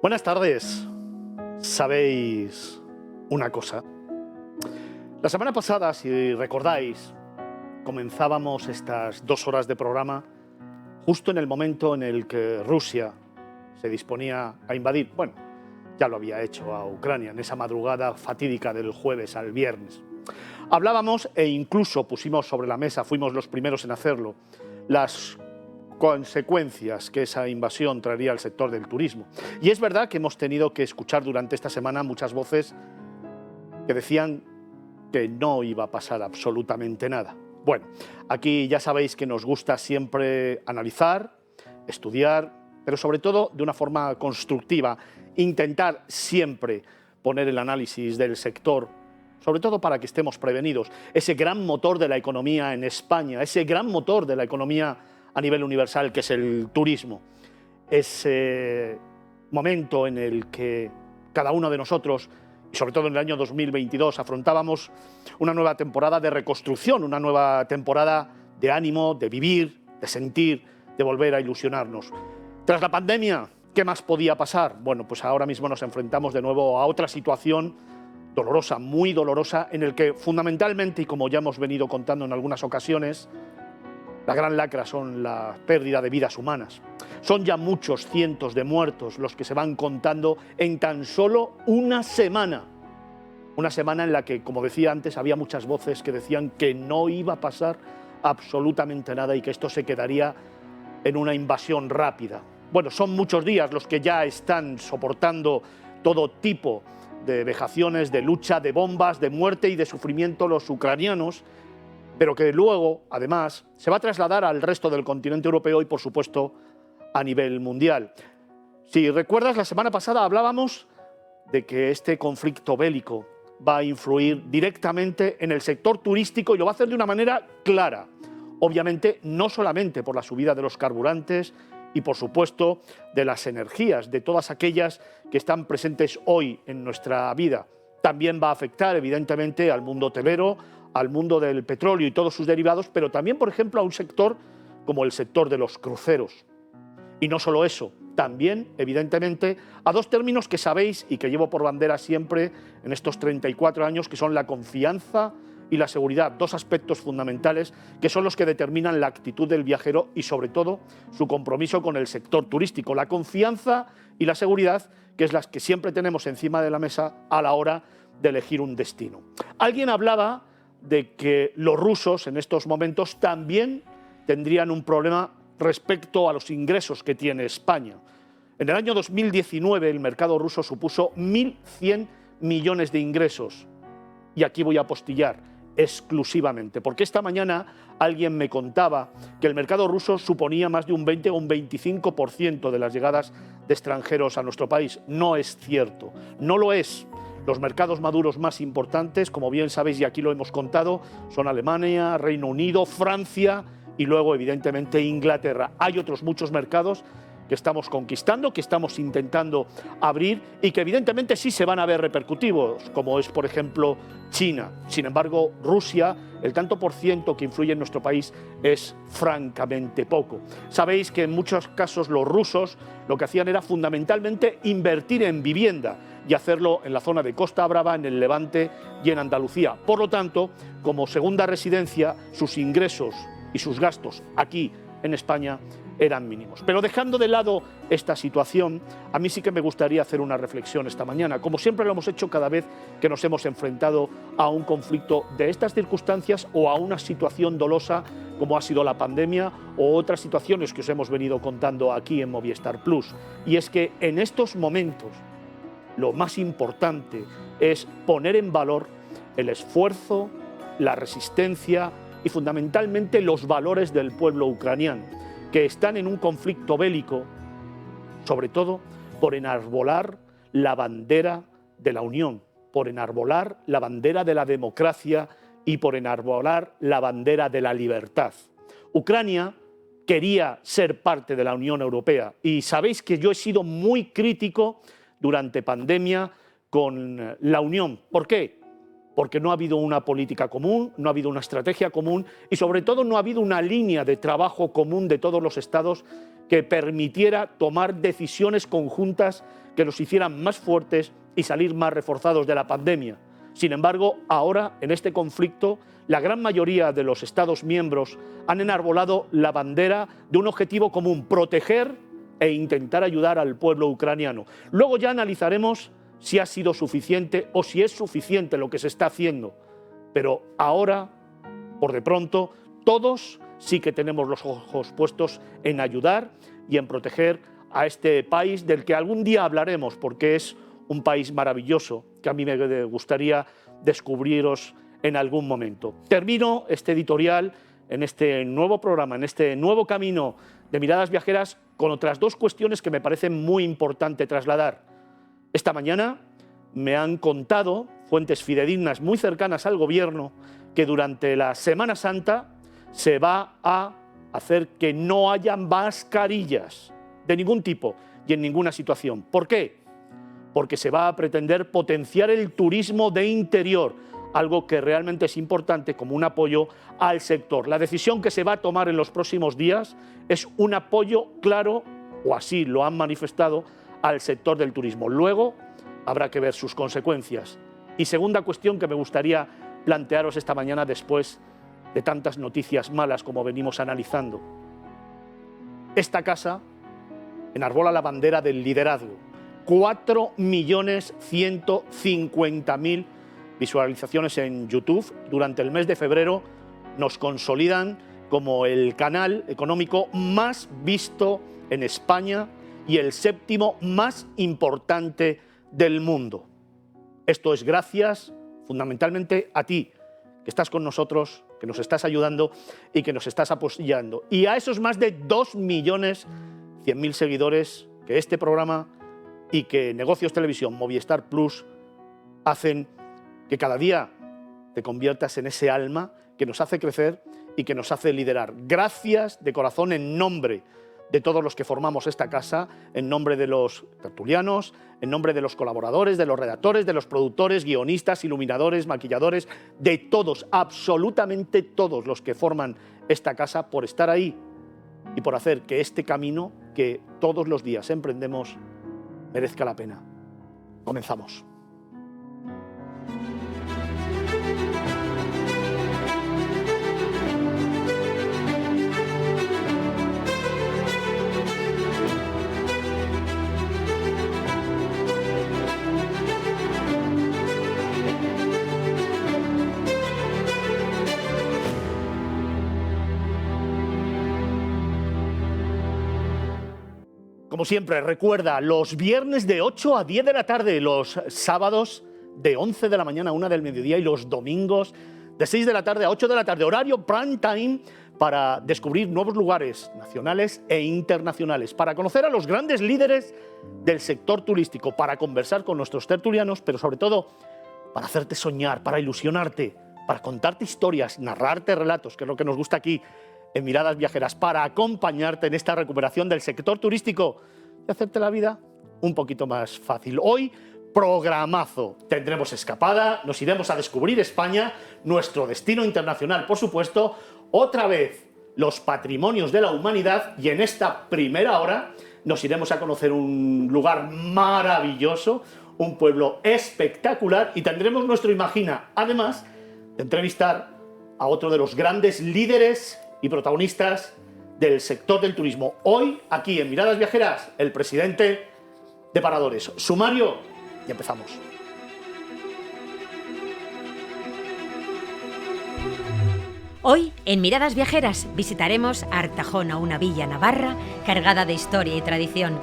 Buenas tardes. ¿Sabéis una cosa? La semana pasada, si recordáis, comenzábamos estas 2 horas de programa justo en el momento en el que Rusia se disponía a invadir, bueno, ya lo había hecho a Ucrania, en esa madrugada fatídica del jueves al viernes. Hablábamos e incluso pusimos sobre la mesa, fuimos los primeros en hacerlo, las consecuencias que esa invasión traería al sector del turismo. Y es verdad que hemos tenido que escuchar durante esta semana muchas voces que decían que no iba a pasar absolutamente nada. Bueno, aquí ya sabéis que nos gusta siempre analizar, estudiar, pero sobre todo de una forma constructiva, intentar siempre poner el análisis del sector, sobre todo para que estemos prevenidos. Ese gran motor de la economía en España, ese gran motor de la economía a nivel universal que es el turismo. Ese momento en el que cada uno de nosotros, y sobre todo en el año 2022, afrontábamos una nueva temporada de reconstrucción, una nueva temporada de ánimo, de vivir, de sentir, de volver a ilusionarnos. Tras la pandemia, ¿qué más podía pasar? Bueno, pues ahora mismo nos enfrentamos de nuevo a otra situación dolorosa, muy dolorosa, en el que fundamentalmente, y como ya hemos venido contando en algunas ocasiones, la gran lacra son la pérdida de vidas humanas. Son ya muchos cientos de muertos los que se van contando en tan solo una semana. Una semana en la que, como decía antes, había muchas voces que decían que no iba a pasar absolutamente nada y que esto se quedaría en una invasión rápida. Bueno, son muchos días los que ya están soportando todo tipo de vejaciones, de lucha, de bombas, de muerte y de sufrimiento los ucranianos, pero que luego, además, se va a trasladar al resto del continente europeo y, por supuesto, a nivel mundial. Si recuerdas, la semana pasada hablábamos de que este conflicto bélico va a influir directamente en el sector turístico y lo va a hacer de una manera clara. Obviamente, no solamente por la subida de los carburantes y, por supuesto, de las energías, de todas aquellas que están presentes hoy en nuestra vida. También va a afectar, evidentemente, al mundo hotelero, al mundo del petróleo y todos sus derivados, pero también, por ejemplo, a un sector como el sector de los cruceros. Y no solo eso, también, evidentemente, a 2 términos que sabéis y que llevo por bandera siempre en estos 34 años, que son la confianza y la seguridad, 2 aspectos fundamentales que son los que determinan la actitud del viajero y, sobre todo, su compromiso con el sector turístico. La confianza y la seguridad, que es las que siempre tenemos encima de la mesa a la hora de elegir un destino. Alguien hablaba de que los rusos en estos momentos también tendrían un problema respecto a los ingresos que tiene España. En el año 2019 el mercado ruso supuso 1.100 millones de ingresos. Y aquí voy a apostillar exclusivamente, porque esta mañana alguien me contaba que el mercado ruso suponía más de un 20 o un 25% de las llegadas de extranjeros a nuestro país. No es cierto, no lo es. Los mercados maduros más importantes, como bien sabéis y aquí lo hemos contado, son Alemania, Reino Unido, Francia y luego evidentemente Inglaterra. Hay otros muchos mercados que estamos conquistando, que estamos intentando abrir y que evidentemente sí se van a ver repercutivos, como es por ejemplo China. Sin embargo, Rusia, el tanto por ciento que influye en nuestro país es francamente poco. Sabéis que en muchos casos los rusos lo que hacían era fundamentalmente invertir en vivienda y hacerlo en la zona de Costa Brava, en el Levante y en Andalucía. Por lo tanto, como segunda residencia, sus ingresos y sus gastos aquí en España eran mínimos. Pero dejando de lado esta situación, a mí sí que me gustaría hacer una reflexión esta mañana, como siempre lo hemos hecho cada vez que nos hemos enfrentado a un conflicto de estas circunstancias o a una situación dolosa como ha sido la pandemia o otras situaciones que os hemos venido contando aquí en Movistar Plus. Y es que en estos momentos lo más importante es poner en valor el esfuerzo, la resistencia y fundamentalmente los valores del pueblo ucraniano, que están en un conflicto bélico, sobre todo por enarbolar la bandera de la unión, por enarbolar la bandera de la democracia y por enarbolar la bandera de la libertad. Ucrania quería ser parte de la Unión Europea y sabéis que yo he sido muy crítico durante pandemia con la Unión. ¿Por qué? Porque no ha habido una política común, no ha habido una estrategia común y sobre todo no ha habido una línea de trabajo común de todos los estados que permitiera tomar decisiones conjuntas que nos hicieran más fuertes y salir más reforzados de la pandemia. Sin embargo, ahora, en este conflicto, la gran mayoría de los Estados miembros han enarbolado la bandera de un objetivo común: proteger e intentar ayudar al pueblo ucraniano. Luego ya analizaremos si ha sido suficiente o si es suficiente lo que se está haciendo. Pero ahora, por de pronto, todos sí que tenemos los ojos puestos en ayudar y en proteger a este país del que algún día hablaremos, porque es un país maravilloso que a mí me gustaría descubriros en algún momento. Termino este editorial en este nuevo programa, en este nuevo camino de Miradas Viajeras, con otras dos cuestiones que me parecen muy importante trasladar. Esta mañana me han contado fuentes fidedignas muy cercanas al gobierno que durante la Semana Santa se va a hacer que no haya mascarillas de ningún tipo y en ninguna situación. ¿Por qué? Porque se va a pretender potenciar el turismo de interior, algo que realmente es importante como un apoyo al sector. La decisión que se va a tomar en los próximos días es un apoyo claro, o así lo han manifestado, al sector del turismo. Luego habrá que ver sus consecuencias. Y segunda cuestión que me gustaría plantearos esta mañana después de tantas noticias malas como venimos analizando. Esta casa enarbola la bandera del liderazgo. 4.150.000 visualizaciones en YouTube durante el mes de febrero nos consolidan como el canal económico más visto en España y el séptimo más importante del mundo. Esto es gracias fundamentalmente a ti, que estás con nosotros, que nos estás ayudando y que nos estás apoyando. Y a esos más de 2.100.000 seguidores que este programa y que Negocios Televisión, Movistar Plus, hacen que cada día te conviertas en ese alma que nos hace crecer y que nos hace liderar. Gracias de corazón en nombre de todos los que formamos esta casa, en nombre de los tertulianos, en nombre de los colaboradores, de los redactores, de los productores, guionistas, iluminadores, maquilladores, de todos, absolutamente todos los que forman esta casa, por estar ahí y por hacer que este camino que todos los días emprendemos merezca la pena. Comenzamos. Como siempre, recuerda, los viernes de 8 a 10 de la tarde, los sábados de 11 de la mañana a 1 del mediodía y los domingos de 6 de la tarde a 8 de la tarde, horario prime time, para descubrir nuevos lugares nacionales e internacionales, para conocer a los grandes líderes del sector turístico, para conversar con nuestros tertulianos, pero sobre todo para hacerte soñar, para ilusionarte, para contarte historias, narrarte relatos, que es lo que nos gusta aquí en Miradas Viajeras, para acompañarte en esta recuperación del sector turístico y hacerte la vida un poquito más fácil. Hoy, programazo. Tendremos escapada, nos iremos a descubrir España, nuestro destino internacional, por supuesto, otra vez los patrimonios de la humanidad, y en esta primera hora nos iremos a conocer un lugar maravilloso, un pueblo espectacular, y tendremos nuestro Imagina, además de entrevistar a otro de los grandes líderes y protagonistas del sector del turismo. Hoy, aquí en Miradas Viajeras, el presidente de Paradores. Sumario, y empezamos. Hoy, en Miradas Viajeras, visitaremos Artajona, una villa navarra cargada de historia y tradición.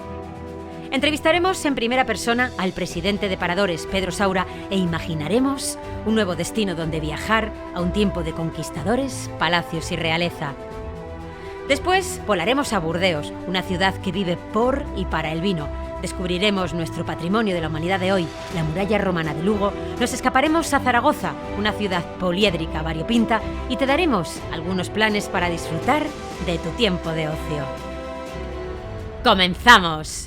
Entrevistaremos en primera persona al presidente de Paradores, Pedro Saura, e imaginaremos un nuevo destino donde viajar a un tiempo de conquistadores, palacios y realeza. Después volaremos a Burdeos, una ciudad que vive por y para el vino. Descubriremos nuestro patrimonio de la humanidad de hoy, la muralla romana de Lugo. Nos escaparemos a Zaragoza, una ciudad poliédrica, variopinta, y te daremos algunos planes para disfrutar de tu tiempo de ocio. ¡Comenzamos!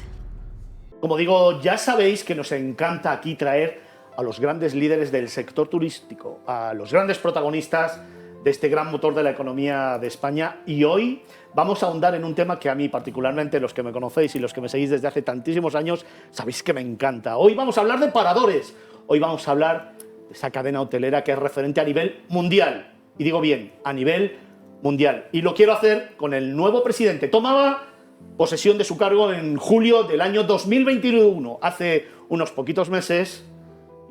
Como digo, ya sabéis que nos encanta aquí traer a los grandes líderes del sector turístico, a los grandes protagonistas de este gran motor de la economía de España. Y hoy vamos a ahondar en un tema que a mí, particularmente los que me conocéis y los que me seguís desde hace tantísimos años, sabéis que me encanta. Hoy vamos a hablar de paradores. Hoy vamos a hablar de esa cadena hotelera que es referente a nivel mundial. Y digo bien, a nivel mundial. Y lo quiero hacer con el nuevo presidente. Tomaba posesión de su cargo en julio del año 2021, hace unos poquitos meses.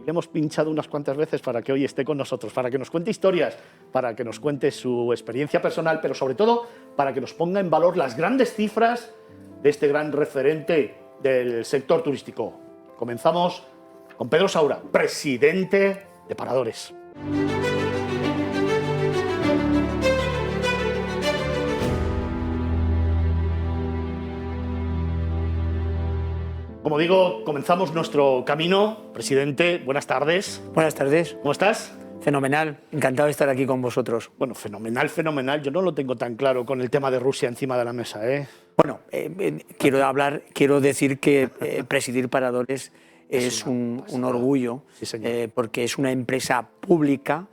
Le hemos pinchado unas cuantas veces para que hoy esté con nosotros, para que nos cuente historias, para que nos cuente su experiencia personal, pero sobre todo para que nos ponga en valor las grandes cifras de este gran referente del sector turístico. Comenzamos con Pedro Saura, presidente de Paradores. Como digo, comenzamos nuestro camino. Presidente, buenas tardes. Buenas tardes. ¿Cómo estás? Fenomenal, encantado de estar aquí con vosotros. Bueno, fenomenal, fenomenal. Yo no lo tengo tan claro con el tema de Rusia encima de la mesa, ¿eh? Bueno, quiero decir que presidir Paradores es un orgullo, sí, señor. Porque es una empresa pública,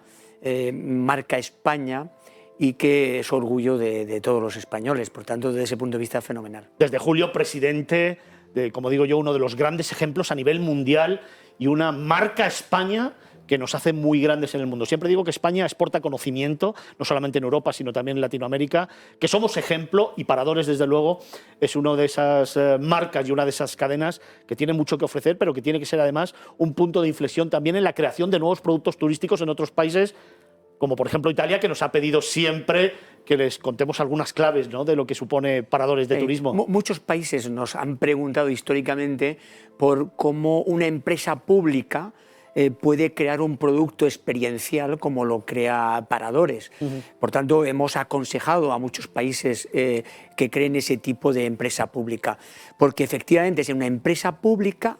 marca España, y que es orgullo de todos los españoles. Por tanto, desde ese punto de vista, fenomenal. Desde julio, presidente de, como digo yo, uno de los grandes ejemplos a nivel mundial y una marca España que nos hace muy grandes en el mundo. Siempre digo que España exporta conocimiento, no solamente en Europa, sino también en Latinoamérica, que somos ejemplo, y Paradores, desde luego, es una de esas marcas y una de esas cadenas que tiene mucho que ofrecer, pero que tiene que ser además un punto de inflexión también en la creación de nuevos productos turísticos en otros países, como por ejemplo Italia, que nos ha pedido siempre que les contemos algunas claves, ¿no?, de lo que supone Paradores de turismo. Muchos países nos han preguntado históricamente por cómo una empresa pública puede crear un producto experiencial como lo crea Paradores. Por tanto, hemos aconsejado a muchos países que creen ese tipo de empresa pública, porque efectivamente es una empresa pública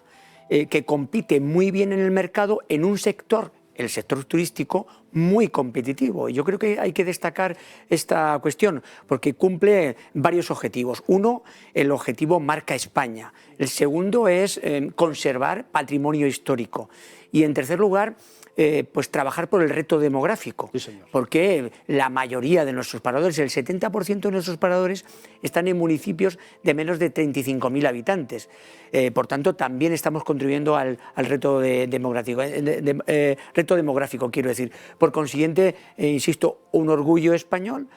que compite muy bien en el mercado en un sector, el sector turístico, muy competitivo. Y yo creo que hay que destacar esta cuestión porque cumple varios objetivos. Uno, el objetivo marca España. El segundo es conservar patrimonio histórico. Y en tercer lugar, pues trabajar por el reto demográfico, sí, señor. Porque la mayoría de nuestros paradores, el 70% de nuestros paradores, están en municipios de menos de 35.000 habitantes. Por tanto, también estamos contribuyendo al reto demográfico, reto demográfico, quiero decir. Por consiguiente, insisto, un orgullo español.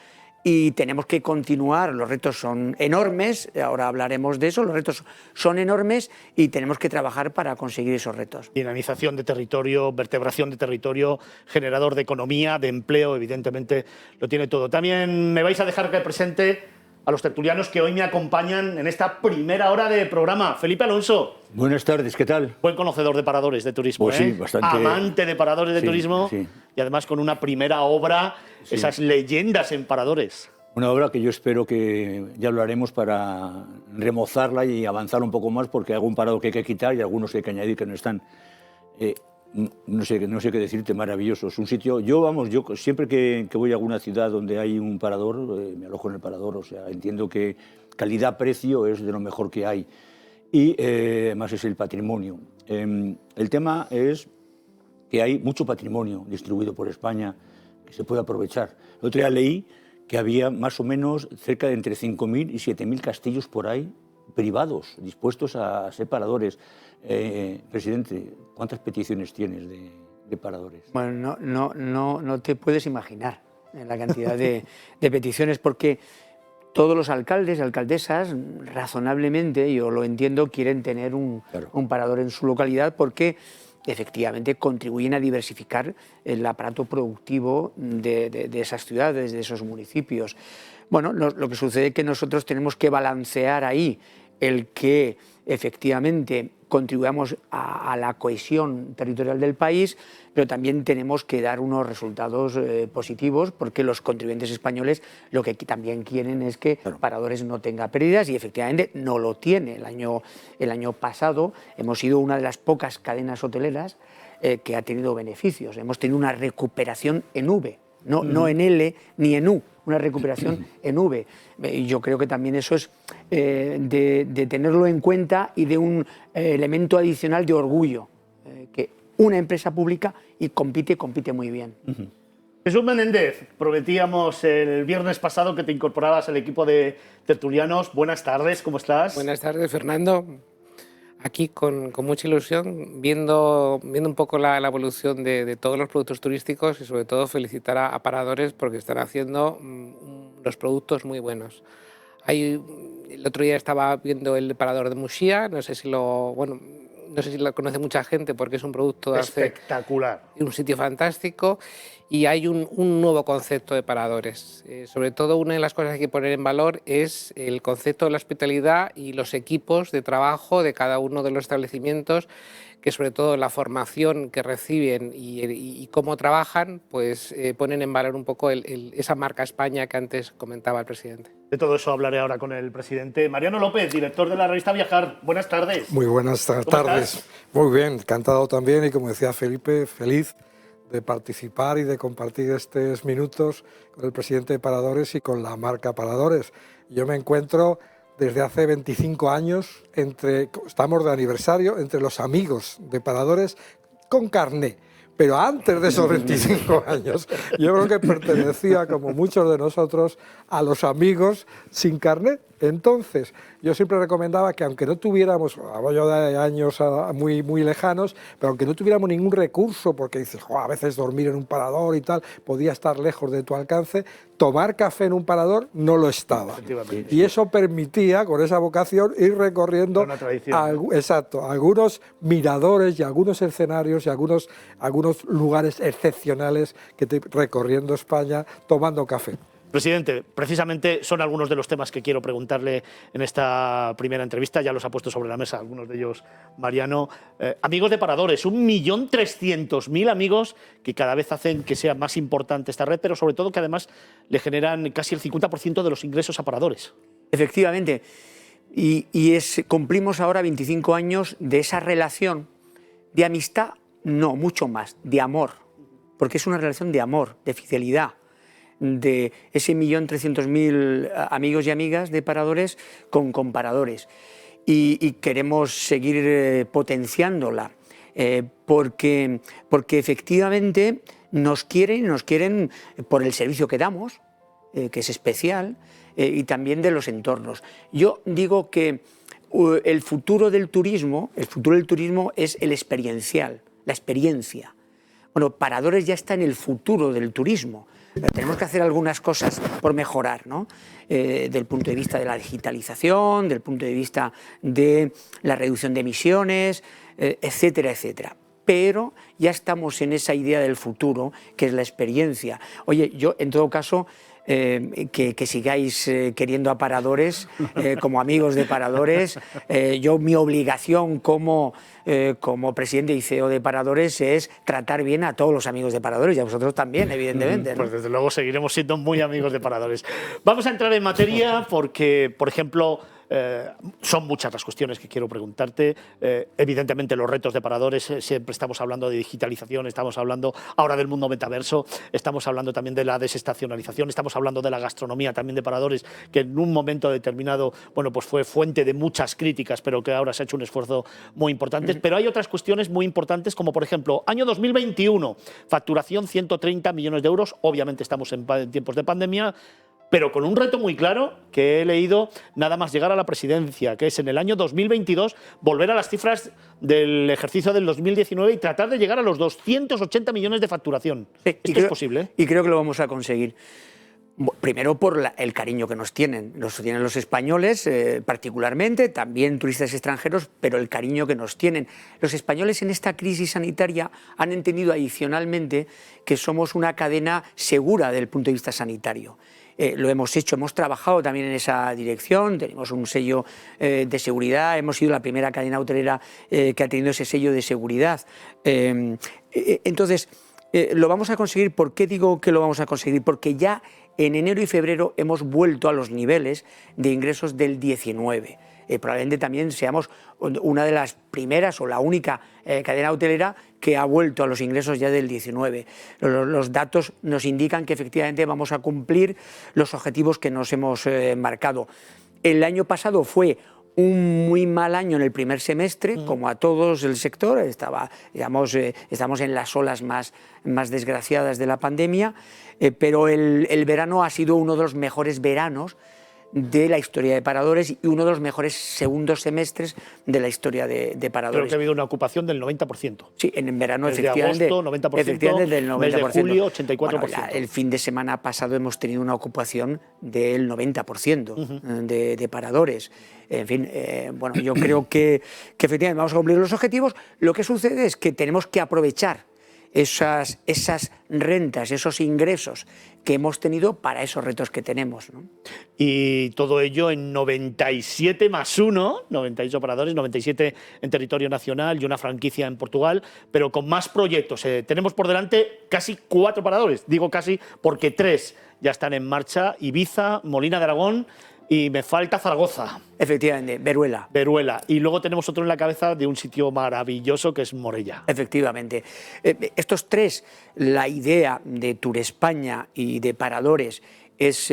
Y tenemos que continuar, los retos son enormes, ahora hablaremos de eso, los retos son enormes y tenemos que trabajar para conseguir esos retos. Dinamización de territorio, vertebración de territorio, generador de economía, de empleo, evidentemente lo tiene todo. También me vais a dejar que presente a los tertulianos que hoy me acompañan en esta primera hora de programa. Felipe Alonso. Buenas tardes, ¿qué tal? Buen conocedor de Paradores de turismo, pues sí, bastante. Amante de Paradores de turismo, sí. Y además con una primera obra, sí. Esas leyendas en Paradores. Una obra que yo espero que ya lo haremos para remozarla y avanzar un poco más, porque hay algún parador que hay que quitar y algunos que hay que añadir que no están. No sé qué decirte, maravilloso. Es un sitio, yo siempre que voy a alguna ciudad donde hay un parador, me alojo en el parador, o sea, entiendo que calidad-precio es de lo mejor que hay. Y además es el patrimonio. El tema es que hay mucho patrimonio distribuido por España que se puede aprovechar. El otro día leí que había más o menos cerca de entre 5.000 y 7.000 castillos por ahí privados, dispuestos a ser paradores. Presidente, ¿cuántas peticiones tienes de paradores? Bueno, no te puedes imaginar la cantidad de peticiones, porque todos los alcaldes y alcaldesas, razonablemente, yo lo entiendo, quieren tener un parador en su localidad porque efectivamente contribuyen a diversificar el aparato productivo de esas ciudades, de esos municipios. Bueno, lo que sucede es que nosotros tenemos que balancear ahí el que efectivamente contribuyamos a la cohesión territorial del país, pero también tenemos que dar unos resultados positivos, porque los contribuyentes españoles lo que también quieren es que Paradores no tenga pérdidas, y efectivamente no lo tiene. El año pasado hemos sido una de las pocas cadenas hoteleras que ha tenido beneficios. Hemos tenido una recuperación en V, no en L ni en U, una recuperación en V. Y yo creo que también eso es de tenerlo en cuenta y de un elemento adicional de orgullo, que una empresa pública y compite muy bien. Jesús Menéndez, prometíamos el viernes pasado que te incorporabas al equipo de tertulianos. Buenas tardes, ¿cómo estás? Buenas tardes, Fernando. Aquí con mucha ilusión, viendo un poco la evolución de todos los productos turísticos y sobre todo felicitar a Paradores porque están haciendo los productos muy buenos. El otro día estaba viendo el Parador de Muxía, no sé si lo conoce mucha gente porque es un producto espectacular, un sitio fantástico, y hay un nuevo concepto de paradores. Sobre todo, una de las cosas que hay que poner en valor es el concepto de la hospitalidad y los equipos de trabajo de cada uno de los establecimientos, que sobre todo la formación que reciben y cómo trabajan, pues ponen en valor un poco esa marca España que antes comentaba el presidente. De todo eso hablaré ahora con el presidente. Mariano López, director de la revista Viajar. Buenas tardes. Muy buenas tardes. Muy bien, encantado también y, como decía Felipe, feliz de participar y de compartir estos minutos con el presidente de Paradores y con la marca Paradores. Yo me encuentro desde hace 25 años, estamos de aniversario, entre los amigos de Paradores con carné. Pero antes de esos 25 años, yo creo que pertenecía, como muchos de nosotros, a los amigos sin carnet. Entonces, yo siempre recomendaba que, aunque no tuviéramos, hablo yo de años muy lejanos, pero aunque no tuviéramos ningún recurso, porque dices, a veces dormir en un parador y tal, podía estar lejos de tu alcance, tomar café en un parador no lo estaba. Y eso permitía, con esa vocación, ir recorriendo algunos miradores y algunos escenarios y algunos lugares excepcionales recorriendo España tomando café. Presidente, precisamente son algunos de los temas que quiero preguntarle en esta primera entrevista. Ya los ha puesto sobre la mesa algunos de ellos Mariano. Amigos de Paradores, 1.300.000 amigos que cada vez hacen que sea más importante esta red, pero sobre todo que además le generan casi el 50% de los ingresos a Paradores. Efectivamente. Cumplimos ahora 25 años de esa relación de amistad, no, mucho más, de amor. Porque es una relación de amor, de fidelidad, de ese 1.300.000 amigos y amigas de Paradores con Paradores. Y queremos seguir potenciándola, porque efectivamente nos quieren por el servicio que damos, que es especial, y también de los entornos. Yo digo que el futuro del turismo es el experiencial, la experiencia. Bueno, Paradores ya está en el futuro del turismo. Pero tenemos que hacer algunas cosas por mejorar, ¿no? Del punto de vista de la digitalización, del punto de vista de la reducción de emisiones, etcétera, etcétera. Pero ya estamos en esa idea del futuro, que es la experiencia. Oye, yo en todo caso, que sigáis queriendo a Paradores, como amigos de Paradores. Mi obligación como presidente y CEO de Paradores es tratar bien a todos los amigos de Paradores y a vosotros también, evidentemente, ¿no? Pues desde luego seguiremos siendo muy amigos de Paradores. Vamos a entrar en materia porque, por ejemplo, son muchas las cuestiones que quiero preguntarte. Evidentemente los retos de Paradores, siempre estamos hablando de digitalización, estamos hablando ahora del mundo metaverso, estamos hablando también de la desestacionalización, estamos hablando de la gastronomía también de Paradores, que en un momento determinado, bueno, pues fue fuente de muchas críticas, pero que ahora se ha hecho un esfuerzo muy importante. Pero hay otras cuestiones muy importantes, como por ejemplo, año 2021, facturación 130 millones de euros, obviamente estamos en tiempos de pandemia, pero con un reto muy claro que he leído nada más llegar a la presidencia, que es en el año 2022 volver a las cifras del ejercicio del 2019 y tratar de llegar a los 280 millones de facturación. ¿Esto es posible? Y creo que lo vamos a conseguir. Primero por el cariño que nos tienen los españoles, particularmente, también turistas extranjeros, pero el cariño que nos tienen. Los españoles en esta crisis sanitaria han entendido adicionalmente que somos una cadena segura desde el punto de vista sanitario. Lo hemos hecho, hemos trabajado también en esa dirección, tenemos un sello de seguridad, hemos sido la primera cadena hotelera que ha tenido ese sello de seguridad. Entonces, lo vamos a conseguir. ¿Por qué digo que lo vamos a conseguir? Porque ya en enero y febrero hemos vuelto a los niveles de ingresos del 19. Probablemente también seamos una de las primeras o la única cadena hotelera que ha vuelto a los ingresos ya del 19. Los datos nos indican que efectivamente vamos a cumplir los objetivos que nos hemos marcado. El año pasado fue un muy mal año en el primer semestre, como a todos el sector, estamos en las olas más desgraciadas de la pandemia, pero el verano ha sido uno de los mejores veranos de la historia de Paradores y uno de los mejores segundos semestres de la historia de Paradores. Creo que ha habido una ocupación del 90%. Sí, en verano desde efectivamente, agosto, 90%, efectivamente del 90%. Mes de julio, 84%. Bueno, el fin de semana pasado hemos tenido una ocupación del 90% de Paradores. En fin, bueno, yo creo que efectivamente vamos a cumplir los objetivos. Lo que sucede es que tenemos que aprovechar esas rentas, esos ingresos que hemos tenido para esos retos que tenemos, ¿no? Y todo ello en 97 más 1, 98 Paradores, 97 en territorio nacional y una franquicia en Portugal, pero con más proyectos. Tenemos por delante casi 4 Paradores, digo casi porque 3 ya están en marcha: Ibiza, Molina de Aragón y me falta Zaragoza. Efectivamente, Veruela. Veruela. Y luego tenemos otro en la cabeza de un sitio maravilloso que es Morella. Efectivamente. Estos 3, la idea de Tour España y de Paradores es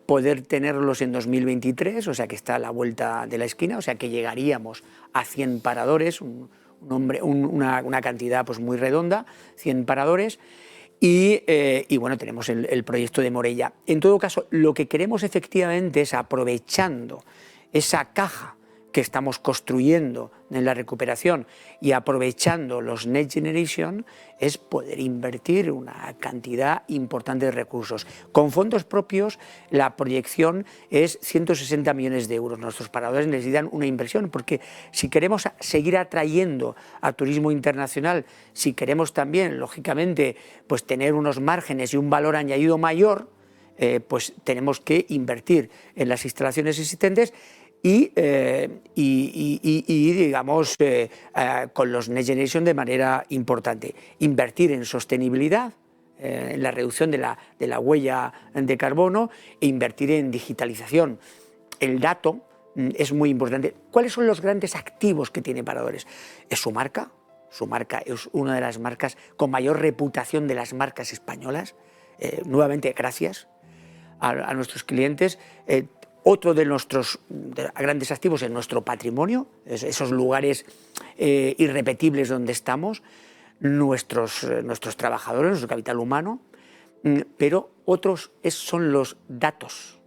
poder tenerlos en 2023, o sea que está a la vuelta de la esquina, o sea que llegaríamos a 100 Paradores, una cantidad pues muy redonda, 100 Paradores. Y bueno, tenemos el proyecto de Morella. En todo caso, lo que queremos efectivamente es, aprovechando esa caja que estamos construyendo en la recuperación y aprovechando los Next Generation, es poder invertir una cantidad importante de recursos. Con fondos propios, la proyección es 160 millones de euros. Nuestros Paradores necesitan una inversión, porque si queremos seguir atrayendo a turismo internacional, si queremos también, lógicamente, pues tener unos márgenes y un valor añadido mayor, pues tenemos que invertir en las instalaciones existentes y digamos, con los Next Generation de manera importante. Invertir en sostenibilidad, en la reducción de la huella de carbono, e invertir en digitalización. El dato es muy importante. ¿Cuáles son los grandes activos que tiene Paradores? Es su marca. Su marca es una de las marcas con mayor reputación de las marcas españolas. Nuevamente, gracias a nuestros clientes. Otro de nuestros grandes activos es nuestro patrimonio, esos lugares irrepetibles donde estamos, nuestros trabajadores, nuestro capital humano, pero otros son los datos.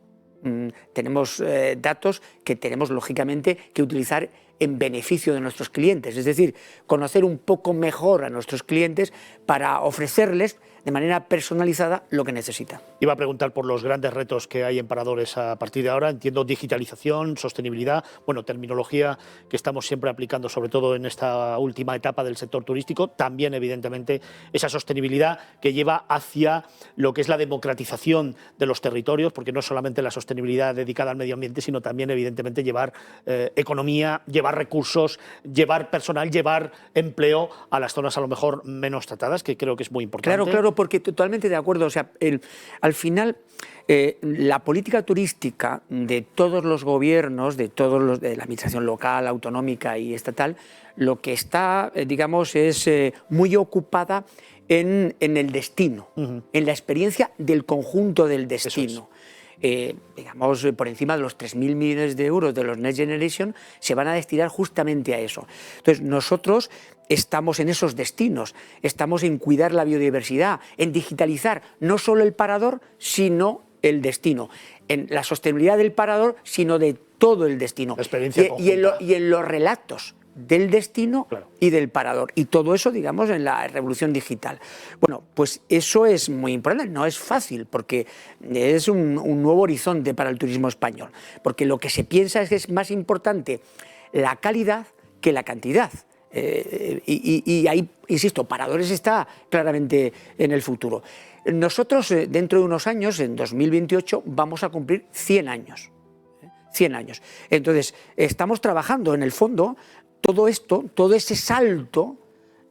Tenemos datos que tenemos, lógicamente, que utilizar en beneficio de nuestros clientes, es decir, conocer un poco mejor a nuestros clientes para ofrecerles de manera personalizada lo que necesitan. Iba a preguntar por los grandes retos que hay en Paradores a partir de ahora. Entiendo digitalización, sostenibilidad, bueno, terminología que estamos siempre aplicando, sobre todo en esta última etapa del sector turístico. También, evidentemente, esa sostenibilidad que lleva hacia lo que es la democratización de los territorios, porque no es solamente la sostenibilidad dedicada al medio ambiente, sino también, evidentemente, llevar economía, llevar recursos, llevar personal, llevar empleo a las zonas a lo mejor menos tratadas, que creo que es muy importante. Claro, claro, porque totalmente de acuerdo. O sea, al final, la política turística de todos los gobiernos, de la administración local, autonómica y estatal, lo que está, digamos, es muy ocupada en el destino, en la experiencia del conjunto del destino. Digamos, por encima de los 3.000 millones de euros de los Next Generation se van a destinar justamente a eso. Entonces, nosotros estamos en esos destinos, estamos en cuidar la biodiversidad, en digitalizar no solo el parador, sino el destino, en la sostenibilidad del parador, sino de todo el destino. La experiencia conjunta. Y en los relatos del destino, claro, y del parador. Y todo eso, digamos, en la revolución digital. Bueno, pues eso es muy importante. No es fácil, porque es un nuevo horizonte para el turismo español. Porque lo que se piensa es que es más importante la calidad que la cantidad. Y ahí, insisto, Paradores está claramente en el futuro. Nosotros, dentro de unos años, en 2028, vamos a cumplir 100 años. 100 años. Entonces, estamos trabajando en el fondo todo esto, todo ese salto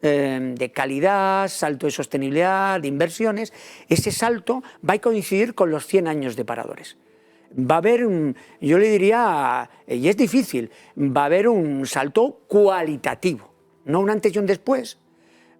de calidad, salto de sostenibilidad, de inversiones, ese salto va a coincidir con los 100 años de Paradores. Va a haber yo le diría, y es difícil, va a haber un salto cualitativo, no un antes y un después,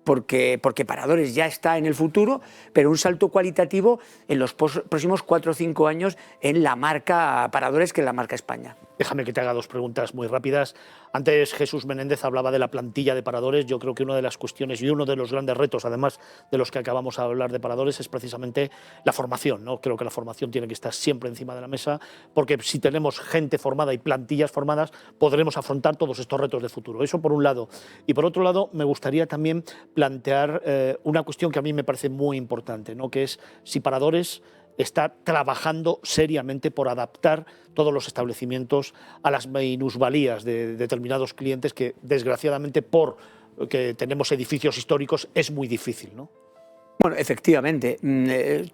porque Paradores ya está en el futuro, pero un salto cualitativo en los próximos 4 o 5 años en la marca Paradores, que es la marca España. Déjame que te haga dos preguntas muy rápidas. Antes Jesús Menéndez hablaba de la plantilla de paradores. Yo creo que una de las cuestiones y uno de los grandes retos, además de los que acabamos de hablar de paradores, es precisamente la formación, ¿no? Creo que la formación tiene que estar siempre encima de la mesa, porque si tenemos gente formada y plantillas formadas, podremos afrontar todos estos retos de futuro. Eso por un lado. Y por otro lado, me gustaría también plantear una cuestión que a mí me parece muy importante, ¿no? Que es si paradores está trabajando seriamente por adaptar todos los establecimientos a las minusvalías de determinados clientes que, desgraciadamente, porque tenemos edificios históricos, es muy difícil, ¿no? Bueno, efectivamente,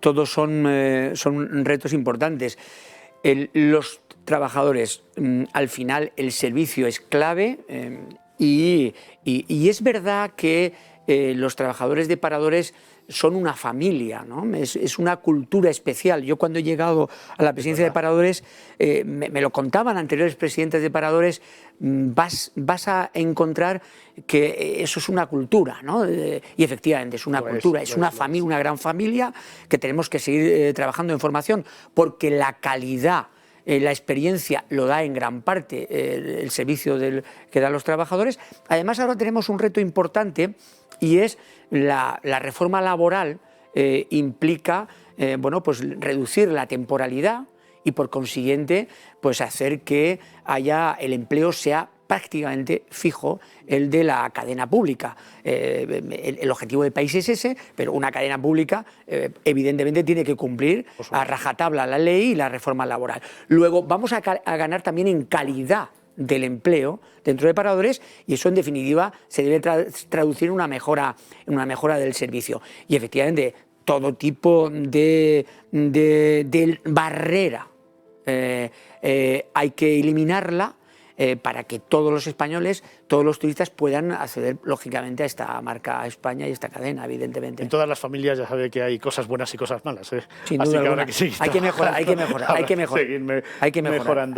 todos son retos importantes. Los trabajadores, al final, el servicio es clave y es verdad que los trabajadores de paradores son una familia, ¿no? Es una cultura especial. Yo cuando he llegado a la presidencia de paradores, me lo contaban anteriores presidentes de paradores, vas a encontrar que eso es una cultura, ¿no? Y efectivamente es una cultura, es una familia, una gran familia que tenemos que seguir trabajando en formación, porque la calidad, la experiencia lo da en gran parte el servicio que dan los trabajadores. Además, ahora tenemos un reto importante y es la reforma laboral implica bueno, pues reducir la temporalidad y por consiguiente pues hacer que el empleo sea prácticamente fijo, el de la cadena pública. El objetivo del país es ese, pero una cadena pública evidentemente tiene que cumplir a rajatabla la ley y la reforma laboral. Luego vamos a ganar también en calidad del empleo dentro de paradores y eso en definitiva se debe traducir en una mejora del servicio. Y efectivamente todo tipo de barrera hay que eliminarla para que todos los españoles, todos los turistas puedan acceder lógicamente a esta marca España y esta cadena, evidentemente. En todas las familias ya sabe que hay cosas buenas y cosas malas, ¿eh? Sin Así duda que alguna. habrá que seguir Hay que mejorar, hay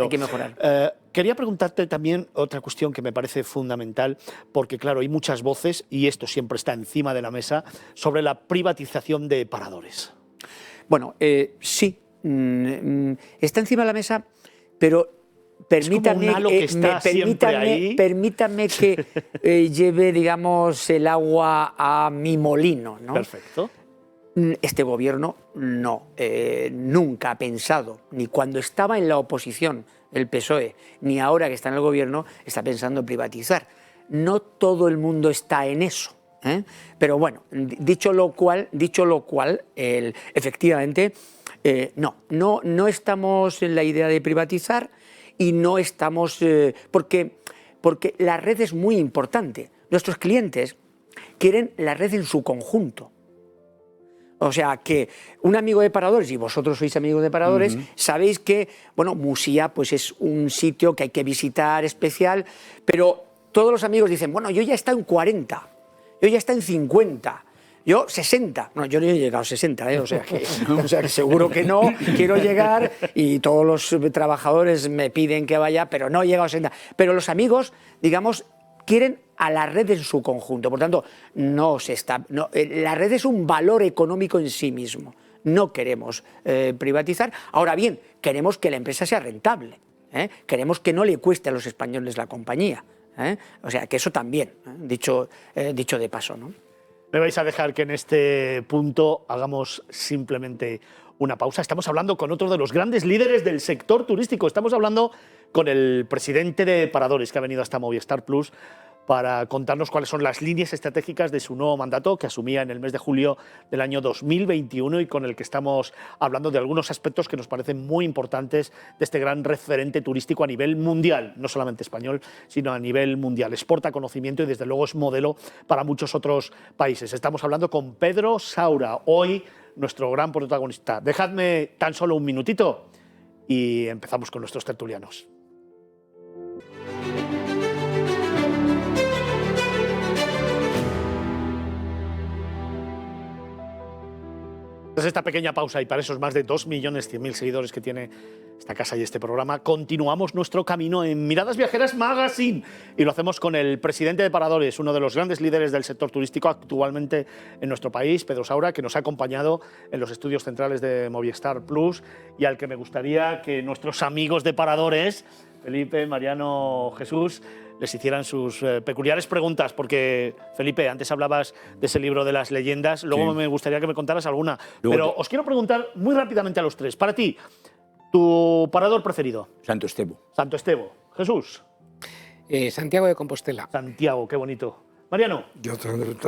que mejorar. Quería preguntarte también otra cuestión que me parece fundamental, porque claro, hay muchas voces, y esto siempre está encima de la mesa, sobre la privatización de paradores. Bueno, sí, está encima de la mesa, pero permítanme que lleve, digamos, el agua a mi molino, ¿no? Perfecto. Este gobierno nunca ha pensado, ni cuando estaba en la oposición, el PSOE, ni ahora que está en el gobierno, está pensando en privatizar. No todo el mundo está en eso, ¿eh? Pero bueno, dicho lo cual, efectivamente, no estamos en la idea de privatizar y no estamos... porque la red es muy importante. Nuestros clientes quieren la red en su conjunto. O sea, que un amigo de paradores, y vosotros sois amigos de paradores, sabéis que, bueno, Musía pues es un sitio que hay que visitar especial, pero todos los amigos dicen, bueno, yo ya he estado en 40, yo ya he estado en 50, yo 60. No, yo no he llegado a 60, o sea que seguro que no, quiero llegar y todos los trabajadores me piden que vaya, pero no he llegado a 60. Pero los amigos, digamos, quieren a la red en su conjunto. Por tanto, la red es un valor económico en sí mismo. No queremos privatizar. Ahora bien, queremos que la empresa sea rentable. Queremos que no le cueste a los españoles la compañía. O sea, que eso también, dicho de paso, ¿no? Me vais a dejar que en este punto hagamos simplemente una pausa. Estamos hablando con otro de los grandes líderes del sector turístico. Estamos hablando con el presidente de Paradores, que ha venido hasta Movistar Plus para contarnos cuáles son las líneas estratégicas de su nuevo mandato, que asumía en el mes de julio del año 2021 y con el que estamos hablando de algunos aspectos que nos parecen muy importantes de este gran referente turístico a nivel mundial, no solamente español, sino a nivel mundial. Exporta conocimiento y desde luego es modelo para muchos otros países. Estamos hablando con Pedro Saura, hoy nuestro gran protagonista. Dejadme tan solo un minutito y empezamos con nuestros tertulianos. Tras esta pequeña pausa y para esos más de 2.100.000 seguidores que tiene esta casa y este programa, continuamos nuestro camino en Miradas Viajeras Magazine y lo hacemos con el presidente de Paradores, uno de los grandes líderes del sector turístico actualmente en nuestro país, Pedro Saura, que nos ha acompañado en los estudios centrales de Movistar Plus y al que me gustaría que nuestros amigos de Paradores Felipe, Mariano, Jesús, les hicieran sus peculiares preguntas, porque, Felipe, antes hablabas de ese libro de las leyendas, luego me gustaría que me contaras alguna. Pero os quiero preguntar muy rápidamente a los tres. Para ti, ¿tu parador preferido? Santo Estevo. Santo Estevo. Jesús. Santiago de Compostela. Santiago, qué bonito. Mariano. Yo,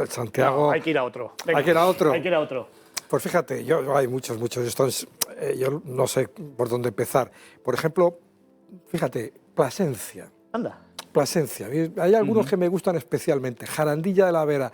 Santiago... No, hay que ir a otro. Venga, hay que ir a otro. Hay que ir a otro. Pues fíjate, hay muchos. Yo no sé por dónde empezar. Por ejemplo, fíjate, Plasencia. Anda. Plasencia. Hay algunos que me gustan especialmente. Jarandilla de la Vera.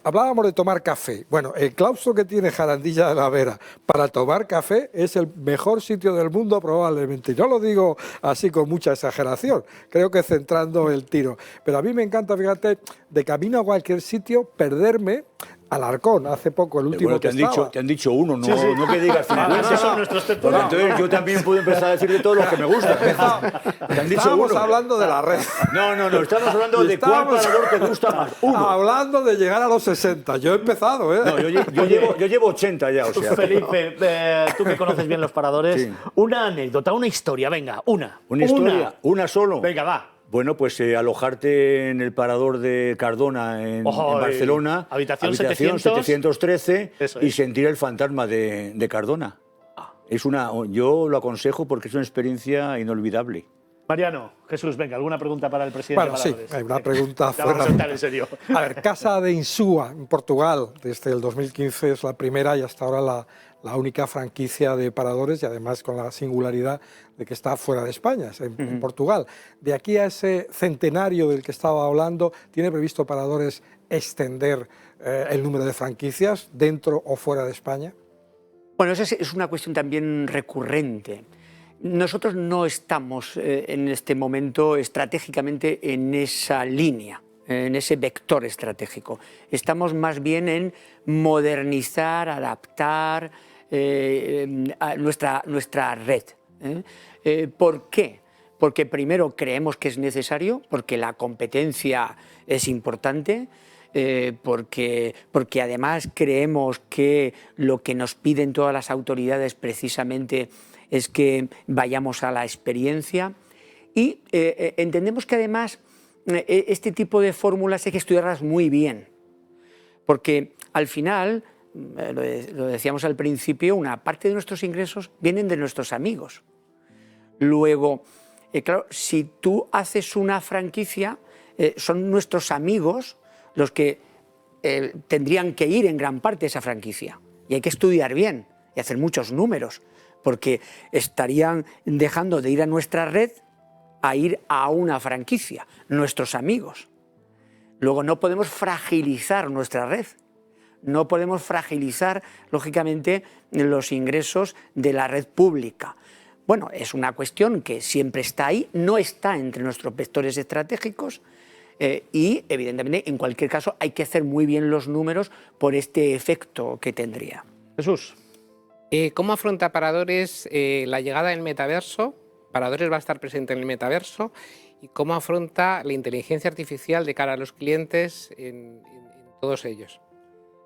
Hablábamos de tomar café. Bueno, el claustro que tiene Jarandilla de la Vera para tomar café es el mejor sitio del mundo probablemente. Y no lo digo así con mucha exageración, creo que centrando el tiro. Pero a mí me encanta, fíjate, de camino a cualquier sitio, perderme Alarcón, hace poco, el último bueno, que te han dicho uno, no, no que digas 50. Esos son nuestros tertulianos. Entonces yo también puedo empezar a decir de todos los que me gustan. Te han dicho Estábamos uno. hablando de la red. No, estamos hablando de cuál parador te gusta más. Uno. Hablando de llegar a los 60. Yo he empezado, ¿eh? No, yo llevo 80 ya, o sea. Felipe, tú que conoces bien los paradores, Sí. una anécdota, una historia, venga, una. ¿Una historia? ¿Una solo? Venga, va. Bueno, pues alojarte en el parador de Cardona en Barcelona, habitación 713, Eso y es. sentir el fantasma de Cardona. Yo lo aconsejo porque es una experiencia inolvidable. Mariano, Jesús, venga, ¿alguna pregunta para el presidente Bueno, de sí, Paradores? hay una pregunta La vamos a fuera. sentar en serio. A ver, Casa de Insúa, en Portugal, desde el 2015 es la primera y hasta ahora la única franquicia de paradores, y además con la singularidad de que está fuera de España, es en Portugal. De aquí a ese centenario del que estaba hablando, ¿tiene previsto Paradores extender el número de franquicias dentro o fuera de España? Bueno, esa es una cuestión también recurrente. Nosotros no estamos en este momento estratégicamente en esa línea, en ese vector estratégico. Estamos más bien en modernizar, adaptar a nuestra red. ¿Por qué? Porque primero creemos que es necesario, porque la competencia es importante, porque además creemos que lo que nos piden todas las autoridades precisamente es que vayamos a la experiencia, y entendemos que además este tipo de fórmulas hay que estudiarlas muy bien, porque al final, lo decíamos al principio, una parte de nuestros ingresos vienen de nuestros amigos. Luego, claro, si tú haces una franquicia, son nuestros amigos los que tendrían que ir en gran parte a esa franquicia, y hay que estudiar bien y hacer muchos números, porque estarían dejando de ir a nuestra red a ir a una franquicia, nuestros amigos. Luego no podemos fragilizar nuestra red, no podemos fragilizar, lógicamente, los ingresos de la red pública. Bueno, es una cuestión que siempre está ahí, no está entre nuestros vectores estratégicos, y, evidentemente, en cualquier caso, hay que hacer muy bien los números por este efecto que tendría. Jesús. ¿Cómo afronta Paradores la llegada del metaverso? Paradores va a estar presente en el metaverso. ¿Y cómo afronta la inteligencia artificial de cara a los clientes en todos ellos?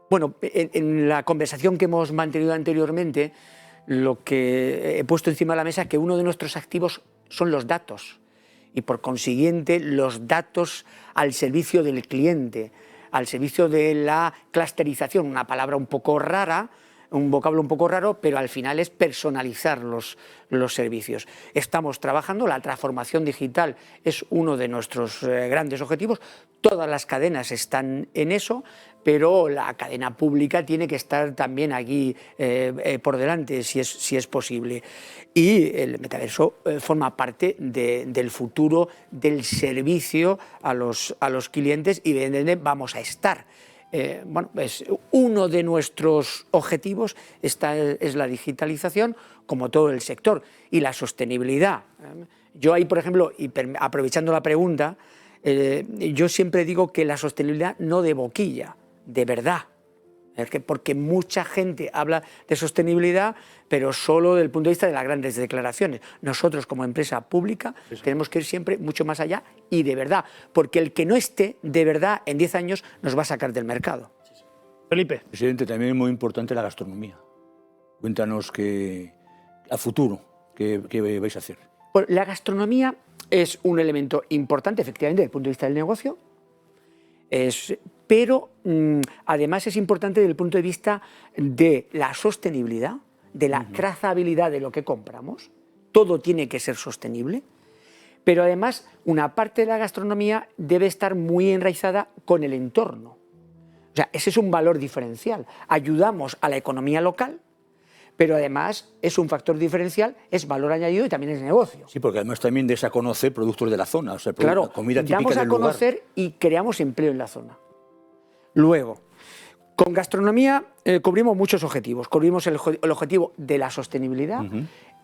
Bueno, en la conversación que hemos mantenido anteriormente, lo que he puesto encima de la mesa es que uno de nuestros activos son los datos, y por consiguiente los datos al servicio del cliente, al servicio de la clusterización, una palabra un poco rara, un vocablo un poco raro, pero al final es personalizar los servicios. Estamos trabajando, la transformación digital es uno de nuestros grandes objetivos, todas las cadenas están en eso, pero la cadena pública tiene que estar también aquí por delante, si es posible. Y el metaverso forma parte del futuro del servicio a los clientes, y evidentemente vamos a estar. Bueno, pues uno de nuestros objetivos es la digitalización, como todo el sector, y la sostenibilidad. Yo ahí, por ejemplo, y aprovechando la pregunta, yo siempre digo que la sostenibilidad no de boquilla, de verdad. Porque mucha gente habla de sostenibilidad, pero solo desde el punto de vista de las grandes declaraciones. Nosotros, como empresa pública, tenemos que ir siempre mucho más allá y de verdad, porque el que no esté de verdad en 10 años nos va a sacar del mercado. Felipe. Presidente, también es muy importante la gastronomía. Cuéntanos a futuro qué vais a hacer. Bueno, la gastronomía es un elemento importante, efectivamente, desde el punto de vista del negocio, pero además es importante desde el punto de vista de la sostenibilidad, de la trazabilidad de lo que compramos. Todo tiene que ser sostenible, pero además una parte de la gastronomía debe estar muy enraizada con el entorno. O sea, ese es un valor diferencial. Ayudamos a la economía local, pero además es un factor diferencial, es valor añadido y también es negocio. Sí, porque además también des a conocer productos de la zona, o sea, Claro, comida típica damos a del lugar. conocer y creamos empleo en la zona. Luego, con gastronomía cubrimos muchos objetivos. Cubrimos el objetivo de la sostenibilidad,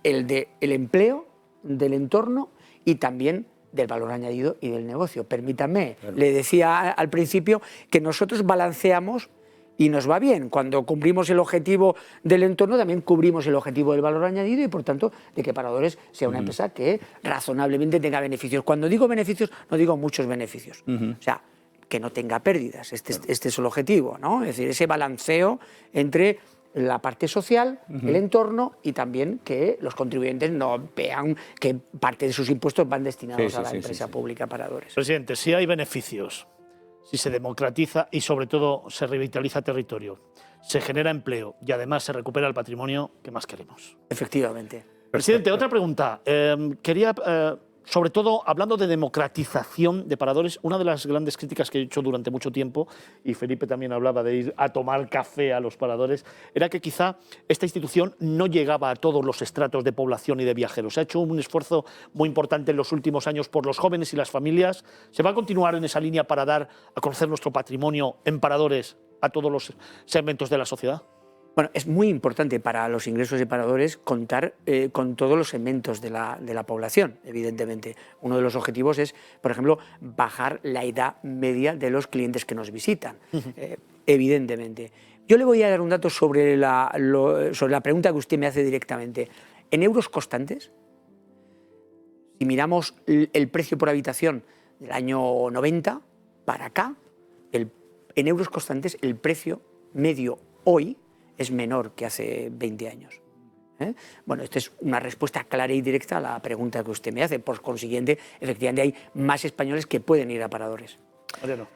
el del empleo, del entorno y también del valor añadido y del negocio. Permítanme, le decía al principio que nosotros balanceamos y nos va bien. Cuando cumplimos el objetivo del entorno, también cubrimos el objetivo del valor añadido y, por tanto, de que Paradores sea una empresa que razonablemente tenga beneficios. Cuando digo beneficios, no digo muchos beneficios. O sea, que no tenga pérdidas. Este es el objetivo, ¿no? Es decir, ese balanceo entre la parte social, el entorno y también que los contribuyentes no vean que parte de sus impuestos van destinados a la empresa pública Paradores. Presidente, si hay beneficios, si se democratiza y sobre todo se revitaliza territorio, se genera empleo y además se recupera el patrimonio, ¿qué más queremos? Efectivamente. Presidente, otra pregunta. Quería, sobre todo, hablando de democratización de Paradores, una de las grandes críticas que he hecho durante mucho tiempo, y Felipe también hablaba de ir a tomar café a los Paradores, era que quizá esta institución no llegaba a todos los estratos de población y de viajeros. Se ha hecho un esfuerzo muy importante en los últimos años por los jóvenes y las familias. ¿Se va a continuar en esa línea para dar a conocer nuestro patrimonio en Paradores a todos los segmentos de la sociedad? Bueno, es muy importante para los ingresos de Paradores contar con todos los segmentos de la población, evidentemente. Uno de los objetivos es, por ejemplo, bajar la edad media de los clientes que nos visitan, evidentemente. Yo le voy a dar un dato sobre la pregunta que usted me hace directamente. En euros constantes, si miramos el precio por habitación del año 90 para acá, en euros constantes el precio medio hoy es menor que hace 20 años. Bueno, esta es una respuesta clara y directa a la pregunta que usted me hace. Por consiguiente, efectivamente hay más españoles que pueden ir a Paradores. Mariano.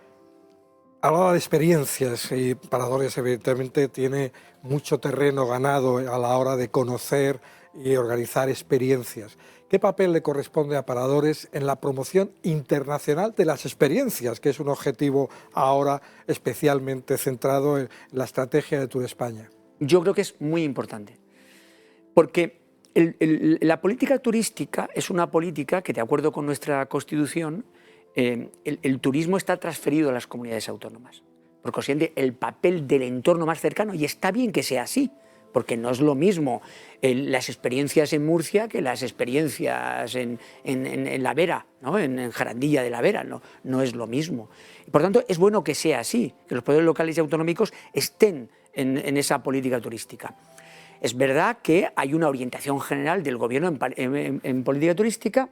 Hablaba de experiencias y Paradores evidentemente tiene mucho terreno ganado a la hora de conocer y organizar experiencias. ¿Qué papel le corresponde a Paradores en la promoción internacional de las experiencias, que es un objetivo ahora especialmente centrado en la estrategia de Tour España? Yo creo que es muy importante, porque la política turística es una política que, de acuerdo con nuestra Constitución, el turismo está transferido a las comunidades autónomas. Por consiguiente, el papel del entorno más cercano, y está bien que sea así, porque no es lo mismo las experiencias en Murcia que las experiencias en La Vera, ¿no? en Jarandilla de La Vera, no es lo mismo. Y por tanto, es bueno que sea así, que los poderes locales y autonómicos estén en esa política turística. Es verdad que hay una orientación general del gobierno en política turística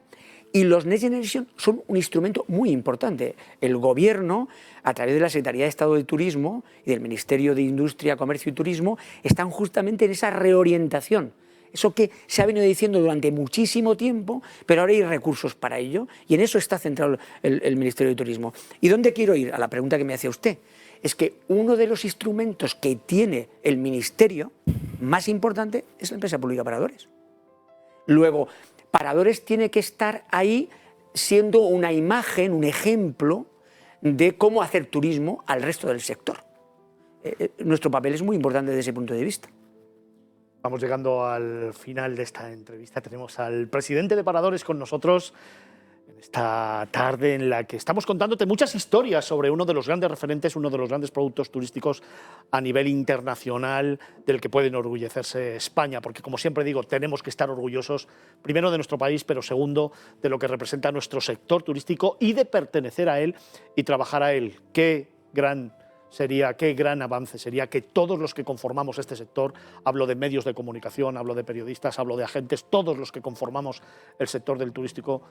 y los Next Generation son un instrumento muy importante. El gobierno, a través de la Secretaría de Estado de Turismo y del Ministerio de Industria, Comercio y Turismo, están justamente en esa reorientación. Eso que se ha venido diciendo durante muchísimo tiempo, pero ahora hay recursos para ello y en eso está centrado el Ministerio de Turismo. ¿Y dónde quiero ir? A la pregunta que me hacía usted. Es que uno de los instrumentos que tiene el Ministerio más importante es la empresa pública Paradores. Luego, Paradores tiene que estar ahí siendo una imagen, un ejemplo de cómo hacer turismo al resto del sector. Nuestro papel es muy importante desde ese punto de vista. Vamos llegando al final de esta entrevista. Tenemos al presidente de Paradores con nosotros en esta tarde en la que estamos contándote muchas historias sobre uno de los grandes referentes, uno de los grandes productos turísticos a nivel internacional del que puede enorgullecerse España, porque como siempre digo, tenemos que estar orgullosos, primero de nuestro país, pero segundo de lo que representa nuestro sector turístico y de pertenecer a él y trabajar a él. Qué gran avance sería que todos los que conformamos este sector, hablo de medios de comunicación, hablo de periodistas, hablo de agentes, todos los que conformamos el sector turístico,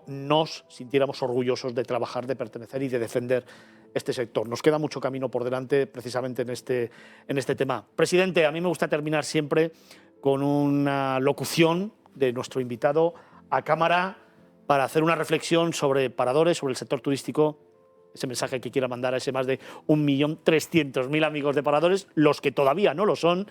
nos sintiéramos orgullosos de trabajar, de pertenecer y de defender este sector. Nos queda mucho camino por delante precisamente en este tema. Presidente, a mí me gusta terminar siempre con una locución de nuestro invitado a cámara para hacer una reflexión sobre paradores, sobre el sector turístico, ese mensaje que quiera mandar a ese más de 1.300.000 amigos de paradores, los que todavía no lo son,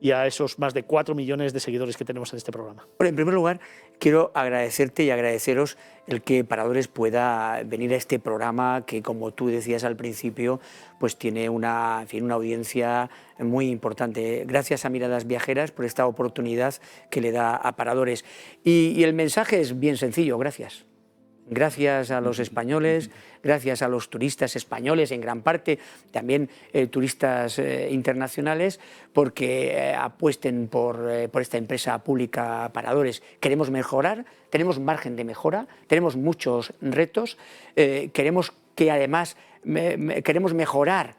y a esos más de 4 millones de seguidores que tenemos en este programa. Bueno, en primer lugar, quiero agradecerte y agradeceros el que Paradores pueda venir a este programa que, como tú decías al principio, pues tiene una audiencia muy importante. Gracias a Miradas Viajeras por esta oportunidad que le da a Paradores. Y el mensaje es bien sencillo, gracias. Gracias a los españoles, gracias a los turistas españoles, en gran parte también turistas internacionales, porque apuesten por esta empresa pública Paradores. Queremos mejorar, tenemos margen de mejora, tenemos muchos retos, queremos que además queremos mejorar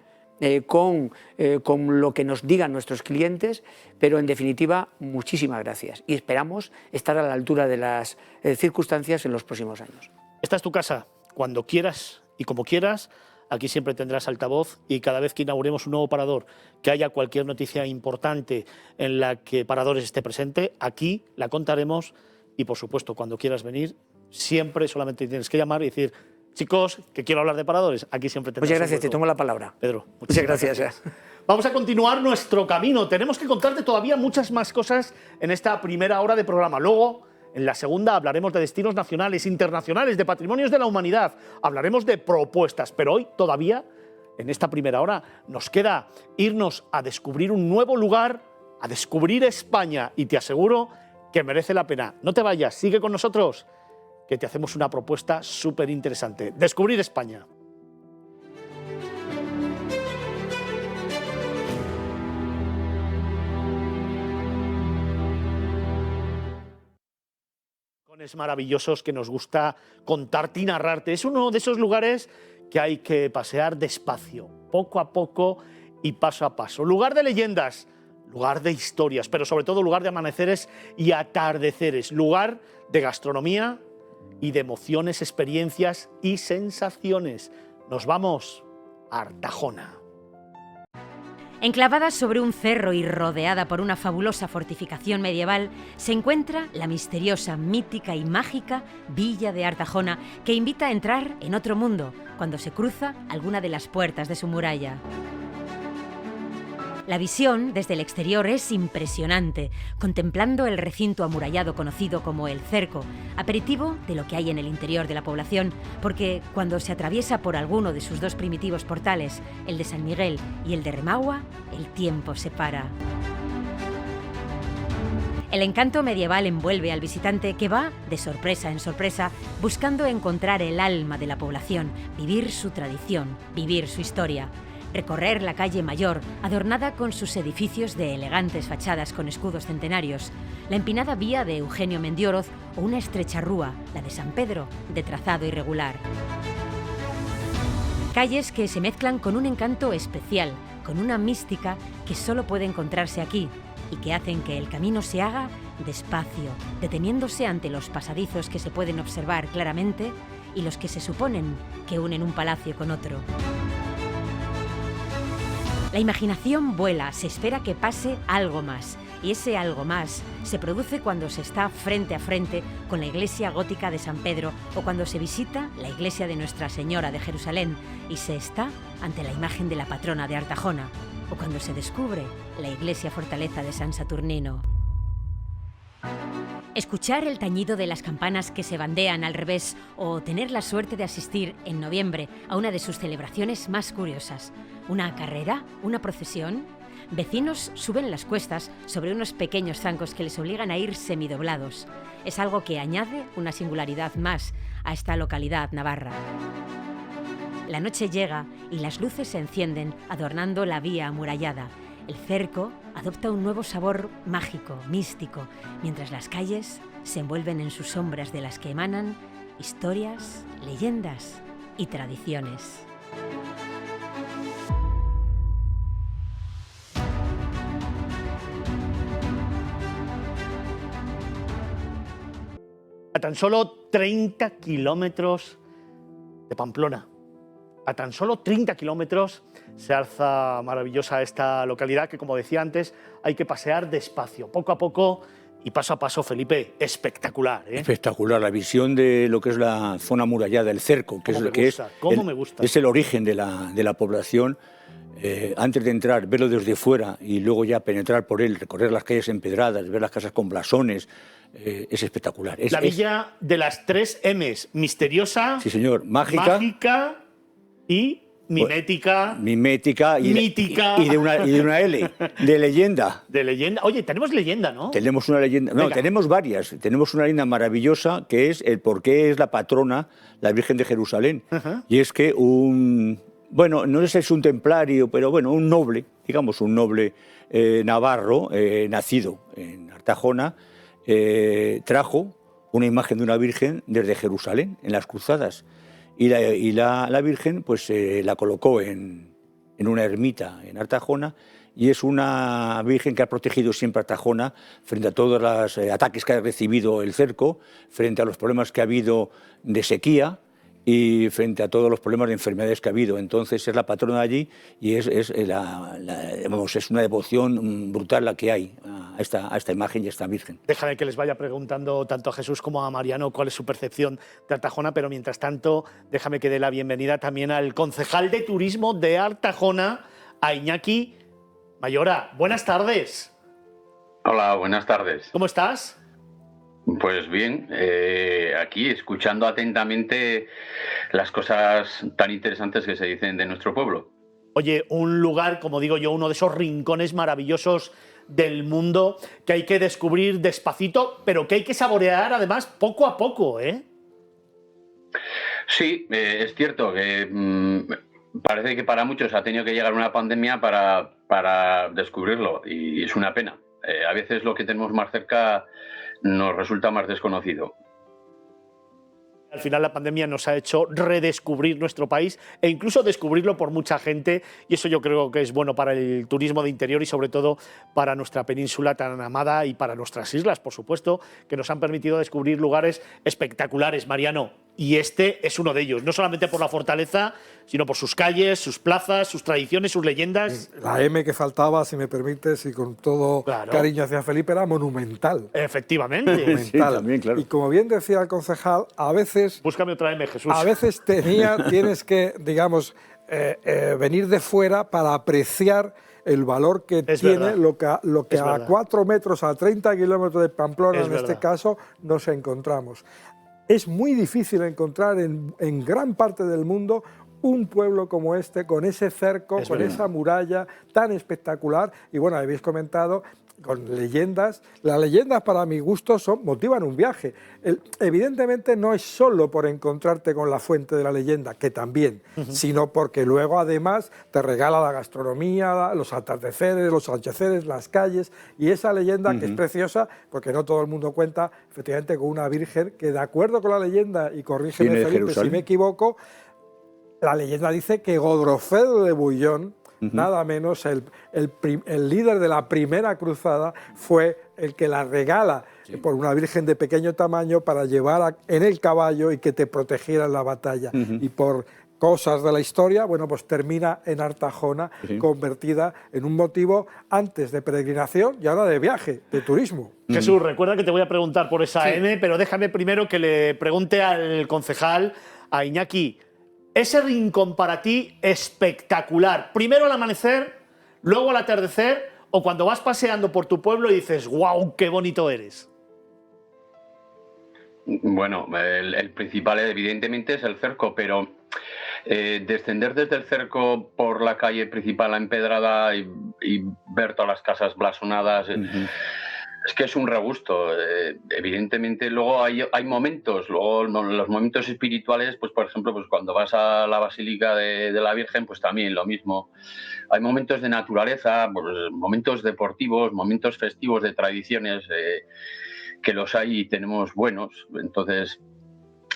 con lo que nos digan nuestros clientes, pero en definitiva, muchísimas gracias y esperamos estar a la altura de las circunstancias en los próximos años. Esta es tu casa, cuando quieras y como quieras, aquí siempre tendrás altavoz y cada vez que inauguremos un nuevo parador, que haya cualquier noticia importante en la que Paradores esté presente, aquí la contaremos y por supuesto cuando quieras venir, siempre solamente tienes que llamar y decir: chicos, que quiero hablar de Paradores, aquí siempre tendrás. Muchas gracias, te tomo la palabra. Pedro, muchas gracias. Vamos a continuar nuestro camino. Tenemos que contarte todavía muchas más cosas en esta primera hora de programa. Luego, en la segunda, hablaremos de destinos nacionales, internacionales, de patrimonios de la humanidad. Hablaremos de propuestas, pero hoy todavía, en esta primera hora, nos queda irnos a descubrir un nuevo lugar, a descubrir España, y te aseguro que merece la pena. No te vayas, sigue con nosotros, que te hacemos una propuesta súper interesante. Descubrir España. Maravillosos que nos gusta contarte y narrarte. Es uno de esos lugares que hay que pasear despacio, poco a poco y paso a paso. Lugar de leyendas, lugar de historias, pero sobre todo lugar de amaneceres y atardeceres, lugar de gastronomía y de emociones, experiencias y sensaciones. Nos vamos a Artajona. Enclavada sobre un cerro y rodeada por una fabulosa fortificación medieval, se encuentra la misteriosa, mítica y mágica Villa de Artajona, que invita a entrar en otro mundo cuando se cruza alguna de las puertas de su muralla. La visión desde el exterior es impresionante, contemplando el recinto amurallado conocido como el Cerco, aperitivo de lo que hay en el interior de la población, porque cuando se atraviesa por alguno de sus dos primitivos portales, el de San Miguel y el de Remagua, el tiempo se para. El encanto medieval envuelve al visitante que va, de sorpresa en sorpresa, buscando encontrar el alma de la población, vivir su tradición, vivir su historia. Recorrer la calle Mayor, adornada con sus edificios de elegantes fachadas con escudos centenarios, la empinada vía de Eugenio Mendioroz o una estrecha rúa, la de San Pedro, de trazado irregular. Calles que se mezclan con un encanto especial, con una mística que solo puede encontrarse aquí y que hacen que el camino se haga despacio, deteniéndose ante los pasadizos que se pueden observar claramente y los que se suponen que unen un palacio con otro. La imaginación vuela, se espera que pase algo más, y ese algo más se produce cuando se está frente a frente con la iglesia gótica de San Pedro o cuando se visita la iglesia de Nuestra Señora de Jerusalén y se está ante la imagen de la patrona de Artajona o cuando se descubre la iglesia fortaleza de San Saturnino. Escuchar el tañido de las campanas que se bandean al revés o tener la suerte de asistir en noviembre a una de sus celebraciones más curiosas. ¿Una carrera? ¿Una procesión? Vecinos suben las cuestas sobre unos pequeños zancos que les obligan a ir semidoblados. Es algo que añade una singularidad más a esta localidad navarra. La noche llega y las luces se encienden adornando la vía amurallada. El cerco adopta un nuevo sabor mágico, místico, mientras las calles se envuelven en sus sombras de las que emanan historias, leyendas y tradiciones. A tan solo 30 kilómetros de Pamplona. A tan solo 30 kilómetros se alza maravillosa esta localidad que, como decía antes, hay que pasear despacio, poco a poco y paso a paso, Felipe, espectacular, ¿eh? Espectacular, la visión de lo que es la zona amurallada, el cerco, que Me gusta. Es el origen de la población. Antes de entrar, verlo desde fuera y luego ya penetrar por él, recorrer las calles empedradas, ver las casas con blasones, es espectacular. La villa de las 3 M's, misteriosa, sí, señor, mágica y mimética. Mimética mítica. Y de una L, de leyenda. De leyenda. Oye, tenemos leyenda, ¿no? Tenemos una leyenda, no, tenemos varias. Tenemos una leyenda maravillosa que es el por qué es la patrona la Virgen de Jerusalén. Y es que bueno, no sé si es un templario, pero bueno, un noble, digamos un noble navarro, nacido en Artajona, trajo una imagen de una Virgen desde Jerusalén, en las cruzadas. Y la Virgen pues la colocó en una ermita en Artajona, y es una Virgen que ha protegido siempre a Artajona frente a todos los ataques que ha recibido el cerco, frente a los problemas que ha habido de sequía y frente a todos los problemas de enfermedades que ha habido. Entonces es la patrona de allí y es una devoción brutal la que hay a esta imagen y a esta Virgen. Déjame que les vaya preguntando tanto a Jesús como a Mariano cuál es su percepción de Artajona, pero mientras tanto déjame que dé la bienvenida también al concejal de turismo de Artajona, a Iñaki Mayora. Buenas tardes. Hola, buenas tardes. ¿Cómo estás? Pues bien, aquí escuchando atentamente las cosas tan interesantes que se dicen de nuestro pueblo. Oye, un lugar, como digo yo, uno de esos rincones maravillosos del mundo que hay que descubrir despacito, pero que hay que saborear además poco a poco, ¿eh? Sí, es cierto que parece que para muchos ha tenido que llegar una pandemia para descubrirlo, y es una pena. A veces lo que tenemos más cerca nos resulta más desconocido. Al final la pandemia nos ha hecho redescubrir nuestro país e incluso descubrirlo por mucha gente, y eso yo creo que es bueno para el turismo de interior y sobre todo para nuestra península tan amada y para nuestras islas, por supuesto, que nos han permitido descubrir lugares espectaculares, Mariano. Y este es uno de ellos, no solamente por la fortaleza, sino por sus calles, sus plazas, sus tradiciones, sus leyendas. La M que faltaba, si me permites, y con todo cariño hacia Felipe, era monumental. Efectivamente. Monumental. Sí, también, claro. Y como bien decía el concejal, a veces... Búscame otra M, Jesús. A veces tienes que, digamos, venir de fuera para apreciar el valor que tiene lo que a 4 metros, a 30 kilómetros de Pamplona, en este caso, nos encontramos. Es muy difícil encontrar en gran parte del mundo un pueblo como este, con ese cerco, con esa muralla tan espectacular. Y bueno, habéis comentado con leyendas. Las leyendas, para mi gusto, motivan un viaje. Evidentemente no es solo por encontrarte con la fuente de la leyenda, que también, sino porque luego además te regala la gastronomía, los atardeceres, los anocheceres, las calles, y esa leyenda que es preciosa, porque no todo el mundo cuenta efectivamente con una virgen que, de acuerdo con la leyenda, y corrígeme Felipe si me equivoco, la leyenda dice que Godrofredo de Bouillon, nada menos el líder de la primera cruzada, fue el que la regala por una virgen de pequeño tamaño para llevar en el caballo y que te protegiera en la batalla. Y por cosas de la historia, bueno, pues termina en Artajona, convertida en un motivo antes de peregrinación y ahora de viaje, de turismo. Jesús, recuerda que te voy a preguntar por esa M, pero déjame primero que le pregunte al concejal, a Iñaki, ese rincón para ti espectacular, primero al amanecer, luego al atardecer, o cuando vas paseando por tu pueblo y dices, ¡guau, qué bonito eres! Bueno, el principal evidentemente es el cerco, pero descender desde el cerco por la calle principal, la empedrada, y ver todas las casas blasonadas, es que es un regusto. Evidentemente luego hay momentos, luego los momentos espirituales, pues por ejemplo, pues cuando vas a la Basílica de la Virgen, pues también lo mismo. Hay momentos de naturaleza, pues, momentos deportivos, momentos festivos de tradiciones, que los hay y tenemos buenos. Entonces,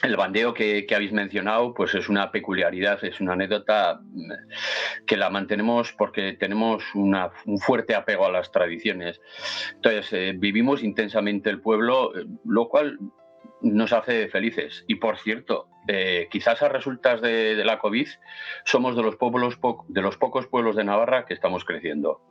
el bandeo que habéis mencionado, pues es una peculiaridad, es una anécdota que la mantenemos porque tenemos un fuerte apego a las tradiciones. Entonces, vivimos intensamente el pueblo, lo cual nos hace felices. Y por cierto, quizás a resultas de la COVID, somos de los pocos pueblos de Navarra que estamos creciendo.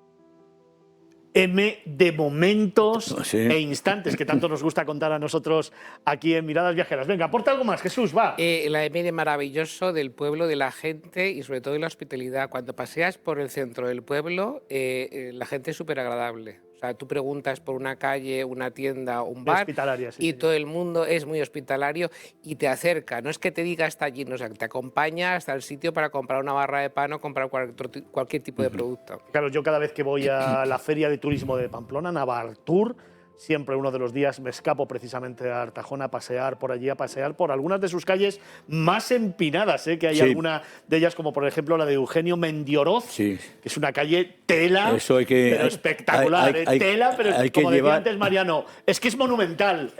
de momentos Sí. e instantes que tanto nos gusta contar a nosotros aquí en Miradas Viajeras. Venga, aporta algo más, Jesús, va. La M de maravilloso del pueblo, de la gente y sobre todo de la hospitalidad. Cuando paseas por el centro del pueblo, la gente es súper agradable. O sea, tú preguntas por una calle, una tienda, un bar Hospitalaria, sí, y señor. todo el mundo es muy hospitalario y te acerca. No es que te diga hasta allí, no, o sea, te acompaña hasta el sitio para comprar una barra de pan o comprar cualquier tipo de producto. Claro, yo cada vez que voy a la Feria de Turismo de Pamplona, Navartur, siempre uno de los días me escapo precisamente a Artajona a pasear por allí, a pasear por algunas de sus calles más empinadas, que hay Sí. alguna de ellas, como por ejemplo la de Eugenio Mendioroz, Sí. que es una calle tela, Eso hay que- pero espectacular, hay- pero hay que como decía llevar- antes Mariano, es que es monumental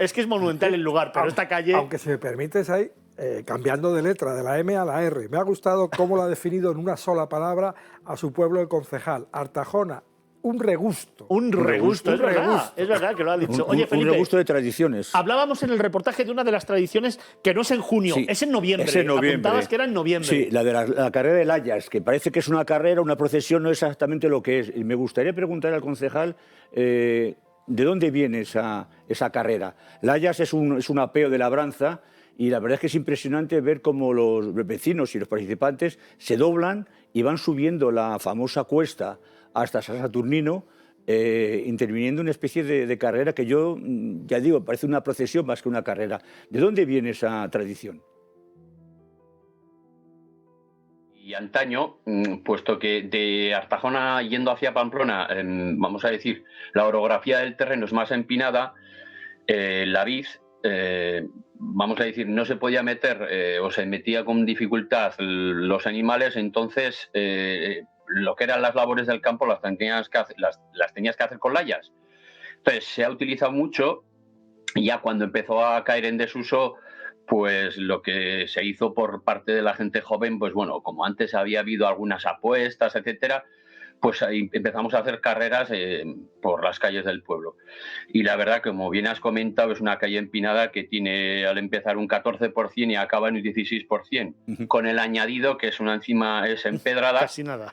el lugar, pero esta calle… Aunque si me permites ahí, cambiando de letra, de la M a la R, me ha gustado cómo lo ha definido en una sola palabra a su pueblo el concejal. Artajona, un regusto. Un regusto, es verdad que lo ha dicho. Oye, un Felipe, regusto de tradiciones. hablábamos en el reportaje de una de las tradiciones que no es en junio, Sí, es en noviembre. es en noviembre. Apuntabas que era en noviembre. Sí, la de la carrera de Layas, que parece que es una carrera, una procesión, no es exactamente lo que es. Y me gustaría preguntar al concejal ¿de dónde viene esa carrera? Layas es un apeo de labranza y la verdad es que es impresionante ver cómo los vecinos y los participantes se doblan y van subiendo la famosa cuesta hasta San Saturnino, interviniendo en una especie de carrera que yo, ya digo, parece una procesión más que una carrera. ¿De dónde viene esa tradición? Y antaño, puesto que de Artajona yendo hacia Pamplona, vamos a decir, la orografía del terreno es más empinada, la vid, vamos a decir, no se podía meter o se metía con dificultad los animales, entonces lo que eran las labores del campo las tenías que hacer con layas. Entonces se ha utilizado mucho y ya cuando empezó a caer en desuso, pues lo que se hizo por parte de la gente joven, pues bueno, como antes había habido algunas apuestas, etcétera, pues ahí empezamos a hacer carreras por las calles del pueblo. Y la verdad, como bien has comentado, es una calle empinada que tiene al empezar un 14% y acaba en un 16%, con el añadido que es una encima es empedrada. Casi nada.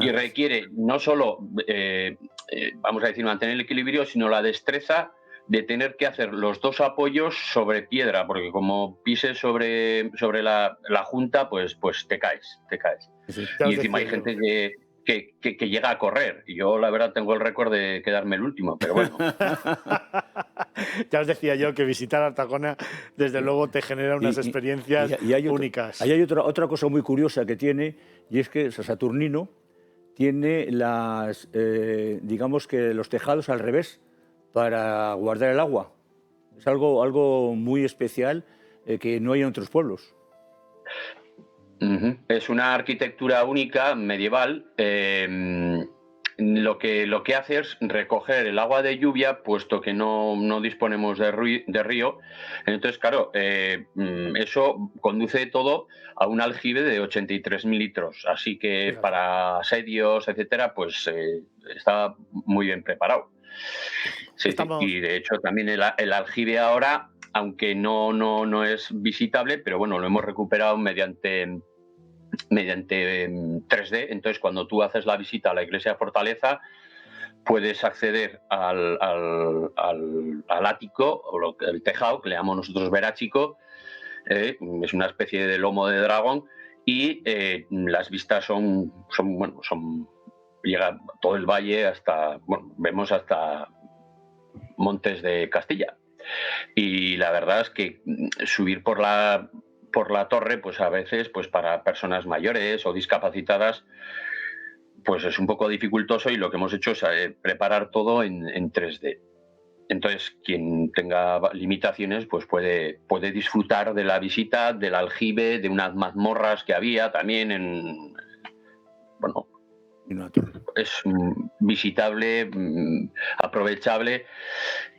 Y requiere no solo, vamos a decir, mantener el equilibrio, sino la destreza de tener que hacer los dos apoyos sobre piedra, porque como pises sobre la junta, pues te caes. Sí, Y encima hay gente que llega a correr. Y yo, la verdad, tengo el récord de quedarme el último, pero bueno. Ya os decía yo que visitar Artajona, desde luego, te genera unas experiencias únicas. Ahí hay otra cosa muy curiosa que tiene, y es que San Saturnino tiene digamos que los tejados al revés para guardar el agua. Es algo muy especial que no hay en otros pueblos. Es una arquitectura única, medieval. Lo que hace es recoger el agua de lluvia, puesto que no disponemos de río. Entonces, claro, eso conduce todo a un aljibe de 83.000 litros. Así que para asedios, etcétera, pues está muy bien preparado. Sí, y de hecho también el aljibe ahora, aunque no es visitable, pero bueno, lo hemos recuperado mediante 3D. Entonces, cuando tú haces la visita a la iglesia fortaleza, puedes acceder al ático, o el tejado, que le llamamos nosotros veráchico, es una especie de lomo de dragón, y las vistas son llega todo el valle hasta, vemos hasta Montes de Castilla. Y la verdad es que subir por la torre, pues a veces, pues para personas mayores o discapacitadas, pues es un poco dificultoso, y lo que hemos hecho es preparar todo en 3D. Entonces, quien tenga limitaciones, pues puede disfrutar de la visita, del aljibe, de unas mazmorras que había también es visitable, aprovechable,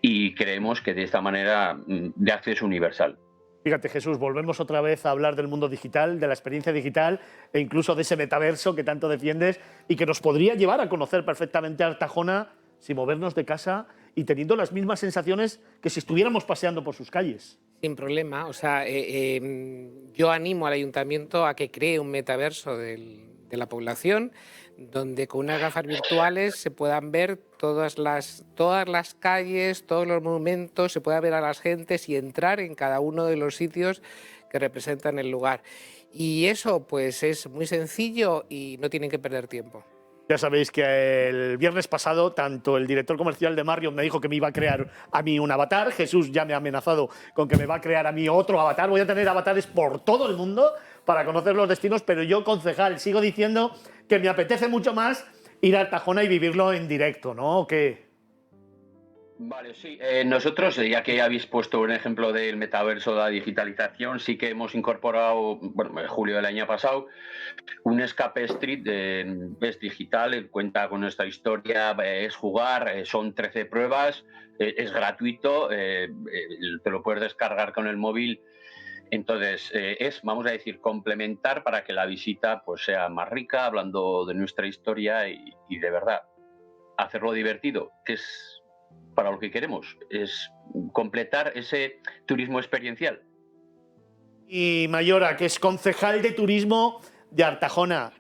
y creemos que de esta manera de acceso universal. Fíjate, Jesús, volvemos otra vez a hablar del mundo digital, de la experiencia digital e incluso de ese metaverso que tanto defiendes y que nos podría llevar a conocer perfectamente Artajona sin movernos de casa y teniendo las mismas sensaciones que si estuviéramos paseando por sus calles. Sin problema. O sea, yo animo al ayuntamiento a que cree un metaverso del la población, donde con unas gafas virtuales se puedan ver todas las calles, todos los monumentos, se pueda ver a las gentes y entrar en cada uno de los sitios que representan el lugar. Y eso pues es muy sencillo y no tienen que perder tiempo. Ya sabéis que el viernes pasado tanto el director comercial de Marriott me dijo que me iba a crear a mí un avatar, Jesús ya me ha amenazado con que me va a crear a mí otro avatar, voy a tener avatares por todo el mundo para conocer los destinos, pero yo, concejal, sigo diciendo que me apetece mucho más ir a Artajona y vivirlo en directo, ¿no? ¿O qué? Vale, sí. Nosotros, ya que habéis puesto un ejemplo del metaverso, de la digitalización, sí que hemos incorporado, bueno, en julio del año pasado, un Escape Street, es digital, cuenta con nuestra historia, es jugar, son 13 pruebas, es gratuito, te lo puedes descargar con el móvil. Entonces, es, vamos a decir, complementar para que la visita pues, sea más rica, hablando de nuestra historia y de verdad, hacerlo divertido, que es para lo que queremos, es completar ese turismo experiencial. Y Mayora, que es concejal de turismo de Artajona,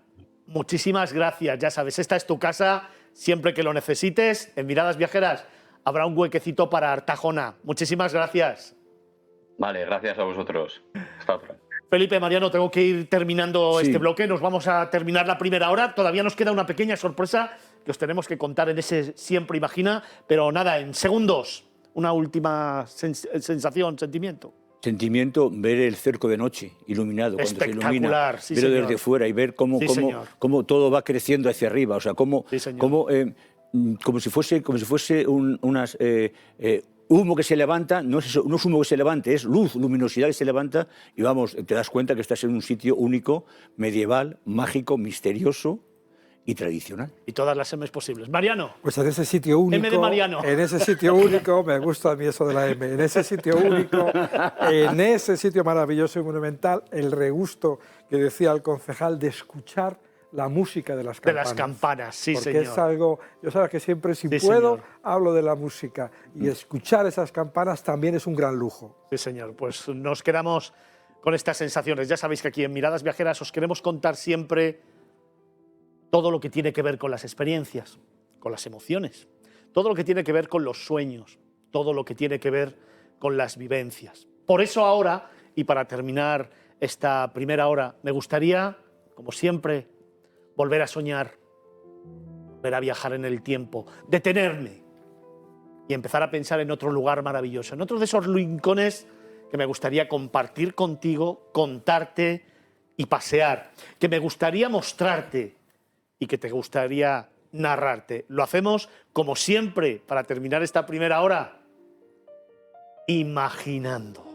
muchísimas gracias. Ya sabes, esta es tu casa, siempre que lo necesites. En Miradas Viajeras habrá un huequecito para Artajona. Muchísimas gracias. Vale, gracias a vosotros. Hasta otra. Felipe, Mariano, tengo que ir terminando este bloque. Nos vamos a terminar la primera hora. Todavía nos queda una pequeña sorpresa que os tenemos que contar en ese Siempre Imagina. Pero nada, en segundos, una última sensación, sentimiento. Sentimiento, ver el cerco de noche iluminado, cuando se ilumina, sí, verlo señor. desde fuera y ver cómo todo va creciendo hacia arriba. O sea, como si fuese humo que se levanta, no es humo que se levante, es luz, luminosidad que se levanta y vamos, te das cuenta que estás en un sitio único, medieval, mágico, misterioso y tradicional. Y todas las M's posibles. Mariano. Pues en ese sitio único. M de Mariano. En ese sitio único, me gusta a mí eso de la M, en ese sitio único, en ese sitio maravilloso y monumental, el regusto que decía el concejal de escuchar la música de las campanas. De las campanas, sí, porque señor. Es algo, yo sabes que siempre si sí, puedo señor. hablo de la música y escuchar esas campanas también es un gran lujo. Sí, señor, pues nos quedamos con estas sensaciones. Ya sabéis que aquí en Miradas Viajeras os queremos contar siempre todo lo que tiene que ver con las experiencias, con las emociones, todo lo que tiene que ver con los sueños, todo lo que tiene que ver con las vivencias. Por eso ahora, y para terminar esta primera hora, me gustaría, como siempre, volver a soñar, volver a viajar en el tiempo, detenerme y empezar a pensar en otro lugar maravilloso, en otro de esos rincones que me gustaría compartir contigo, contarte y pasear, que me gustaría mostrarte y que te gustaría narrarte. Lo hacemos, como siempre, para terminar esta primera hora, imaginando.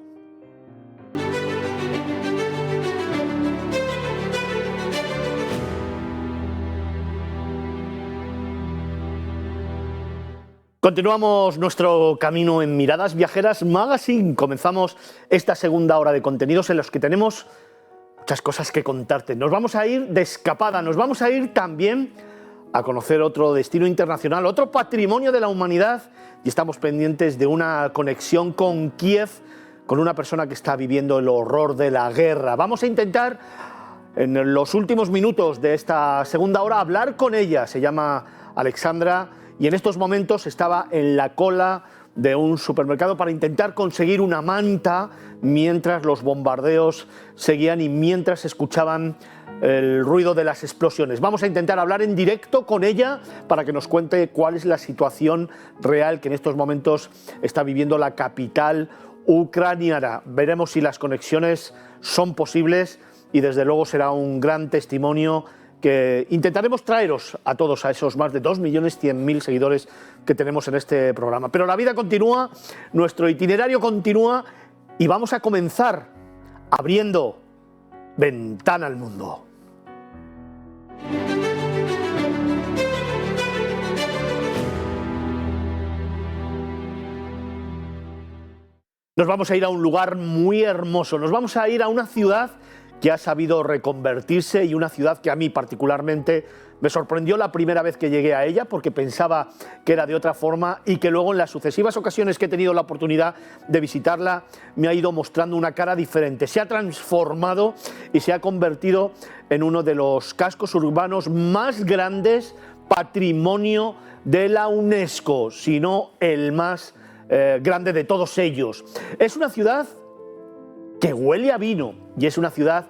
Continuamos nuestro camino en Miradas Viajeras Magazine. Comenzamos esta segunda hora de contenidos en los que tenemos muchas cosas que contarte. Nos vamos a ir de escapada, nos vamos a ir también a conocer otro destino internacional, otro patrimonio de la humanidad, y estamos pendientes de una conexión con Kiev, con una persona que está viviendo el horror de la guerra. Vamos a intentar, en los últimos minutos de esta segunda hora, hablar con ella. Se llama Alexandra y en estos momentos estaba en la cola de un supermercado para intentar conseguir una manta mientras los bombardeos seguían y mientras escuchaban el ruido de las explosiones. Vamos a intentar hablar en directo con ella para que nos cuente cuál es la situación real que en estos momentos está viviendo la capital ucraniana. Veremos si las conexiones son posibles y desde luego será un gran testimonio que intentaremos traeros a todos, a esos más de 2.100.000 seguidores que tenemos en este programa. Pero la vida continúa, nuestro itinerario continúa y vamos a comenzar abriendo Ventana al Mundo. Nos vamos a ir a un lugar muy hermoso, nos vamos a ir a una ciudad que ha sabido reconvertirse y una ciudad que a mí particularmente me sorprendió la primera vez que llegué a ella porque pensaba que era de otra forma y que luego en las sucesivas ocasiones que he tenido la oportunidad de visitarla me ha ido mostrando una cara diferente. Se ha transformado y se ha convertido en uno de los cascos urbanos más grandes, patrimonio de la UNESCO, si no el más grande de todos ellos. Es una ciudad que huele a vino y es una ciudad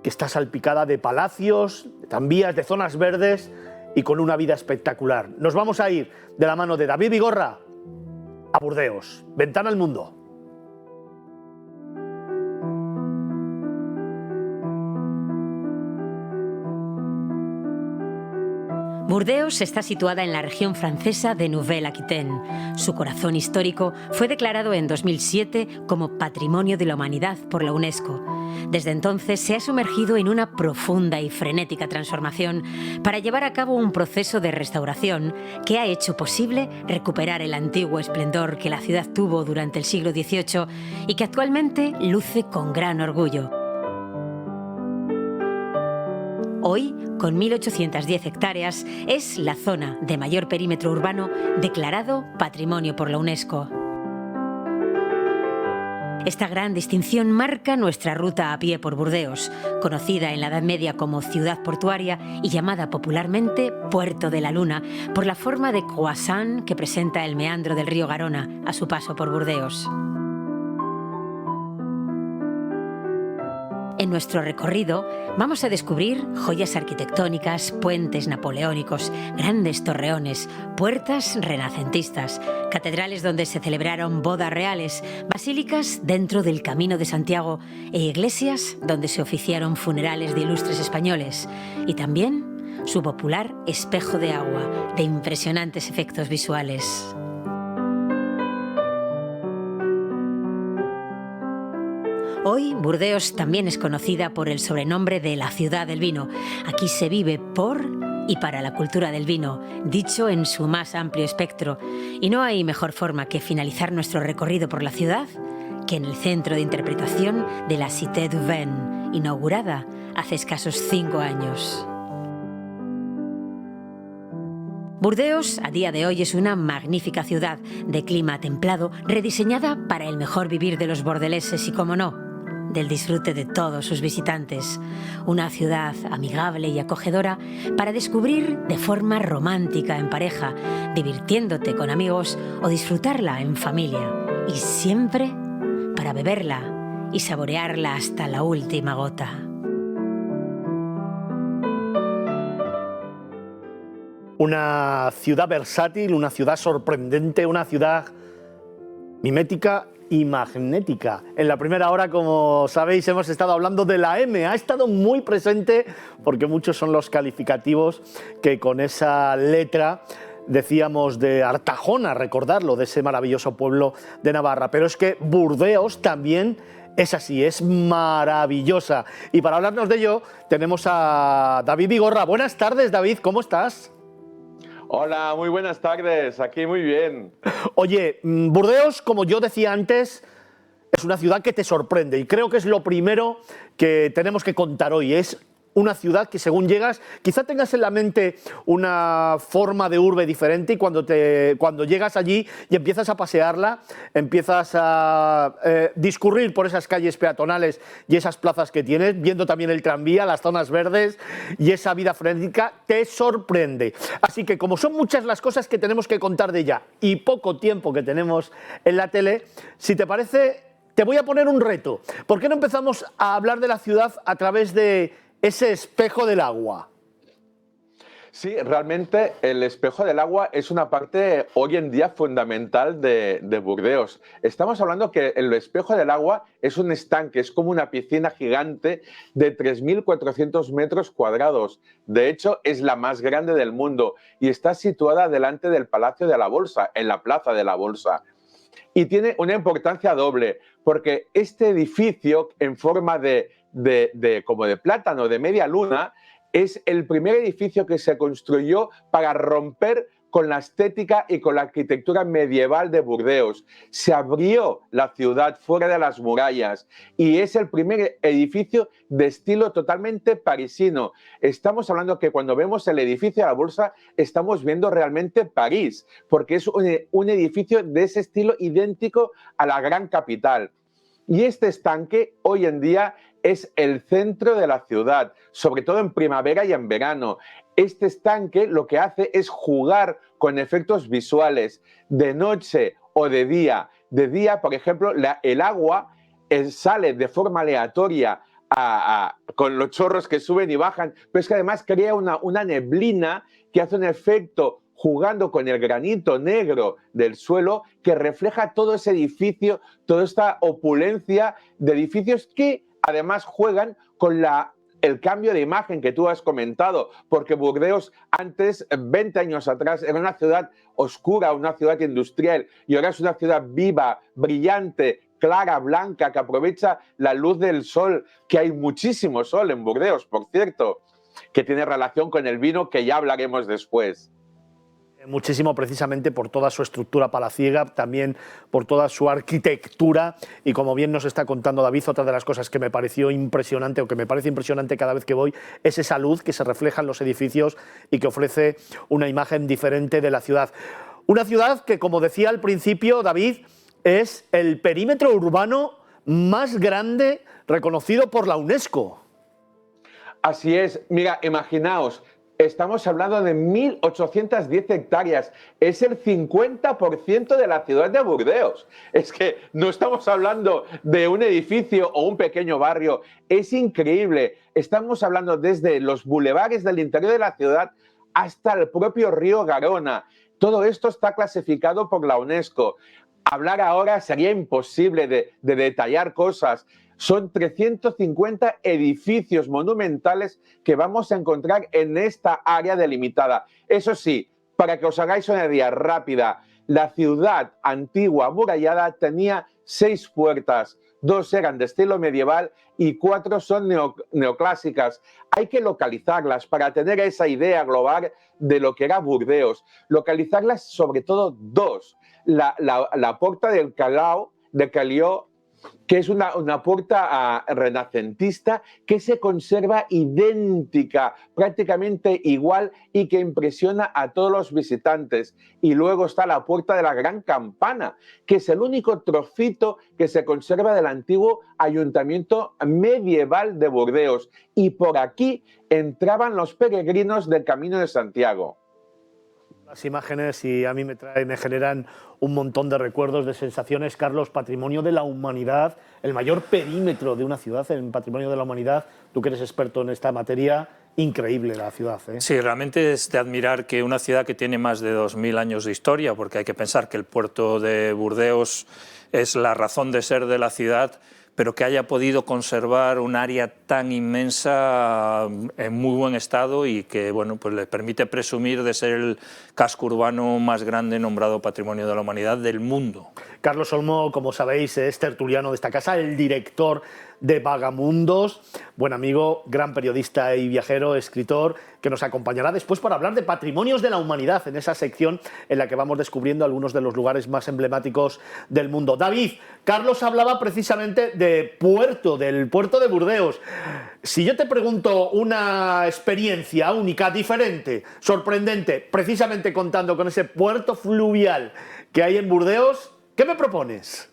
que está salpicada de palacios, de tranvías, de zonas verdes y con una vida espectacular. Nos vamos a ir de la mano de David Vigorra a Burdeos, ventana al mundo. Burdeos está situada en la región francesa de Nouvelle-Aquitaine. Su corazón histórico fue declarado en 2007 como Patrimonio de la Humanidad por la UNESCO. Desde entonces se ha sumergido en una profunda y frenética transformación para llevar a cabo un proceso de restauración que ha hecho posible recuperar el antiguo esplendor que la ciudad tuvo durante el siglo XVIII y que actualmente luce con gran orgullo. Hoy, con 1.810 hectáreas, es la zona de mayor perímetro urbano declarado Patrimonio por la UNESCO. Esta gran distinción marca nuestra ruta a pie por Burdeos, conocida en la Edad Media como ciudad portuaria y llamada popularmente Puerto de la Luna, por la forma de croissant que presenta el meandro del río Garona a su paso por Burdeos. En nuestro recorrido vamos a descubrir joyas arquitectónicas, puentes napoleónicos, grandes torreones, puertas renacentistas, catedrales donde se celebraron bodas reales, basílicas dentro del Camino de Santiago e iglesias donde se oficiaron funerales de ilustres españoles y también su popular espejo de agua de impresionantes efectos visuales. Hoy, Burdeos también es conocida por el sobrenombre de la ciudad del vino. Aquí se vive por y para la cultura del vino, dicho en su más amplio espectro. Y no hay mejor forma que finalizar nuestro recorrido por la ciudad que en el centro de interpretación de la Cité du Vin, inaugurada hace escasos 5 años. Burdeos, a día de hoy, es una magnífica ciudad de clima templado, rediseñada para el mejor vivir de los bordeleses y, como no, del disfrute de todos sus visitantes. Una ciudad amigable y acogedora para descubrir de forma romántica en pareja, divirtiéndote con amigos o disfrutarla en familia. Y siempre para beberla y saborearla hasta la última gota. Una ciudad versátil, una ciudad sorprendente, una ciudad mimética y magnética. En la primera hora, como sabéis, hemos estado hablando de la M. Ha estado muy presente porque muchos son los calificativos que con esa letra decíamos de Artajona, recordarlo, de ese maravilloso pueblo de Navarra. Pero es que Burdeos también es así, es maravillosa. Y para hablarnos de ello tenemos a David Vigorra. Buenas tardes, David, ¿cómo estás? Hola, muy buenas tardes, aquí muy bien. Oye, Burdeos, como yo decía antes, es una ciudad que te sorprende y creo que es lo primero que tenemos que contar hoy. Es una ciudad que según llegas, quizá tengas en la mente una forma de urbe diferente y cuando llegas allí y empiezas a pasearla, empiezas a discurrir por esas calles peatonales y esas plazas que tienes, viendo también el tranvía, las zonas verdes y esa vida frenética, te sorprende. Así que como son muchas las cosas que tenemos que contar de ella y poco tiempo que tenemos en la tele, si te parece, te voy a poner un reto. ¿Por qué no empezamos a hablar de la ciudad a través de ese espejo del agua? Sí, realmente el espejo del agua es una parte hoy en día fundamental de Burdeos. Estamos hablando que el espejo del agua es un estanque, es como una piscina gigante de 3.400 metros cuadrados. De hecho, es la más grande del mundo y está situada delante del Palacio de la Bolsa, en la Plaza de la Bolsa. Y tiene una importancia doble, porque este edificio en forma como de plátano, de media luna, es el primer edificio que se construyó para romper con la estética y con la arquitectura medieval de Burdeos. Se abrió la ciudad fuera de las murallas y es el primer edificio de estilo totalmente parisino. Estamos hablando que cuando vemos el edificio de la Bolsa estamos viendo realmente París, porque es un edificio de ese estilo idéntico a la gran capital. Y este estanque hoy en día es el centro de la ciudad, sobre todo en primavera y en verano. Este estanque lo que hace es jugar con efectos visuales de noche o de día. De día, por ejemplo, el agua sale de forma aleatoria con los chorros que suben y bajan, pero es que además crea una neblina que hace un efecto jugando con el granito negro del suelo que refleja todo ese edificio, toda esta opulencia de edificios que además juegan con el cambio de imagen que tú has comentado, porque Burdeos antes, 20 años atrás, era una ciudad oscura, una ciudad industrial, y ahora es una ciudad viva, brillante, clara, blanca, que aprovecha la luz del sol, que hay muchísimo sol en Burdeos, por cierto, que tiene relación con el vino, que ya hablaremos después. Muchísimo, precisamente por toda su estructura palaciega, también por toda su arquitectura, y como bien nos está contando David, otra de las cosas que me pareció impresionante, o que me parece impresionante cada vez que voy, es esa luz que se refleja en los edificios y que ofrece una imagen diferente de la ciudad. Una ciudad que, como decía al principio David, es el perímetro urbano más grande reconocido por la UNESCO. Así es, mira, imaginaos, estamos hablando de 1.810 hectáreas, es el 50% de la ciudad de Burdeos. Es que no estamos hablando de un edificio o un pequeño barrio, es increíble. Estamos hablando desde los bulevares del interior de la ciudad hasta el propio río Garona. Todo esto está clasificado por la UNESCO. Hablar ahora sería imposible de detallar cosas. Son 350 edificios monumentales que vamos a encontrar en esta área delimitada. Eso sí, para que os hagáis una idea rápida, la ciudad antigua amurallada tenía 6 puertas, 2 eran de estilo medieval y 4 son neoclásicas. Hay que localizarlas para tener esa idea global de lo que era Burdeos. Localizarlas sobre todo 2. La puerta del Calió, que es una puerta renacentista que se conserva idéntica, prácticamente igual, y que impresiona a todos los visitantes. Y luego está la puerta de la Gran Campana, que es el único trocito que se conserva del antiguo ayuntamiento medieval de Burdeos. Y por aquí entraban los peregrinos del Camino de Santiago. Las imágenes, y a mí me generan un montón de recuerdos, de sensaciones. Carlos, patrimonio de la humanidad, el mayor perímetro de una ciudad en patrimonio de la humanidad. Tú que eres experto en esta materia, increíble la ciudad, ¿eh? Sí, realmente es de admirar que una ciudad que tiene más de 2000 años de historia, porque hay que pensar que el puerto de Burdeos es la razón de ser de la ciudad, pero que haya podido conservar un área tan inmensa en muy buen estado y que bueno, pues le permite presumir de ser el casco urbano más grande nombrado Patrimonio de la Humanidad del mundo. Carlos Olmo, como sabéis, es tertuliano de esta casa, el director de Vagamundos, buen amigo, gran periodista y viajero, escritor, que nos acompañará después para hablar de patrimonios de la humanidad, en esa sección en la que vamos descubriendo algunos de los lugares más emblemáticos del mundo. David, Carlos hablaba precisamente del puerto de Burdeos. Si yo te pregunto una experiencia única, diferente, sorprendente, precisamente contando con ese puerto fluvial que hay en Burdeos, ¿qué me propones?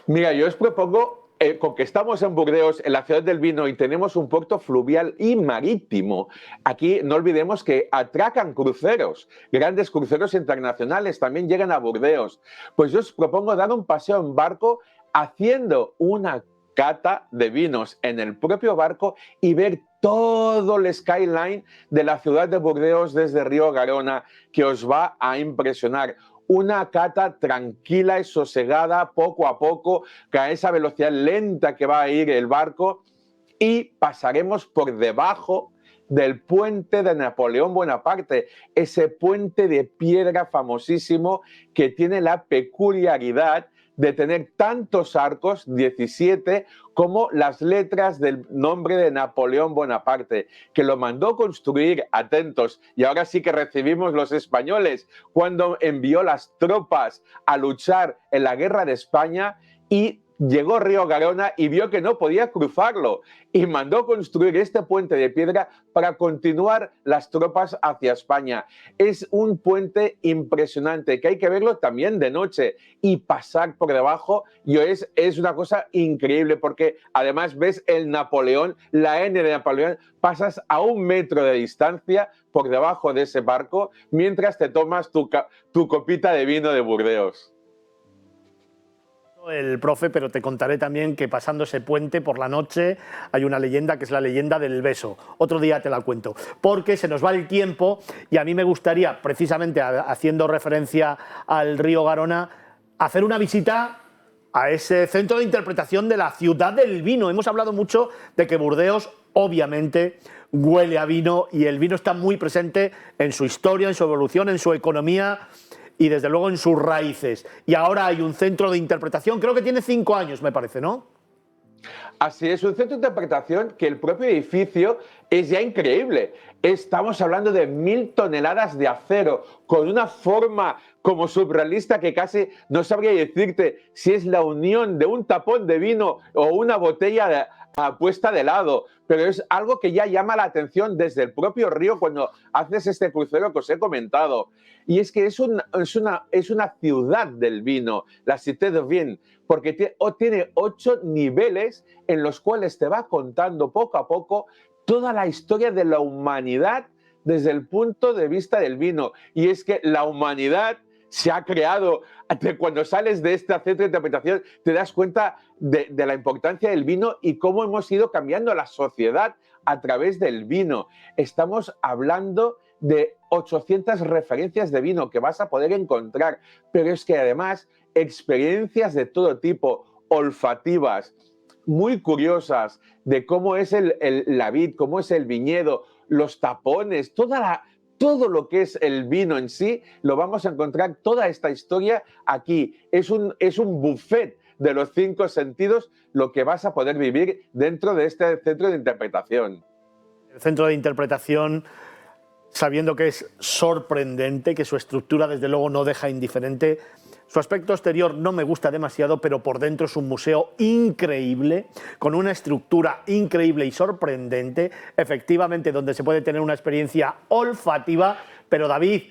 Mira, yo os propongo, con que estamos en Burdeos, en la ciudad del vino, y tenemos un puerto fluvial y marítimo. Aquí no olvidemos que atracan cruceros, grandes cruceros internacionales también llegan a Burdeos. Pues yo os propongo dar un paseo en barco haciendo una cata de vinos en el propio barco y ver todo el skyline de la ciudad de Burdeos desde Río Garona, que os va a impresionar. Una cata tranquila y sosegada, poco a poco, a esa velocidad lenta que va a ir el barco, y pasaremos por debajo del puente de Napoleón Bonaparte, ese puente de piedra famosísimo que tiene la peculiaridad de tener tantos arcos, 17, como las letras del nombre de Napoleón Bonaparte, que lo mandó construir, atentos, y ahora sí que recibimos los españoles, cuando envió las tropas a luchar en la Guerra de España, y llegó Río Garona y vio que no podía cruzarlo y mandó construir este puente de piedra para continuar las tropas hacia España. Es un puente impresionante que hay que verlo también de noche y pasar por debajo. Y es una cosa increíble porque además ves el Napoleón, la N de Napoleón, pasas a 1 metro de distancia por debajo de ese barco mientras te tomas tu copita de vino de Burdeos. El profe, pero te contaré también que pasando ese puente por la noche hay una leyenda que es la leyenda del beso. Otro día te la cuento, porque se nos va el tiempo y a mí me gustaría, precisamente haciendo referencia al río Garona, hacer una visita a ese centro de interpretación de la ciudad del vino. Hemos hablado mucho de que Burdeos, obviamente, huele a vino y el vino está muy presente en su historia, en su evolución, en su economía y desde luego en sus raíces. Y ahora hay un centro de interpretación, creo que tiene 5 años, me parece, ¿no? Así es, un centro de interpretación que el propio edificio es ya increíble. Estamos hablando de 1000 toneladas de acero, con una forma como surrealista que casi no sabría decirte si es la unión de un tapón de vino o una botella puesta de lado, pero es algo que ya llama la atención desde el propio río cuando haces este crucero que os he comentado. Y es que es una ciudad del vino, la Cité du Vin, porque tiene 8 niveles en los cuales te va contando poco a poco toda la historia de la humanidad desde el punto de vista del vino. Y es que la humanidad se ha creado, cuando sales de este centro de interpretación te das cuenta de la importancia del vino y cómo hemos ido cambiando la sociedad a través del vino. Estamos hablando de 800 referencias de vino que vas a poder encontrar, pero es que además experiencias de todo tipo, olfativas, muy curiosas, de cómo es la vid, cómo es el viñedo, los tapones, todo lo que es el vino en sí, lo vamos a encontrar, toda esta historia aquí. Es un buffet de los 5 sentidos lo que vas a poder vivir dentro de este centro de interpretación. El centro de interpretación, sabiendo que es sorprendente, que su estructura desde luego no deja indiferente. Su aspecto exterior no me gusta demasiado, pero por dentro es un museo increíble, con una estructura increíble y sorprendente, efectivamente donde se puede tener una experiencia olfativa, pero David,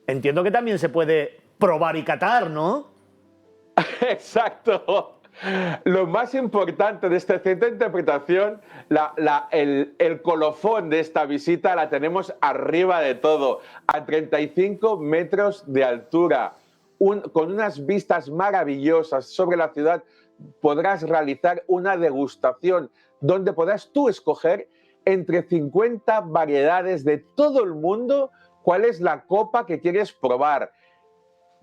entiendo que también se puede probar y catar, ¿no? Exacto. Lo más importante de este centro de interpretación, el colofón de esta visita la tenemos arriba de todo, a 35 metros de altura, con unas vistas maravillosas sobre la ciudad. Podrás realizar una degustación donde podrás tú escoger entre 50 variedades de todo el mundo cuál es la copa que quieres probar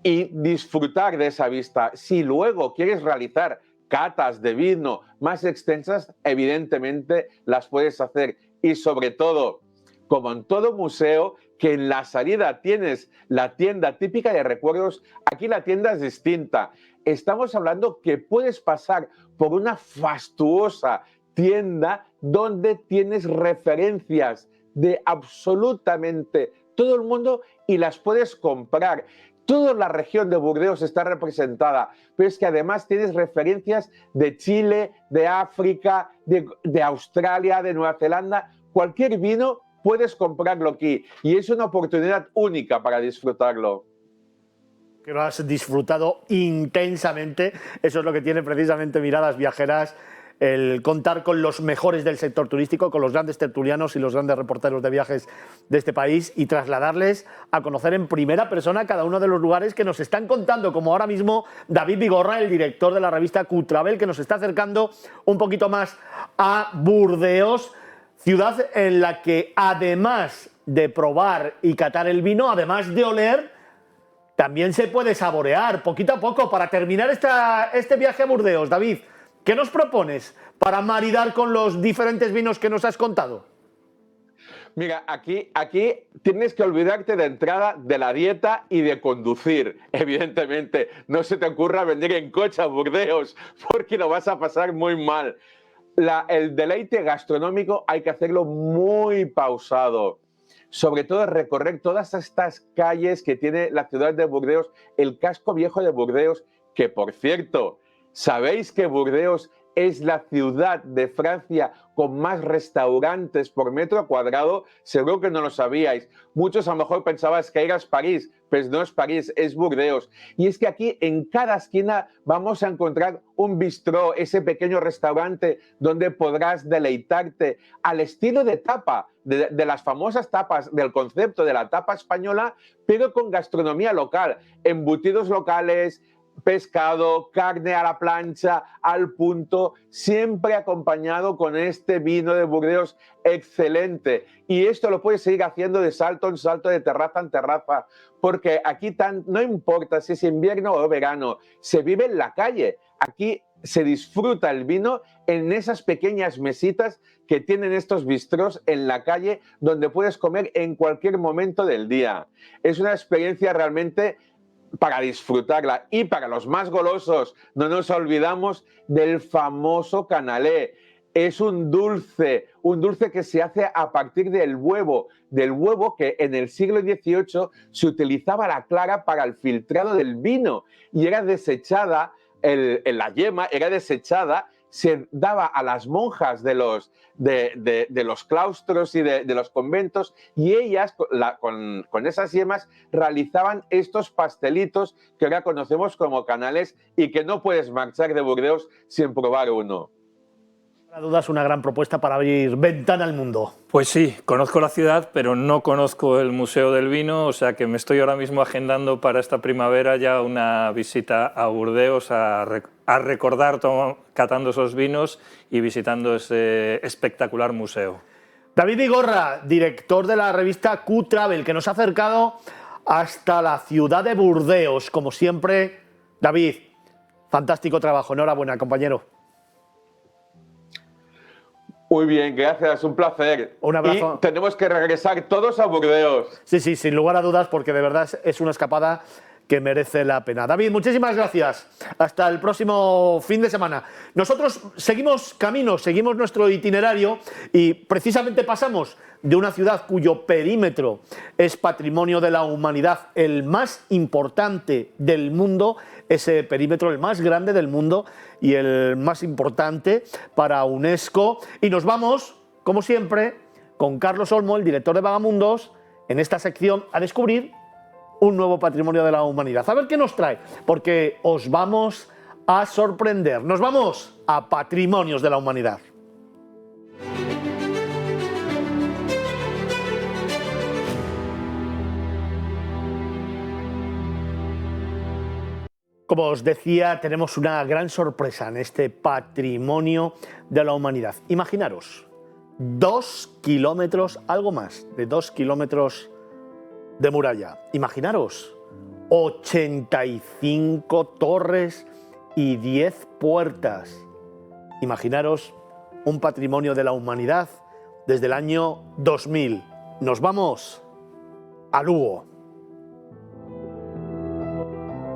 y disfrutar de esa vista. Si luego quieres realizar catas de vino más extensas, evidentemente las puedes hacer. Y sobre todo, como en todo museo, que en la salida tienes la tienda típica de recuerdos, aquí la tienda es distinta. Estamos hablando que puedes pasar por una fastuosa tienda donde tienes referencias de absolutamente todo el mundo y las puedes comprar. Toda la región de Burdeos está representada, pero es que además tienes referencias de Chile, de África, de Australia, de Nueva Zelanda. Cualquier vino puedes comprarlo aquí y es una oportunidad única para disfrutarlo. Que lo has disfrutado intensamente, eso es lo que tiene precisamente Miradas Viajeras, el contar con los mejores del sector turístico, con los grandes tertulianos y los grandes reporteros de viajes de este país y trasladarles a conocer en primera persona cada uno de los lugares que nos están contando, como ahora mismo David Vigorra, el director de la revista Q-Travel, que nos está acercando un poquito más a Burdeos, ciudad en la que además de probar y catar el vino, además de oler, también se puede saborear poquito a poco. Para terminar este viaje a Burdeos, David, ¿qué nos propones para maridar con los diferentes vinos que nos has contado? Mira, aquí tienes que olvidarte de entrada de la dieta y de conducir. Evidentemente, no se te ocurra venir en coche a Burdeos porque lo vas a pasar muy mal. El deleite gastronómico hay que hacerlo muy pausado. Sobre todo recorrer todas estas calles que tiene la ciudad de Burdeos, el casco viejo de Burdeos, que por cierto, ¿sabéis que Burdeos es la ciudad de Francia con más restaurantes por metro cuadrado? Seguro que no lo sabíais. Muchos a lo mejor pensabais que eras París, pues no es París, es Burdeos. Y es que aquí en cada esquina vamos a encontrar un bistró, ese pequeño restaurante donde podrás deleitarte al estilo de tapa, de las famosas tapas, del concepto de la tapa española, pero con gastronomía local, embutidos locales, pescado, carne a la plancha, al punto, siempre acompañado con este vino de Burdeos excelente. Y esto lo puedes seguir haciendo de salto en salto, de terraza en terraza, porque aquí no importa si es invierno o verano, se vive en la calle. Aquí se disfruta el vino en esas pequeñas mesitas que tienen estos bistrós en la calle, donde puedes comer en cualquier momento del día. Es una experiencia realmente para disfrutarla. Y para los más golosos, no nos olvidamos del famoso canalé. Es un dulce que se hace a partir del huevo que en el siglo XVIII se utilizaba la clara para el filtrado del vino y era desechada, la yema era desechada, se daba a las monjas de los claustros y de los conventos, y ellas con esas yemas realizaban estos pastelitos que ahora conocemos como canales y que no puedes marchar de Burdeos sin probar uno. Sin duda es una gran propuesta para abrir ventana al mundo. Pues sí, conozco la ciudad, pero no conozco el Museo del Vino, o sea que me estoy ahora mismo agendando para esta primavera ya una visita a Burdeos a recordar catando esos vinos y visitando ese espectacular museo. David Vigorra, director de la revista Q-Travel, que nos ha acercado hasta la ciudad de Burdeos. Como siempre, David, fantástico trabajo. Enhorabuena, compañero. Muy bien, gracias, un placer. Un abrazo. Y tenemos que regresar todos a Burdeos. Sí, sin lugar a dudas, porque de verdad es una escapada que merece la pena. David, muchísimas gracias. Hasta el próximo fin de semana. Nosotros seguimos camino, seguimos nuestro itinerario y precisamente pasamos de una ciudad cuyo perímetro es patrimonio de la humanidad, el más importante del mundo, ese perímetro el más grande del mundo y el más importante para UNESCO. Y nos vamos, como siempre, con Carlos Olmo, el director de Vagamundos, en esta sección a descubrir un nuevo patrimonio de la humanidad. A ver qué nos trae, porque os vamos a sorprender. Nos vamos a Patrimonios de la Humanidad. Como os decía, tenemos una gran sorpresa en este Patrimonio de la Humanidad. Imaginaros, 2 kilómetros, algo más de 2 kilómetros de muralla. Imaginaros, 85 torres y 10 puertas. Imaginaros un patrimonio de la humanidad desde el año 2000. Nos vamos a Lugo.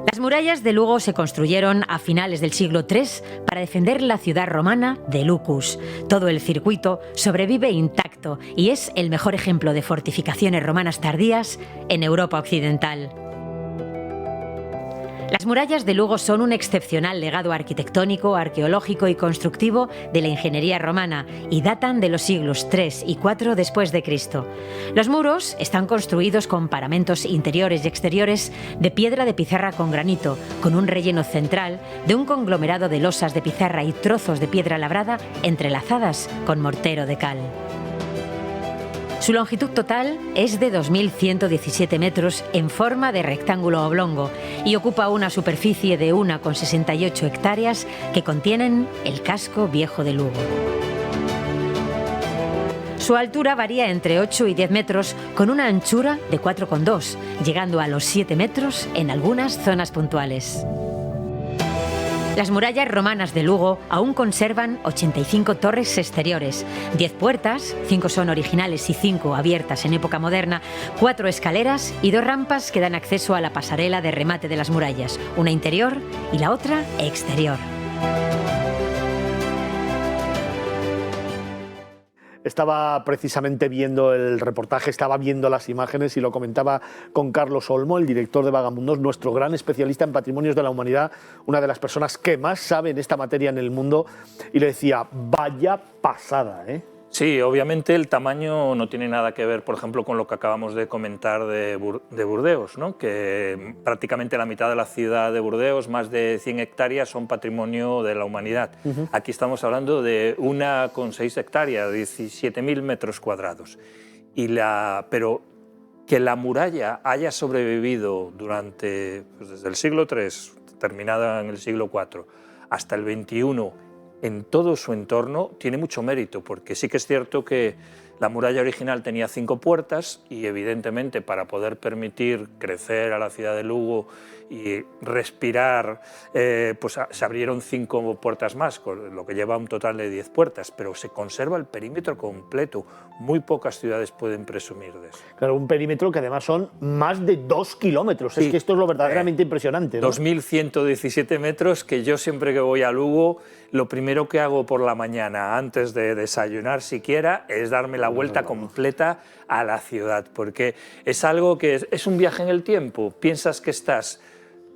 Las murallas de Lugo se construyeron a finales del siglo III para defender la ciudad romana de Lucus. Todo el circuito sobrevive intacto y es el mejor ejemplo de fortificaciones romanas tardías en Europa occidental. Las murallas de Lugo son un excepcional legado arquitectónico, arqueológico y constructivo de la ingeniería romana y datan de los siglos III y IV después de Cristo. Los muros están construidos con paramentos interiores y exteriores de piedra de pizarra con granito, con un relleno central de un conglomerado de losas de pizarra y trozos de piedra labrada entrelazadas con mortero de cal. Su longitud total es de 2.117 metros en forma de rectángulo oblongo y ocupa una superficie de 1,68 hectáreas que contienen el casco viejo de Lugo. Su altura varía entre 8 y 10 metros con una anchura de 4,2, llegando a los 7 metros en algunas zonas puntuales. Las murallas romanas de Lugo aún conservan 85 torres exteriores, 10 puertas, 5 son originales y 5 abiertas en época moderna, 4 escaleras y 2 rampas que dan acceso a la pasarela de remate de las murallas, una interior y la otra exterior. Estaba precisamente viendo el reportaje, estaba viendo las imágenes y lo comentaba con Carlos Olmo, el director de Vagamundos, nuestro gran especialista en patrimonios de la humanidad, una de las personas que más sabe en esta materia en el mundo, y le decía, vaya pasada, ¿eh? Sí, obviamente el tamaño no tiene nada que ver, por ejemplo, con lo que acabamos de comentar de Burdeos, ¿no? Que prácticamente la mitad de la ciudad de Burdeos, más de 100 hectáreas, son patrimonio de la humanidad. Aquí estamos hablando de 1,6 hectáreas, 17.000 metros cuadrados. Pero que la muralla haya sobrevivido durante, pues desde el siglo III, terminada en el siglo IV, hasta el XXI, en todo su entorno, tiene mucho mérito, porque sí que es cierto que la muralla original tenía 5 puertas y evidentemente para poder permitir crecer a la ciudad de Lugo y respirar, pues se abrieron 5 puertas más, lo que lleva a un total de 10 puertas, pero se conserva el perímetro completo. Muy pocas ciudades pueden presumir de eso. Claro, un perímetro que además son más de 2 kilómetros. Sí. Es que esto es lo verdaderamente impresionante, ¿no? 2.117 metros, que yo siempre que voy a Lugo, lo primero que hago por la mañana, antes de desayunar siquiera, es darme la vuelta completa a la ciudad, porque es algo que es un viaje en el tiempo. Piensas que estás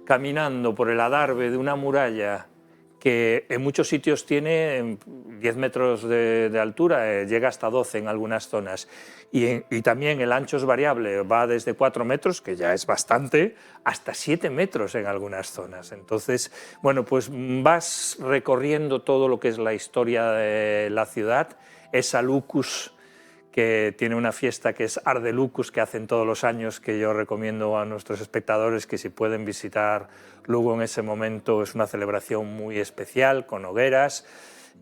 caminando por el adarve de una muralla que en muchos sitios tiene 10 metros de altura, llega hasta 12 en algunas zonas. Y también el ancho es variable, va desde 4 metros, que ya es bastante, hasta 7 metros en algunas zonas. Entonces, bueno, pues vas recorriendo todo lo que es la historia de la ciudad, esa Lucus, que tiene una fiesta que es Ardelucus, que hacen todos los años, que yo recomiendo a nuestros espectadores que si pueden visitar Lugo en ese momento, es una celebración muy especial, con hogueras.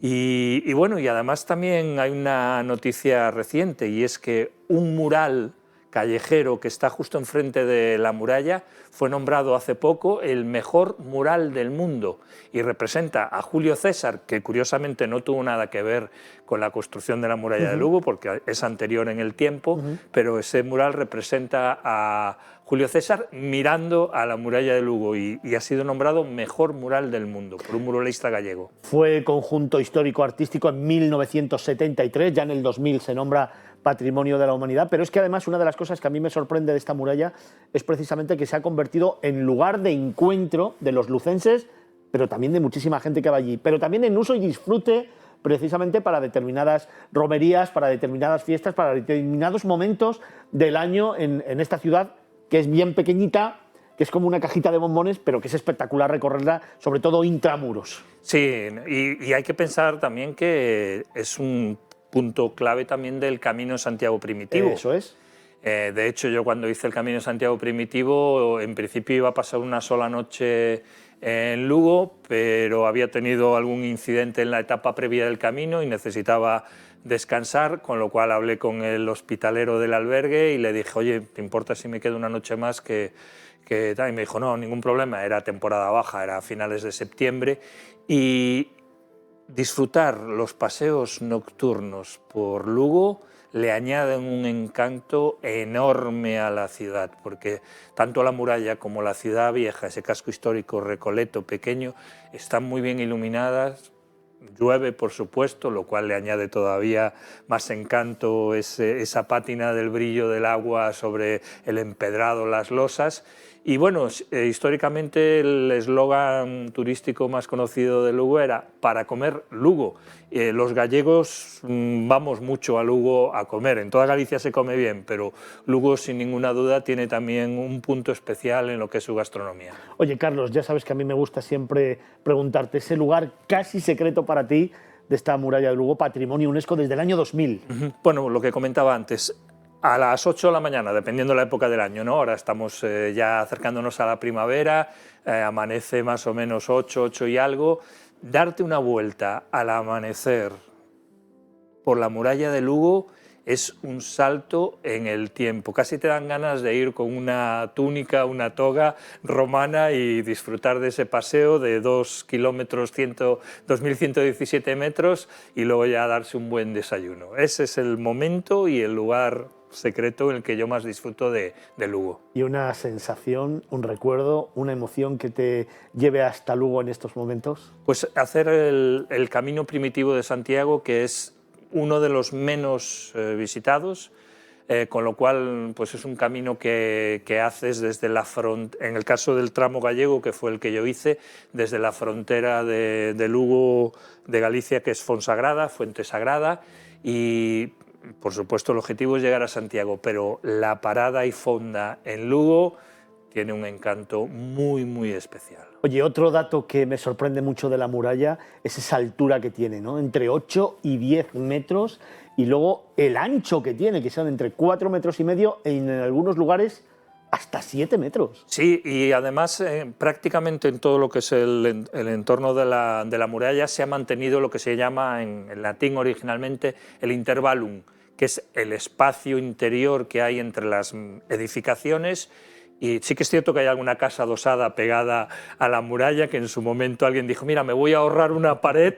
Y bueno, y además también hay una noticia reciente, y es que un mural callejero que está justo enfrente de la muralla fue nombrado hace poco el mejor mural del mundo y representa a Julio César, que curiosamente no tuvo nada que ver con la construcción de la muralla de Lugo porque es anterior en el tiempo, pero ese mural representa a Julio César mirando a la muralla de Lugo y ha sido nombrado mejor mural del mundo por un muralista gallego. Fue conjunto histórico-artístico en 1973, ya en el 2000 se nombra Patrimonio de la Humanidad, pero es que además una de las cosas que a mí me sorprende de esta muralla es precisamente que se ha convertido en lugar de encuentro de los lucenses, pero también de muchísima gente que va allí, pero también en uso y disfrute precisamente para determinadas romerías, para determinadas fiestas, para determinados momentos del año en esta ciudad que es bien pequeñita, que es como una cajita de bombones, pero que es espectacular recorrerla, sobre todo intramuros. Sí, y hay que pensar también que es un punto clave también del Camino Santiago Primitivo. Eso es. De hecho, yo cuando hice el Camino Santiago Primitivo, en principio iba a pasar una sola noche en Lugo, pero había tenido algún incidente en la etapa previa del camino y necesitaba descansar, con lo cual hablé con el hospitalero del albergue y le dije, oye, ¿te importa si me quedo una noche más? Y me dijo, no, ningún problema, era temporada baja, era a finales de septiembre, y disfrutar los paseos nocturnos por Lugo le añaden un encanto enorme a la ciudad, porque tanto la muralla como la ciudad vieja, ese casco histórico recoleto pequeño, están muy bien iluminadas. Llueve, por supuesto, lo cual le añade todavía más encanto, esa pátina del brillo del agua sobre el empedrado, las losas. Y bueno, históricamente el eslogan turístico más conocido de Lugo era para comer Lugo. Los gallegos vamos mucho a Lugo a comer. En toda Galicia se come bien, pero Lugo sin ninguna duda tiene también un punto especial en lo que es su gastronomía. Oye, Carlos, ya sabes que a mí me gusta siempre preguntarte ese lugar casi secreto para ti de esta muralla de Lugo, Patrimonio UNESCO desde el año 2000. Bueno, lo que comentaba antes. A las 8 de la mañana, dependiendo de la época del año, ¿no? Ahora estamos ya acercándonos a la primavera, amanece más o menos 8 y algo. Darte una vuelta al amanecer por la muralla de Lugo es un salto en el tiempo. Casi te dan ganas de ir con una túnica, una toga romana y disfrutar de ese paseo de 2 kilómetros, 2.117 metros y luego ya darse un buen desayuno. Ese es el momento y el lugar secreto en el que yo más disfruto de Lugo. Y una sensación, un recuerdo, una emoción que te lleve hasta Lugo en estos momentos. Pues hacer el camino primitivo de Santiago, que es uno de los menos visitados, con lo cual pues es un camino que haces desde la frontera, en el caso del tramo gallego, que fue el que yo hice, desde la frontera de Lugo, de Galicia, que es Fonsagrada, Fuente Sagrada, y por supuesto el objetivo es llegar a Santiago, pero la parada y fonda en Lugo tiene un encanto muy, muy especial. Oye, otro dato que me sorprende mucho de la muralla es esa altura que tiene, ¿no? Entre 8 y 10 metros, y luego el ancho que tiene, que son entre 4,5 metros e en algunos lugares hasta 7 metros. Sí, y además prácticamente en todo lo que es el entorno de la muralla se ha mantenido lo que se llama en latín originalmente el intervalum, que es el espacio interior que hay entre las edificaciones. Y sí que es cierto que hay alguna casa adosada pegada a la muralla, que en su momento alguien dijo, mira, me voy a ahorrar una pared,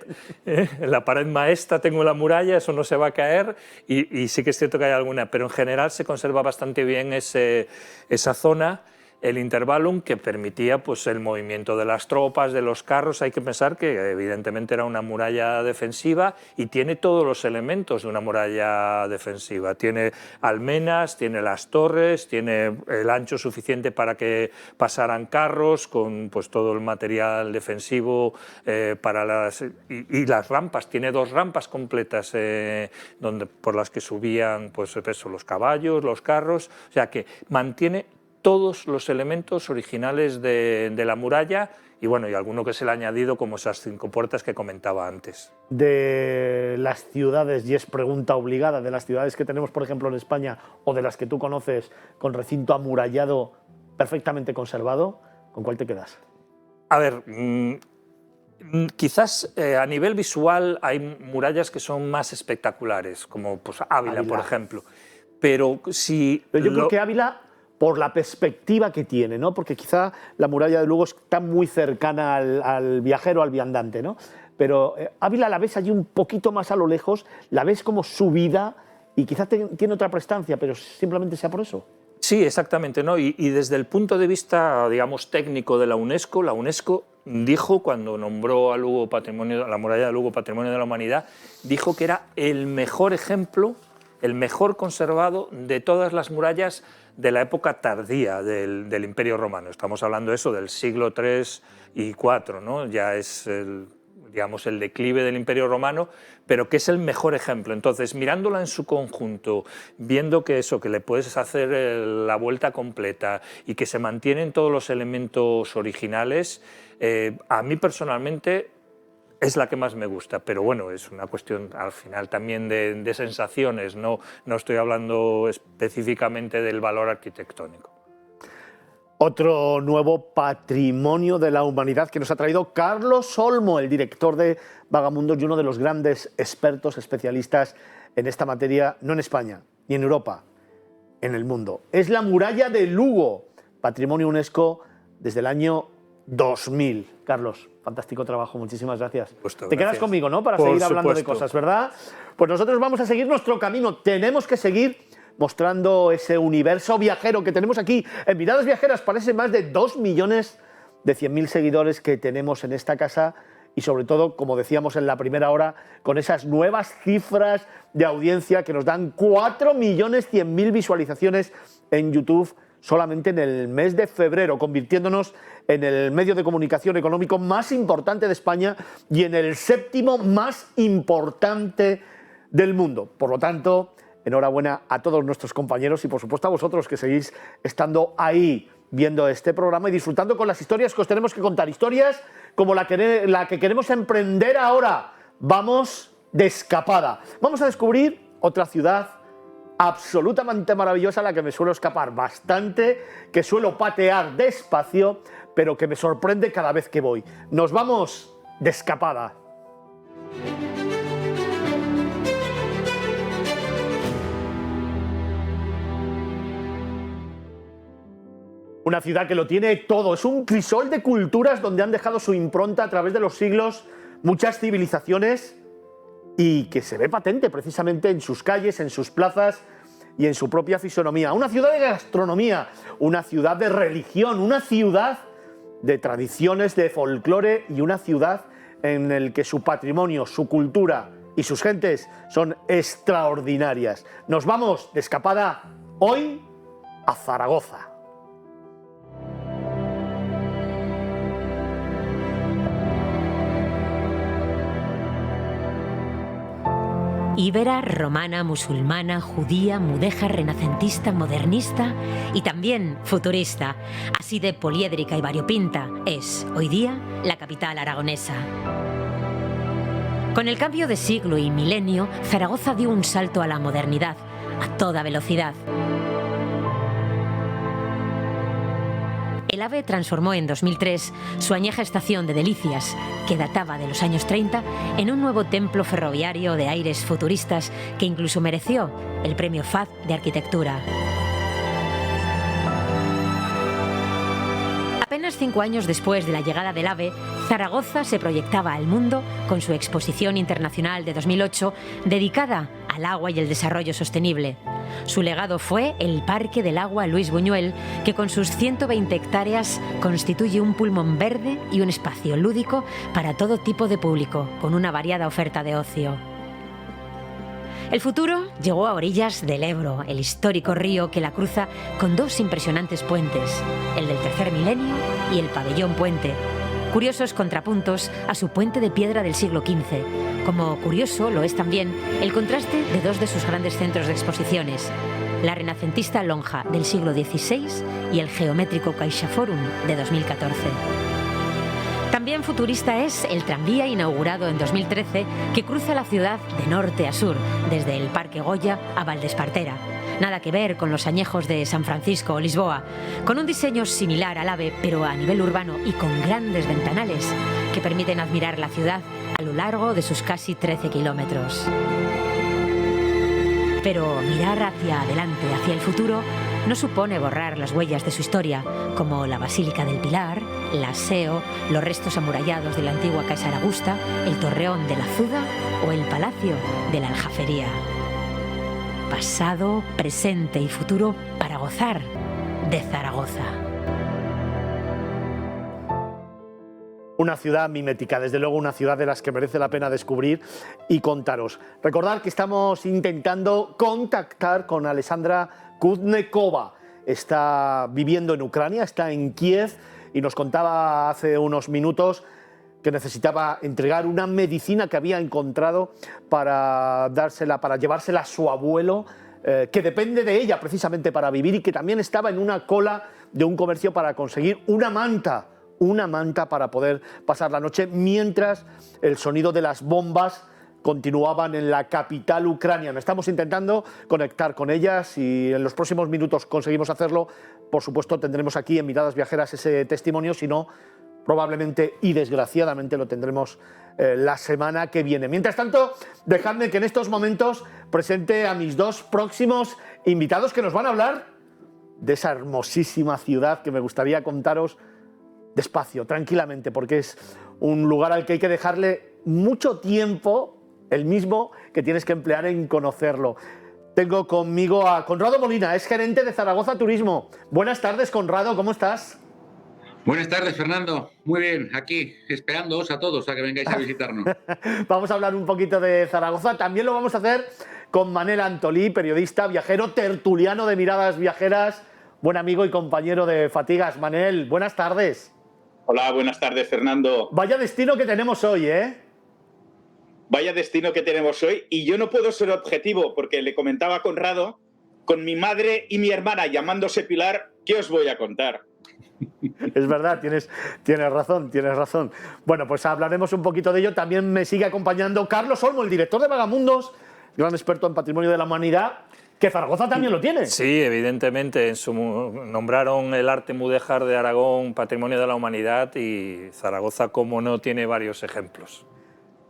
la pared maestra tengo la muralla, eso no se va a caer, y sí que es cierto que hay alguna, pero en general se conserva bastante bien esa zona, el intervalum, que permitía pues, el movimiento de las tropas, de los carros. Hay que pensar que evidentemente era una muralla defensiva y tiene todos los elementos de una muralla defensiva. Tiene almenas, tiene las torres, tiene el ancho suficiente para que pasaran carros con pues, todo el material defensivo para y las rampas. Tiene 2 rampas completas por las que subían pues, eso, los caballos, los carros. O sea que mantiene todos los elementos originales de la muralla y bueno, y alguno que se le ha añadido como esas 5 puertas que comentaba antes. De las ciudades, y es pregunta obligada, de las ciudades que tenemos por ejemplo en España o de las que tú conoces con recinto amurallado perfectamente conservado, ¿con cuál te quedas? A ver, quizás a nivel visual hay murallas que son más espectaculares, como pues, Ávila, por ejemplo, pero si... Pero yo creo que Ávila, por la perspectiva que tiene, ¿no? Porque quizá la muralla de Lugo está muy cercana al viajero, al viandante, ¿no? Pero Ávila la ves allí un poquito más a lo lejos, la ves como subida y quizá tiene otra prestancia, pero simplemente sea por eso. Sí, exactamente, ¿no? Y desde el punto de vista, digamos, técnico de la UNESCO dijo, cuando nombró a Lugo la muralla de Lugo Patrimonio de la Humanidad, dijo que era el mejor ejemplo, el mejor conservado de todas las murallas de la época tardía del Imperio Romano. Estamos hablando de eso del siglo III y IV, ¿no? Ya es digamos, el declive del Imperio Romano, pero que es el mejor ejemplo. Entonces, mirándola en su conjunto, viendo que le puedes hacer la vuelta completa y que se mantienen todos los elementos originales, a mí personalmente es la que más me gusta, pero bueno, es una cuestión al final también de sensaciones, no estoy hablando específicamente del valor arquitectónico. Otro nuevo patrimonio de la humanidad que nos ha traído Carlos Olmo, el director de Vagamundos y uno de los grandes expertos, especialistas en esta materia, no en España ni en Europa, en el mundo. Es la muralla de Lugo, patrimonio UNESCO desde el año 2000. Carlos, fantástico trabajo, muchísimas gracias. Te quedas conmigo, ¿no? Para seguir hablando de cosas, ¿verdad? Pues nosotros vamos a seguir nuestro camino, tenemos que seguir mostrando ese universo viajero que tenemos aquí en Miradas Viajeras. Parece más de 2.100.000 seguidores que tenemos en esta casa y sobre todo, como decíamos en la primera hora, con esas nuevas cifras de audiencia que nos dan 4.100.000 visualizaciones en YouTube solamente en el mes de febrero, convirtiéndonos en el medio de comunicación económico más importante de España y en el 7º más importante del mundo. Por lo tanto, enhorabuena a todos nuestros compañeros y por supuesto a vosotros que seguís estando ahí viendo este programa y disfrutando con las historias que os tenemos que contar. Historias como la que queremos emprender ahora. Vamos de escapada. Vamos a descubrir otra ciudad absolutamente maravillosa a la que me suelo escapar bastante, que suelo patear despacio, pero que me sorprende cada vez que voy. Nos vamos de escapada. Una ciudad que lo tiene todo. Es un crisol de culturas donde han dejado su impronta a través de los siglos muchas civilizaciones y que se ve patente precisamente en sus calles, en sus plazas y en su propia fisonomía. Una ciudad de gastronomía, una ciudad de religión, una ciudad de tradiciones, de folclore y una ciudad en la que su patrimonio, su cultura y sus gentes son extraordinarias. Nos vamos de escapada hoy a Zaragoza. Íbera, romana, musulmana, judía, mudéjar, renacentista, modernista y también futurista. Así de poliédrica y variopinta es, hoy día, la capital aragonesa. Con el cambio de siglo y milenio, Zaragoza dio un salto a la modernidad, a toda velocidad. El AVE transformó en 2003 su añeja estación de Delicias, que databa de los años 30, en un nuevo templo ferroviario de aires futuristas que incluso mereció el premio FAD de arquitectura. Apenas 5 años después de la llegada del AVE, Zaragoza se proyectaba al mundo con su exposición internacional de 2008 dedicada al agua y el desarrollo sostenible. Su legado fue el Parque del Agua Luis Buñuel, que con sus 120 hectáreas constituye un pulmón verde y un espacio lúdico para todo tipo de público, con una variada oferta de ocio. El futuro llegó a orillas del Ebro, el histórico río que la cruza con 2 impresionantes puentes, el del tercer milenio y el Pabellón Puente, curiosos contrapuntos a su puente de piedra del siglo XV, como curioso lo es también el contraste de 2 de sus grandes centros de exposiciones, la renacentista Lonja del siglo XVI y el geométrico CaixaForum de 2014. También futurista es el tranvía inaugurado en 2013 que cruza la ciudad de norte a sur, desde el Parque Goya a Valdespartera. Nada que ver con los añejos de San Francisco o Lisboa, con un diseño similar al AVE, pero a nivel urbano y con grandes ventanales que permiten admirar la ciudad a lo largo de sus casi 13 kilómetros. Pero mirar hacia adelante, hacia el futuro, no supone borrar las huellas de su historia, como la Basílica del Pilar, la SEO, los restos amurallados de la antigua Casa Aragusta, el Torreón de la Zuda o el Palacio de la Aljafería. Pasado, presente y futuro para gozar de Zaragoza. Una ciudad mimética, desde luego una ciudad de las que merece la pena descubrir y contaros. Recordad que estamos intentando contactar con Alexandra Kudnekova. Está viviendo en Ucrania, está en Kiev y nos contaba hace unos minutos que necesitaba entregar una medicina que había encontrado para llevársela a su abuelo, que depende de ella precisamente para vivir y que también estaba en una cola de un comercio para conseguir una manta para poder pasar la noche mientras el sonido de las bombas continuaban en la capital ucraniana. Estamos intentando conectar con ellas y en los próximos minutos conseguimos hacerlo. Por supuesto tendremos aquí en Miradas Viajeras ese testimonio, si no, probablemente y desgraciadamente lo tendremos la semana que viene. Mientras tanto, dejadme que en estos momentos presente a mis 2 próximos invitados que nos van a hablar de esa hermosísima ciudad que me gustaría contaros despacio, tranquilamente, porque es un lugar al que hay que dejarle mucho tiempo, el mismo que tienes que emplear en conocerlo. Tengo conmigo a Conrado Molina, es gerente de Zaragoza Turismo. Buenas tardes, Conrado, ¿cómo estás? Buenas tardes, Fernando. Muy bien, aquí esperándoos a todos a que vengáis a visitarnos. Vamos a hablar un poquito de Zaragoza. También lo vamos a hacer con Manel Antolí, periodista, viajero, tertuliano de Miradas Viajeras, buen amigo y compañero de Fatigas. Manel, buenas tardes. Hola, buenas tardes, Fernando. Vaya destino que tenemos hoy, ¿eh? Vaya destino que tenemos hoy. Y yo no puedo ser objetivo, porque le comentaba a Conrado, con mi madre y mi hermana llamándose Pilar, ¿qué os voy a contar? Es verdad, tienes razón. Bueno, pues hablaremos un poquito de ello. También me sigue acompañando Carlos Olmo, el director de Vagamundos, gran experto en patrimonio de la humanidad, que Zaragoza también lo tiene. Sí, evidentemente. Nombraron el arte mudéjar de Aragón Patrimonio de la Humanidad y Zaragoza, como no, tiene varios ejemplos.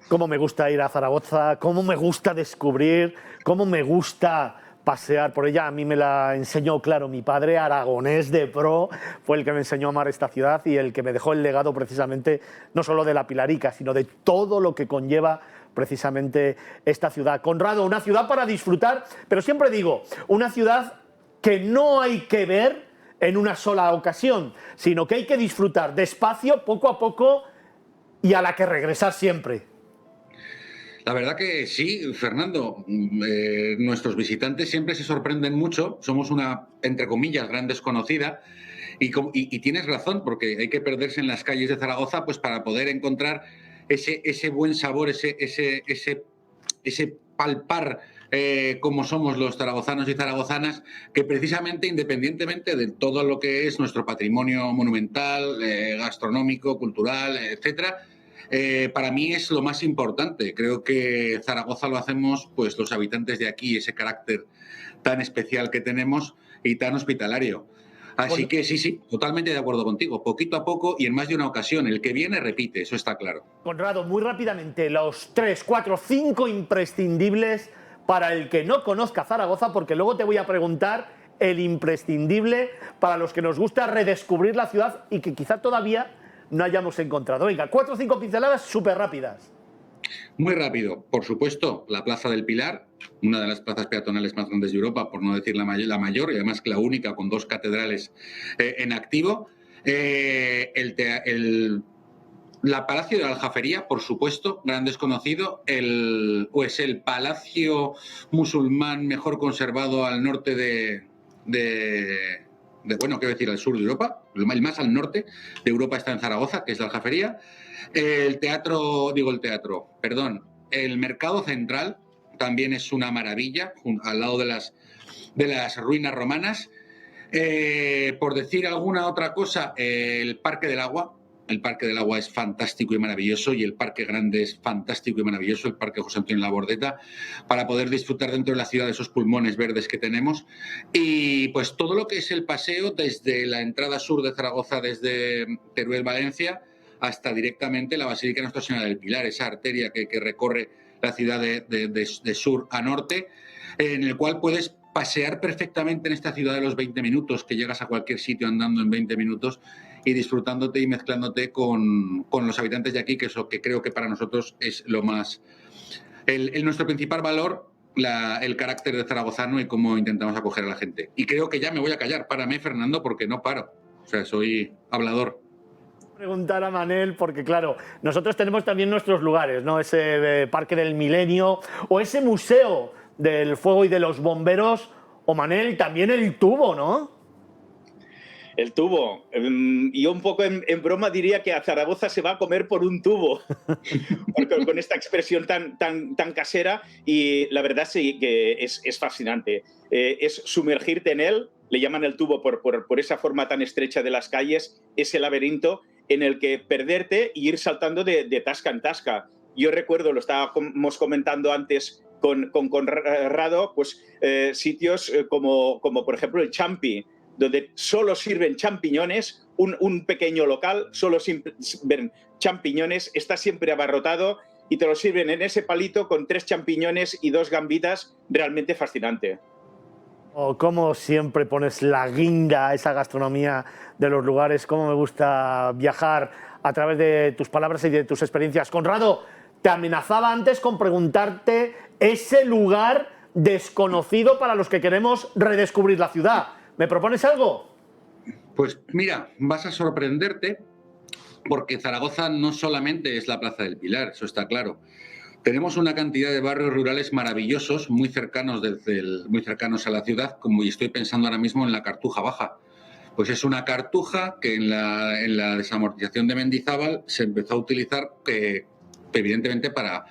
Cómo me gusta ir a Zaragoza, cómo me gusta descubrir, cómo me gusta pasear por ella. A mí me la enseñó, claro, mi padre, aragonés de pro, fue el que me enseñó a amar esta ciudad y el que me dejó el legado precisamente no solo de la Pilarica, sino de todo lo que conlleva precisamente esta ciudad. Conrado, una ciudad para disfrutar, pero siempre digo, una ciudad que no hay que ver en una sola ocasión, sino que hay que disfrutar despacio, poco a poco y a la que regresar siempre. La verdad que sí, Fernando. Nuestros visitantes siempre se sorprenden mucho. Somos una, entre comillas, gran desconocida. Y tienes razón, porque hay que perderse en las calles de Zaragoza pues para poder encontrar ese buen sabor, ese palpar como somos los zaragozanos y zaragozanas, que precisamente, independientemente de todo lo que es nuestro patrimonio monumental, gastronómico, cultural, etcétera, para mí es lo más importante. Creo que Zaragoza lo hacemos pues los habitantes de aquí, ese carácter tan especial que tenemos y tan hospitalario. Así que sí, totalmente de acuerdo contigo. Poquito a poco y en más de una ocasión. El que viene repite, eso está claro. Conrado, muy rápidamente, los 3, 4, 5 imprescindibles para el que no conozca Zaragoza, porque luego te voy a preguntar el imprescindible para los que nos gusta redescubrir la ciudad y que quizá todavía no hayamos encontrado. Venga, 4 o 5 pinceladas súper rápidas. Muy rápido. Por supuesto, la Plaza del Pilar, una de las plazas peatonales más grandes de Europa, por no decir la mayor, y además la única con 2 catedrales en activo. La Palacio de la Aljafería, por supuesto, gran desconocido. El palacio musulmán mejor conservado al norte bueno, quiero decir, al sur de Europa. El más al norte de Europa está en Zaragoza, que es la Aljafería. El Mercado Central también es una maravilla, al lado de las ruinas romanas. Por decir alguna otra cosa, el Parque del Agua. El Parque del Agua es fantástico y maravilloso, y el Parque Grande es fantástico y maravilloso, el Parque José Antonio Labordeta, para poder disfrutar dentro de la ciudad de esos pulmones verdes que tenemos. Y pues todo lo que es el paseo desde la entrada sur de Zaragoza, desde Teruel, Valencia, hasta directamente la Basílica de Nuestra Señora del Pilar, esa arteria que recorre la ciudad de sur a norte, en el cual puedes pasear perfectamente en esta ciudad de los 20 minutos, que llegas a cualquier sitio andando en 20 minutos y disfrutándote y mezclándote con los habitantes de aquí, que es lo que creo que para nosotros es lo más... nuestro principal valor, el carácter de zaragozano y cómo intentamos acoger a la gente. Y creo que ya me voy a callar. Párame, Fernando, porque no paro. O sea, soy hablador. Preguntar a Manel, porque claro, nosotros tenemos también nuestros lugares, ¿no? Ese Parque del Milenio o ese Museo del Fuego y de los Bomberos, o Manel, también el Tubo, ¿no? El tubo. Yo un poco en broma diría que a Zaragoza se va a comer por un tubo, con esta expresión tan casera, y la verdad sí que es fascinante. Es sumergirte en él, le llaman el tubo por esa forma tan estrecha de las calles, ese laberinto en el que perderte y ir saltando de tasca en tasca. Yo recuerdo, lo estábamos comentando antes con Conrado, pues sitios como por ejemplo el Champi, donde solo sirven champiñones, un pequeño local, solo sirven champiñones, está siempre abarrotado y te lo sirven en ese palito con 3 champiñones y 2 gambitas, realmente fascinante. Oh, cómo siempre pones la guinda a esa gastronomía de los lugares, cómo me gusta viajar a través de tus palabras y de tus experiencias. Conrado, te amenazaba antes con preguntarte ese lugar desconocido para los que queremos redescubrir la ciudad. ¿Me propones algo? Pues mira, vas a sorprenderte, porque Zaragoza no solamente es la Plaza del Pilar, eso está claro. Tenemos una cantidad de barrios rurales maravillosos, muy cercanos a la ciudad, como estoy pensando ahora mismo en la Cartuja Baja. Pues es una cartuja que en la desamortización de Mendizábal se empezó a utilizar evidentemente para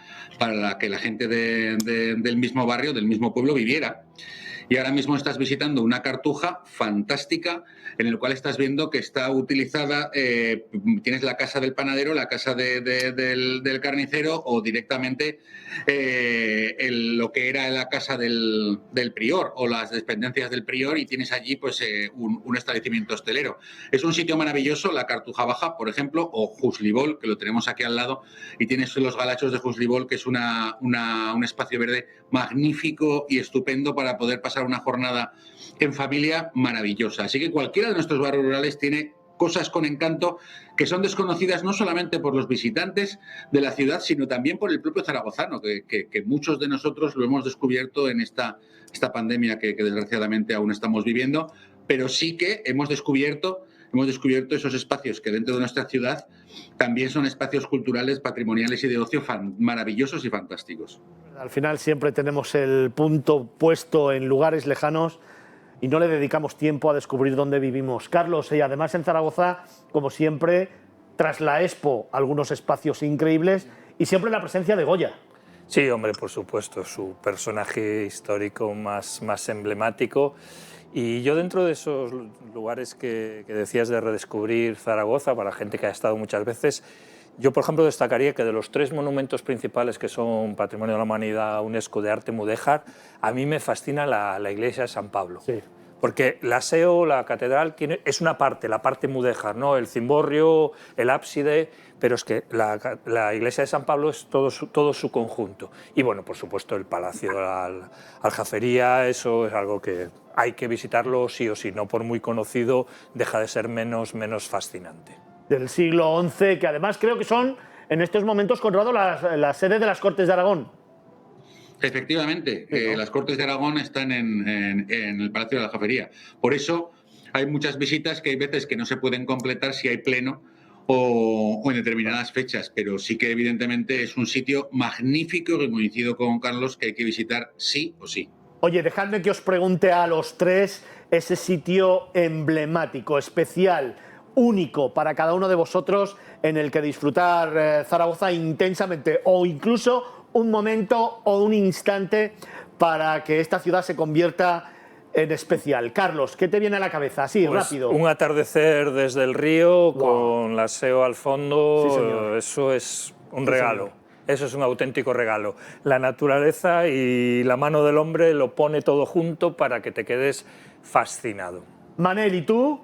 que la gente del mismo barrio, del mismo pueblo viviera. Y ahora mismo estás visitando una cartuja fantástica en el cual estás viendo que está utilizada, tienes la casa del panadero, la casa del carnicero o directamente lo que era la casa del prior o las dependencias del prior, y tienes allí pues un establecimiento hostelero. Es un sitio maravilloso, la Cartuja Baja, por ejemplo, o Juslibol, que lo tenemos aquí al lado, y tienes los galachos de Juslibol, que es un espacio verde magnífico y estupendo para poder pasar pasar una jornada en familia maravillosa. Así que cualquiera de nuestros barrios rurales tiene cosas con encanto que son desconocidas no solamente por los visitantes de la ciudad, sino también por el propio zaragozano, que muchos de nosotros lo hemos descubierto en esta pandemia que desgraciadamente aún estamos viviendo, pero sí que hemos descubierto esos espacios que dentro de nuestra ciudad también son espacios culturales, patrimoniales y de ocio maravillosos y fantásticos. Al final siempre tenemos el punto puesto en lugares lejanos y no le dedicamos tiempo a descubrir dónde vivimos. Carlos, y además en Zaragoza, como siempre, tras la Expo, algunos espacios increíbles y siempre la presencia de Goya. Sí, hombre, por supuesto, su personaje histórico más emblemático. Y yo dentro de esos lugares que decías de redescubrir Zaragoza, para gente que ha estado muchas veces, yo, por ejemplo, destacaría que de los 3 monumentos principales que son Patrimonio de la Humanidad UNESCO de arte mudéjar, a mí me fascina la iglesia de San Pablo. Sí. Porque la SEO, la catedral, es una parte, la parte mudéjar, ¿no? El cimborrio, el ábside, pero es que la iglesia de San Pablo es todo su conjunto. Y bueno, por supuesto, el Palacio de la Aljafería, eso es algo que hay que visitarlo sí o sí, no por muy conocido, deja de ser menos fascinante. Del siglo XI, que además creo que son, en estos momentos, Conrado, la sede de las Cortes de Aragón. Efectivamente, las Cortes de Aragón están en el Palacio de la Aljafería. Por eso hay muchas visitas que hay veces que no se pueden completar si hay pleno o en determinadas fechas, pero sí que evidentemente es un sitio magnífico, que coincido con Carlos, que hay que visitar sí o sí. Oye, dejadme que os pregunte a los 3 ese sitio emblemático, especial, único para cada uno de vosotros en el que disfrutar Zaragoza intensamente, o incluso un momento o un instante para que esta ciudad se convierta en especial. Carlos, ¿qué te viene a la cabeza? Así, pues rápido. Un atardecer desde el río, con la SEO al fondo, sí, señor. Eso es un Sí, regalo. señor. Eso es un auténtico regalo. La naturaleza y la mano del hombre lo pone todo junto para que te quedes fascinado. Manel, ¿y tú?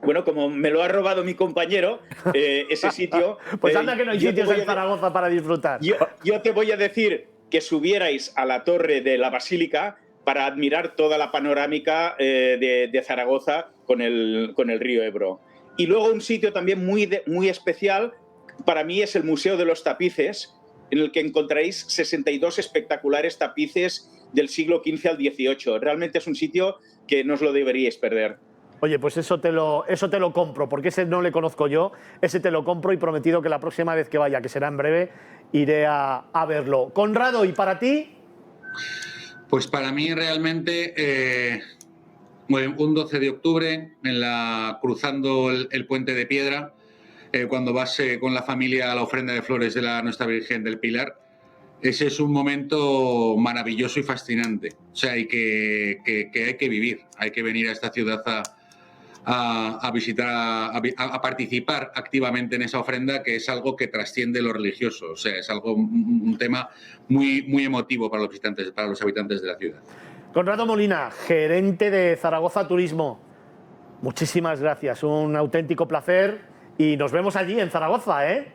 Bueno, como me lo ha robado mi compañero, ese sitio... Pues anda que no hay sitios en Zaragoza para disfrutar. Yo te voy a decir que subierais a la torre de la Basílica para admirar toda la panorámica de Zaragoza con el río Ebro. Y luego un sitio también muy especial para mí es el Museo de los Tapices, en el que encontraréis 62 espectaculares tapices del siglo XV al XVIII. Realmente es un sitio que no os lo deberíais perder. Oye, pues eso te lo compro, porque ese no le conozco yo, ese te lo compro y prometido que la próxima vez que vaya, que será en breve, iré a verlo. Conrado, ¿y para ti? Pues para mí realmente un 12 de octubre, cruzando el Puente de Piedra, cuando vas con la familia a la ofrenda de flores de Nuestra Virgen del Pilar, ese es un momento maravilloso y fascinante. O sea, que hay que vivir, hay que venir a esta ciudad a visitar, a participar activamente en esa ofrenda, que es algo que trasciende lo religioso. O sea, es algo, un tema muy emotivo para los habitantes de la ciudad. Conrado Molina, gerente de Zaragoza Turismo, muchísimas gracias, un auténtico placer y nos vemos allí en Zaragoza, ¿eh?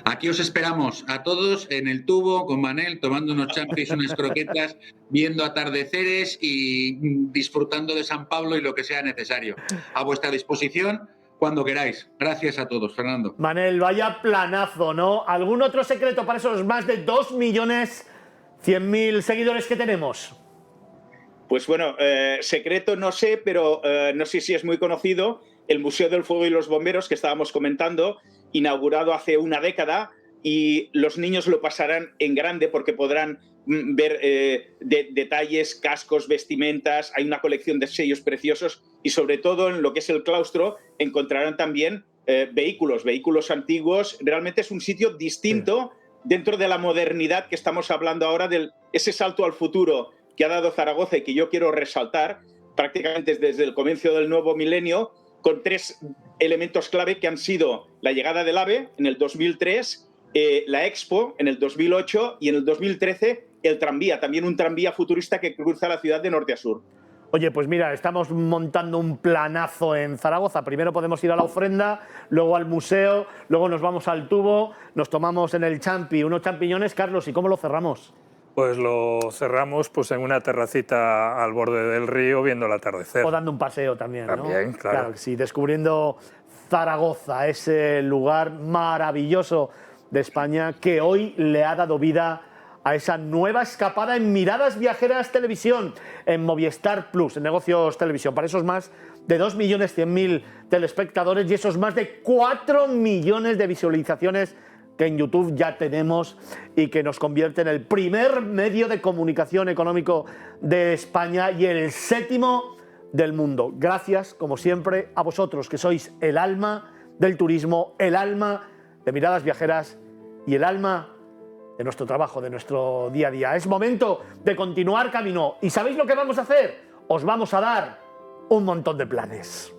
Aquí os esperamos a todos en el tubo con Manel, tomando unos champis, unas croquetas, viendo atardeceres y disfrutando de San Pablo y lo que sea necesario. A vuestra disposición cuando queráis. Gracias a todos, Fernando. Manel, vaya planazo, ¿no? ¿Algún otro secreto para esos más de 2.100.000 seguidores que tenemos? Pues bueno, secreto no sé, pero no sé si es muy conocido. El Museo del Fuego y los Bomberos, que estábamos comentando, inaugurado hace una década, y los niños lo pasarán en grande porque podrán ver detalles, cascos, vestimentas, hay una colección de sellos preciosos y sobre todo en lo que es el claustro encontrarán también vehículos antiguos. Realmente es un sitio distinto dentro de la modernidad que estamos hablando ahora, de ese salto al futuro que ha dado Zaragoza y que yo quiero resaltar prácticamente desde el comienzo del nuevo milenio, con 3 elementos clave que han sido la llegada del AVE en el 2003, la Expo en el 2008 y en el 2013 el tranvía, también un tranvía futurista que cruza la ciudad de norte a sur. Oye, pues mira, estamos montando un planazo en Zaragoza. Primero podemos ir a la ofrenda, luego al museo, luego nos vamos al tubo, nos tomamos en el champi unos champiñones. Carlos, ¿y cómo lo cerramos? Pues lo cerramos pues, en una terracita al borde del río viendo el atardecer. O dando un paseo también, ¿no? También, claro. Claro que sí, descubriendo Zaragoza, ese lugar maravilloso de España que hoy le ha dado vida a esa nueva escapada en Miradas Viajeras Televisión, en Movistar Plus, en Negocios Televisión, para esos más de 2.100.000 telespectadores y esos más de 4 millones de visualizaciones que en YouTube ya tenemos y que nos convierte en el primer medio de comunicación económico de España y el 7º del mundo. Gracias, como siempre, a vosotros, que sois el alma del turismo, el alma de Miradas Viajeras y el alma de nuestro trabajo, de nuestro día a día. Es momento de continuar camino. ¿Y sabéis lo que vamos a hacer? Os vamos a dar un montón de planes.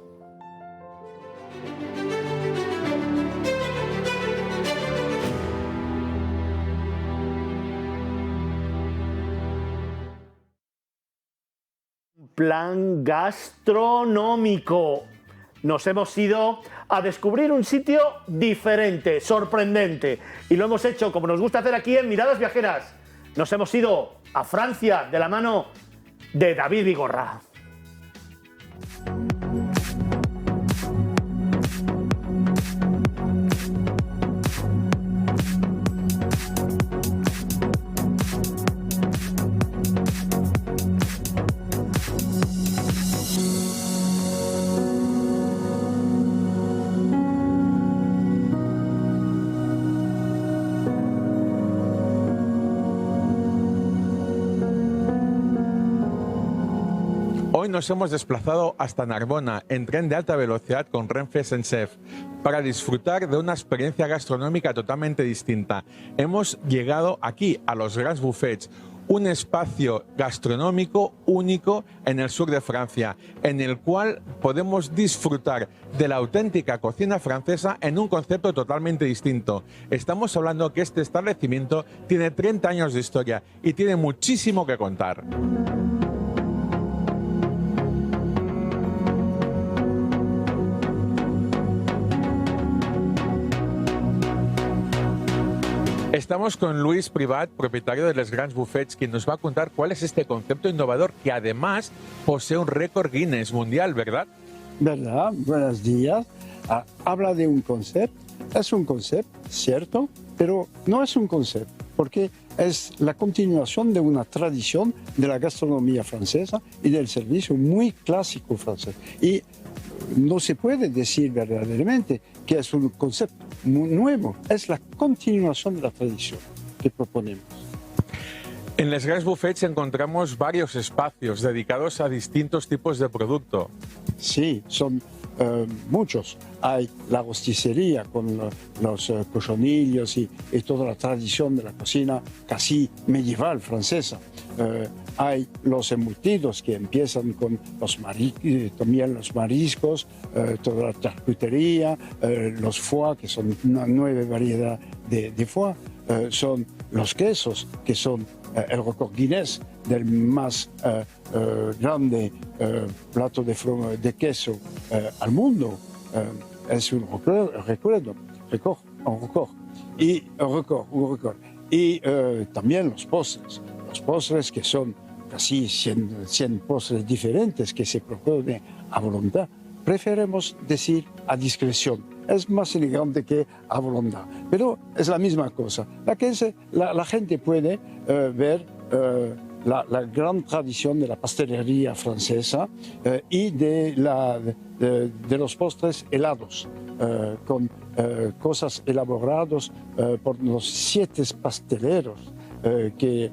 Plan gastronómico. Nos hemos ido a descubrir un sitio diferente, sorprendente. Y lo hemos hecho como nos gusta hacer aquí en Miradas Viajeras. Nos hemos ido a Francia de la mano de David Vigorra. Hoy nos hemos desplazado hasta Narbona en tren de alta velocidad con Renfe SENSEF para disfrutar de una experiencia gastronómica totalmente distinta. Hemos llegado aquí a los Grands Buffets, un espacio gastronómico único en el sur de Francia, en el cual podemos disfrutar de la auténtica cocina francesa en un concepto totalmente distinto. Estamos hablando que este establecimiento tiene 30 años de historia y tiene muchísimo que contar. Estamos con Luis Privat, propietario de Les Grands Buffets, quien nos va a contar cuál es este concepto innovador que además posee un récord Guinness mundial, ¿verdad? ¿Verdad? Buenos días. Habla de un concepto. Es un concepto, cierto, pero no es un concepto, porque es la continuación de una tradición de la gastronomía francesa y del servicio muy clásico francés. Y no se puede decir verdaderamente que es un concepto muy nuevo, es la continuación de la tradición que proponemos. En Les Grands Buffets encontramos varios espacios dedicados a distintos tipos de producto. Sí, son muchos. Hay la rosticería con los cochonillos y toda la tradición de la cocina casi medieval francesa. Hay los embutidos que empiezan con también los mariscos, toda la charcutería, los foie, que son una nueva variedad de foie, son los quesos, que son el récord Guinness del más grande plato de queso al mundo. Es un récord. Y también los postres que son casi 100 postres diferentes que se proponen a voluntad. Preferimos decir a discreción. Es más elegante que a voluntad, pero es la misma cosa. La gente puede ver la gran tradición de la pastelería francesa y de los postres helados, con cosas elaboradas por los 7 pasteleros que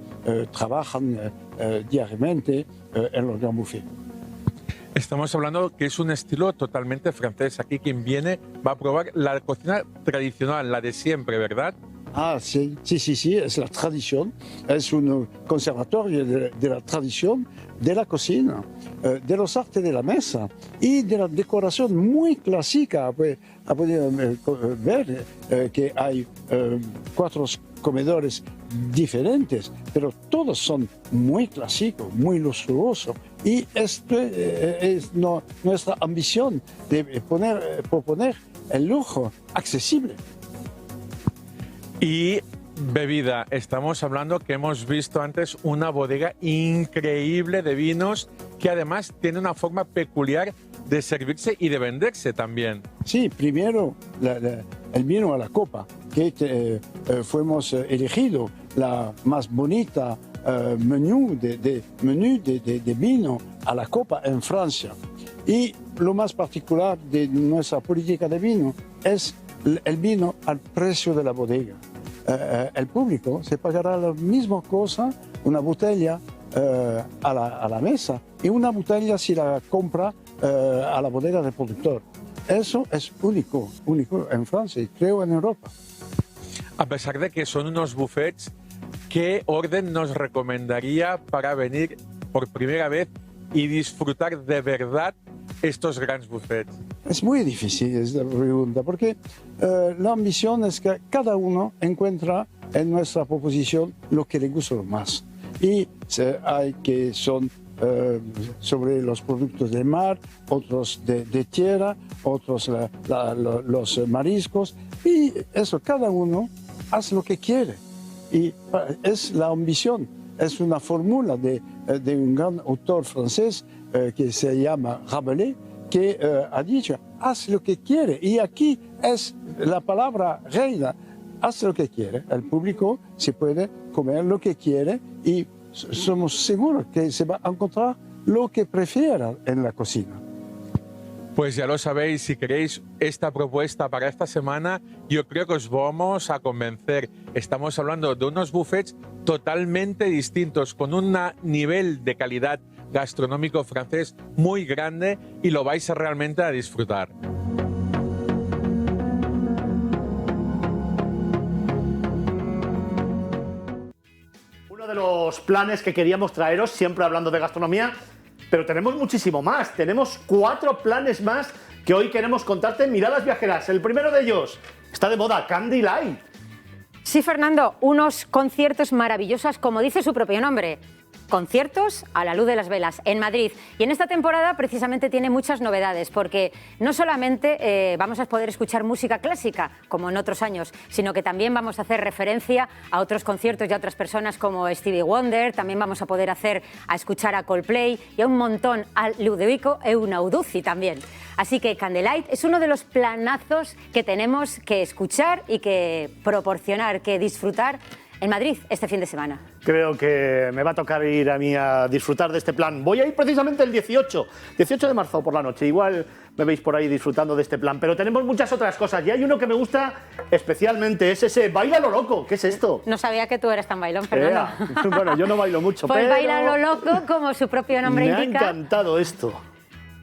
trabajan diariamente en los Grands Buffets. Estamos hablando que es un estilo totalmente francés. Aquí quien viene va a probar la cocina tradicional, la de siempre, ¿verdad? Ah, sí, es la tradición. Es un conservatorio de la tradición de la cocina, de los artes de la mesa y de la decoración muy clásica. Ha podido ver que hay 4 comedores diferentes, pero todos son muy clásicos, muy lustrosos. Y esto es nuestra ambición de proponer el lujo accesible. Y bebida. Estamos hablando que hemos visto antes una bodega increíble de vinos que además tiene una forma peculiar de servirse y de venderse también. Sí, primero el vino a la copa, que fuimos elegido la más bonita menú de vino a la copa en Francia. Y lo más particular de nuestra política de vino es el vino al precio de la bodega. El público se pagará la misma cosa, una botella a la mesa y una botella si la compra a la bodega del productor. Eso es único en Francia y creo en Europa. A pesar de que son unos buffets, ¿qué orden nos recomendaría para venir por primera vez y disfrutar de verdad estos grandes buffets? Es muy difícil esta pregunta porque la ambición es que cada uno encuentra en nuestra proposición lo que le gusta más. Y hay que son sobre los productos del mar, otros de tierra, otros los mariscos. Y eso, cada uno hace lo que quiere. Y es la ambición, es una fórmula de un gran autor francés que se llama Rabelais, que ha dicho, haz lo que quiere. Y aquí es la palabra reina, haz lo que quiere. El público se puede comer lo que quiere y somos seguros que se va a encontrar lo que prefiera en la cocina. Pues ya lo sabéis, si queréis esta propuesta para esta semana, yo creo que os vamos a convencer. Estamos hablando de unos buffets totalmente distintos, con un nivel de calidad gastronómico francés muy grande y lo vais realmente a disfrutar. Uno de los planes que queríamos traeros, siempre hablando de gastronomía, pero tenemos muchísimo más. Tenemos 4 planes más que hoy queremos contarte en Miradas Viajeras. El primero de ellos está de moda, Candlelight. Sí, Fernando, unos conciertos maravillosos, como dice su propio nombre. Conciertos a la luz de las velas en Madrid. Y en esta temporada precisamente tiene muchas novedades, porque no solamente vamos a poder escuchar música clásica, como en otros años, sino que también vamos a hacer referencia a otros conciertos y a otras personas como Stevie Wonder, también vamos a poder escuchar a Coldplay y a un montón, a Ludovico Einauduzzi también. Así que Candlelight es uno de los planazos que tenemos que escuchar y que proporcionar, que disfrutar en Madrid este fin de semana. Creo que me va a tocar ir a mí a disfrutar de este plan. Voy a ir precisamente el 18 de marzo por la noche. Igual me veis por ahí disfrutando de este plan. Pero tenemos muchas otras cosas. Y hay uno que me gusta especialmente, es ese Baila lo Loco. ¿Qué es esto? No sabía que tú eras tan bailón, Fernando. Bueno, yo no bailo mucho, pues pero Baila lo Loco, como su propio nombre indica. Me ha encantado esto.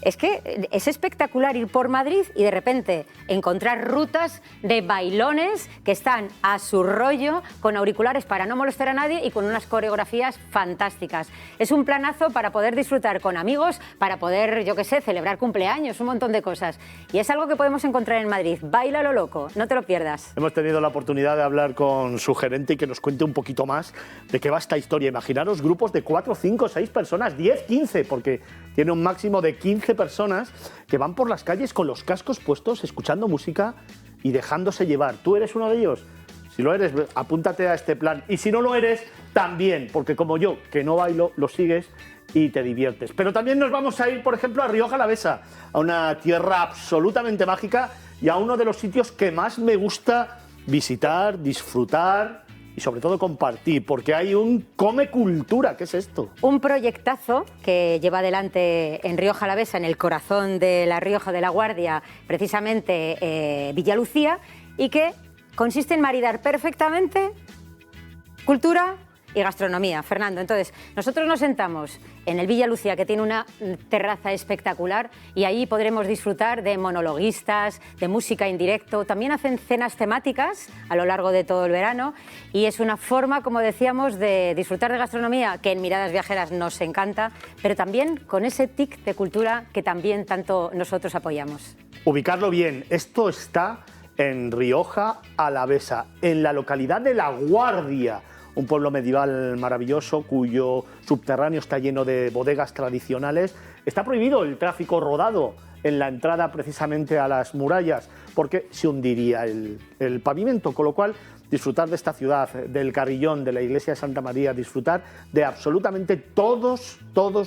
Es que es espectacular ir por Madrid y de repente encontrar rutas de bailones que están a su rollo, con auriculares para no molestar a nadie y con unas coreografías fantásticas. Es un planazo para poder disfrutar con amigos, para poder, yo qué sé, celebrar cumpleaños, un montón de cosas. Y es algo que podemos encontrar en Madrid. Baila lo loco, no te lo pierdas. Hemos tenido la oportunidad de hablar con su gerente y que nos cuente un poquito más de qué va esta historia. Imaginaros grupos de 4, 5, 6 personas, 10, 15, porque tiene un máximo de 15 personas que van por las calles con los cascos puestos, escuchando música y dejándose llevar. ¿Tú eres uno de ellos? Si lo eres, apúntate a este plan. Y si no lo eres, también, porque como yo, que no bailo, lo sigues y te diviertes. Pero también nos vamos a ir, por ejemplo, a Rioja Alavesa, a una tierra absolutamente mágica y a uno de los sitios que más me gusta visitar, disfrutar y sobre todo compartir, porque hay un Come Cultura. ¿Qué es esto? Un proyectazo que lleva adelante en Rioja Alavesa, en el corazón de La Rioja de la Guardia, precisamente Villalucía, y que consiste en maridar perfectamente cultura y gastronomía. Fernando, entonces, nosotros nos sentamos en el Villalucía, que tiene una terraza espectacular, y ahí podremos disfrutar de monologuistas, de música en directo. También hacen cenas temáticas a lo largo de todo el verano, y es una forma, como decíamos, de disfrutar de gastronomía que en Miradas Viajeras nos encanta, pero también con ese tic de cultura que también tanto nosotros apoyamos. Ubicarlo bien, esto está en Rioja Alavesa, en la localidad de La Guardia, un pueblo medieval maravilloso cuyo subterráneo está lleno de bodegas tradicionales. Está prohibido el tráfico rodado en la entrada precisamente a las murallas, porque se hundiría el pavimento, con lo cual disfrutar de esta ciudad, del Carillón, de la iglesia de Santa María, disfrutar de absolutamente todos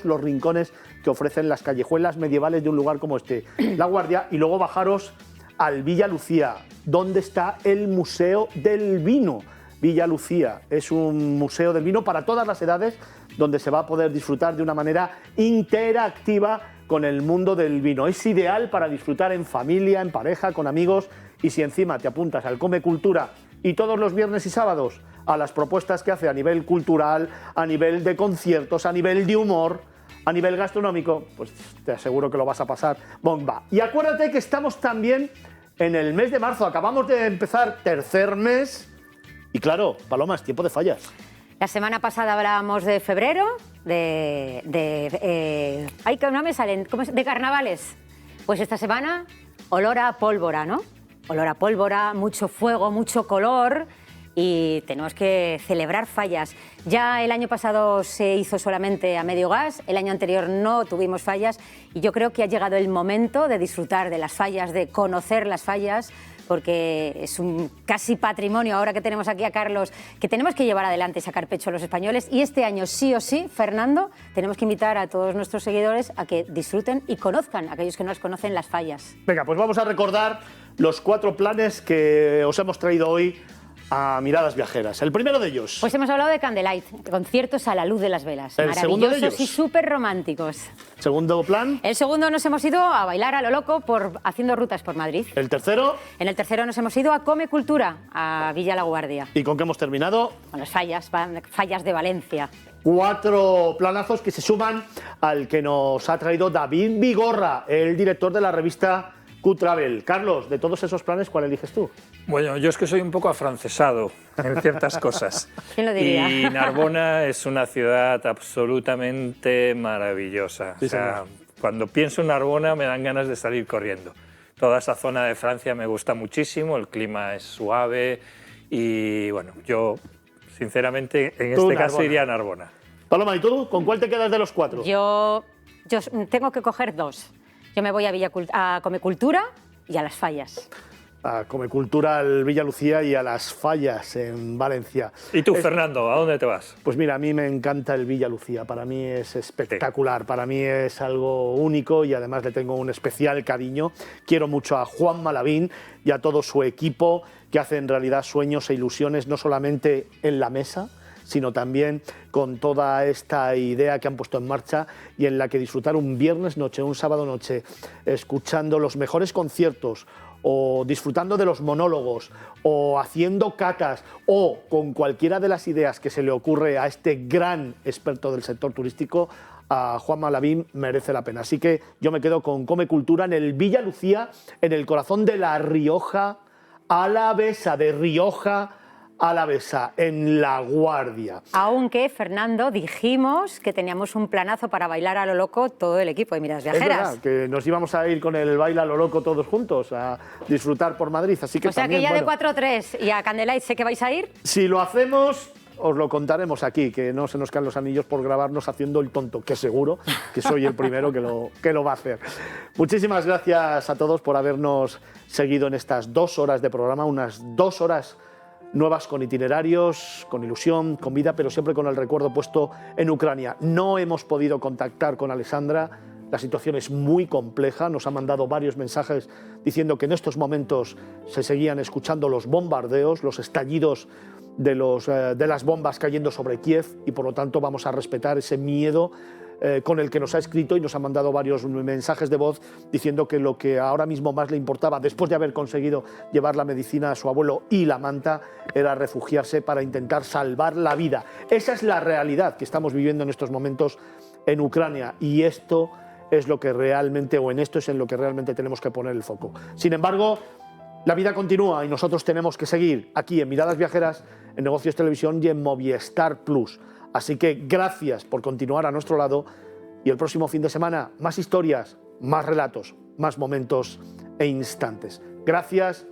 los rincones que ofrecen las callejuelas medievales de un lugar como este, La Guardia, y luego bajaros al Villa Lucía, donde está el Museo del Vino. Villa Lucía es un museo del vino para todas las edades, donde se va a poder disfrutar de una manera interactiva con el mundo del vino. Es ideal para disfrutar en familia, en pareja, con amigos, y si encima te apuntas al Come Cultura y todos los viernes y sábados a las propuestas que hace a nivel cultural, a nivel de conciertos, a nivel de humor, a nivel gastronómico, pues te aseguro que lo vas a pasar bomba. Y acuérdate que estamos también en el mes de marzo, acabamos de empezar tercer mes, y claro, Paloma, es tiempo de fallas. La semana pasada hablábamos de febrero, ay, que no me salen, de carnavales. Pues esta semana, olor a pólvora, ¿no? Olor a pólvora, mucho fuego, mucho color, y tenemos que celebrar fallas. Ya el año pasado se hizo solamente a medio gas, el año anterior no tuvimos fallas, y yo creo que ha llegado el momento de disfrutar de las fallas, de conocer las fallas, porque es un casi patrimonio, ahora que tenemos aquí a Carlos, que tenemos que llevar adelante y sacar pecho a los españoles. Y este año, sí o sí, Fernando, tenemos que invitar a todos nuestros seguidores a que disfruten y conozcan, aquellos que no las conocen, las fallas. Venga, pues vamos a recordar los 4 planes que os hemos traído hoy a Miradas Viajeras. El primero de ellos. Pues hemos hablado de Candlelight, conciertos a la luz de las velas. El segundo de maravillosos ellos. Y súper románticos. Segundo plan. El segundo nos hemos ido a bailar a lo loco haciendo rutas por Madrid. El tercero. En el tercero nos hemos ido a Come Cultura, a Villa La Guardia. ¿Y con qué hemos terminado? Con las fallas de Valencia. 4 planazos que se suman al que nos ha traído David Vigorra, el director de la revista Q-Travel. Carlos, de todos esos planes, ¿cuál eliges tú? Bueno, yo es que soy un poco afrancesado en ciertas cosas. ¿Quién lo diría? Y Narbona es una ciudad absolutamente maravillosa. Sí, o sea, señor. cuando pienso en Narbona me dan ganas de salir corriendo. Toda esa zona de Francia me gusta muchísimo, el clima es suave y bueno, yo sinceramente en este caso iría a Narbona. Paloma, ¿y tú? ¿Con cuál te quedas de los 4? Yo tengo que coger 2. Yo me voy a Come Cultura y a las fallas. A Come Cultura, al Villa Lucía y a las fallas en Valencia. ¿Y tú, Fernando, a dónde te vas? Pues mira, a mí me encanta el Villa Lucía. Para mí es espectacular, para mí es algo único y además le tengo un especial cariño. Quiero mucho a Juan Malavín y a todo su equipo que hacen realidad sueños e ilusiones, no solamente en la mesa, sino también con toda esta idea que han puesto en marcha y en la que disfrutar un viernes noche, un sábado noche, escuchando los mejores conciertos o disfrutando de los monólogos o haciendo catas o con cualquiera de las ideas que se le ocurre a este gran experto del sector turístico, a Juan Malavín, merece la pena. Así que yo me quedo con Come Cultura en el Villa Lucía, en el corazón de la Rioja Alavesa, de Rioja Alavesa, en La Guardia. Aunque, Fernando, dijimos que teníamos un planazo para bailar a lo loco todo el equipo de Miradas Es Viajeras. verdad, que nos íbamos a ir con el baile a lo loco todos juntos, a disfrutar por Madrid. Así que O sea también, que ya bueno, de 4-3 y a Candlelight sé que vais a ir. si lo hacemos, os lo contaremos aquí, que no se nos caen los anillos por grabarnos haciendo el tonto, que seguro que soy el primero que lo va a hacer. Muchísimas gracias a todos por habernos seguido en estas 2 horas de programa, unas 2 horas nuevas con itinerarios, con ilusión, con vida, pero siempre con el recuerdo puesto en Ucrania. No hemos podido contactar con Alessandra, la situación es muy compleja, nos ha mandado varios mensajes diciendo que en estos momentos se seguían escuchando los bombardeos, los estallidos de las bombas cayendo sobre Kiev y por lo tanto vamos a respetar ese miedo con el que nos ha escrito y nos ha mandado varios mensajes de voz diciendo que lo que ahora mismo más le importaba, después de haber conseguido llevar la medicina a su abuelo y la manta, era refugiarse para intentar salvar la vida. Esa es la realidad que estamos viviendo en estos momentos en Ucrania y esto es lo que realmente, o en esto es en lo que realmente tenemos que poner el foco. Sin embargo, la vida continúa y nosotros tenemos que seguir aquí en Miradas Viajeras, en Negocios Televisión y en Movistar Plus. Así que gracias por continuar a nuestro lado y el próximo fin de semana más historias, más relatos, más momentos e instantes. Gracias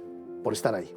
por estar ahí.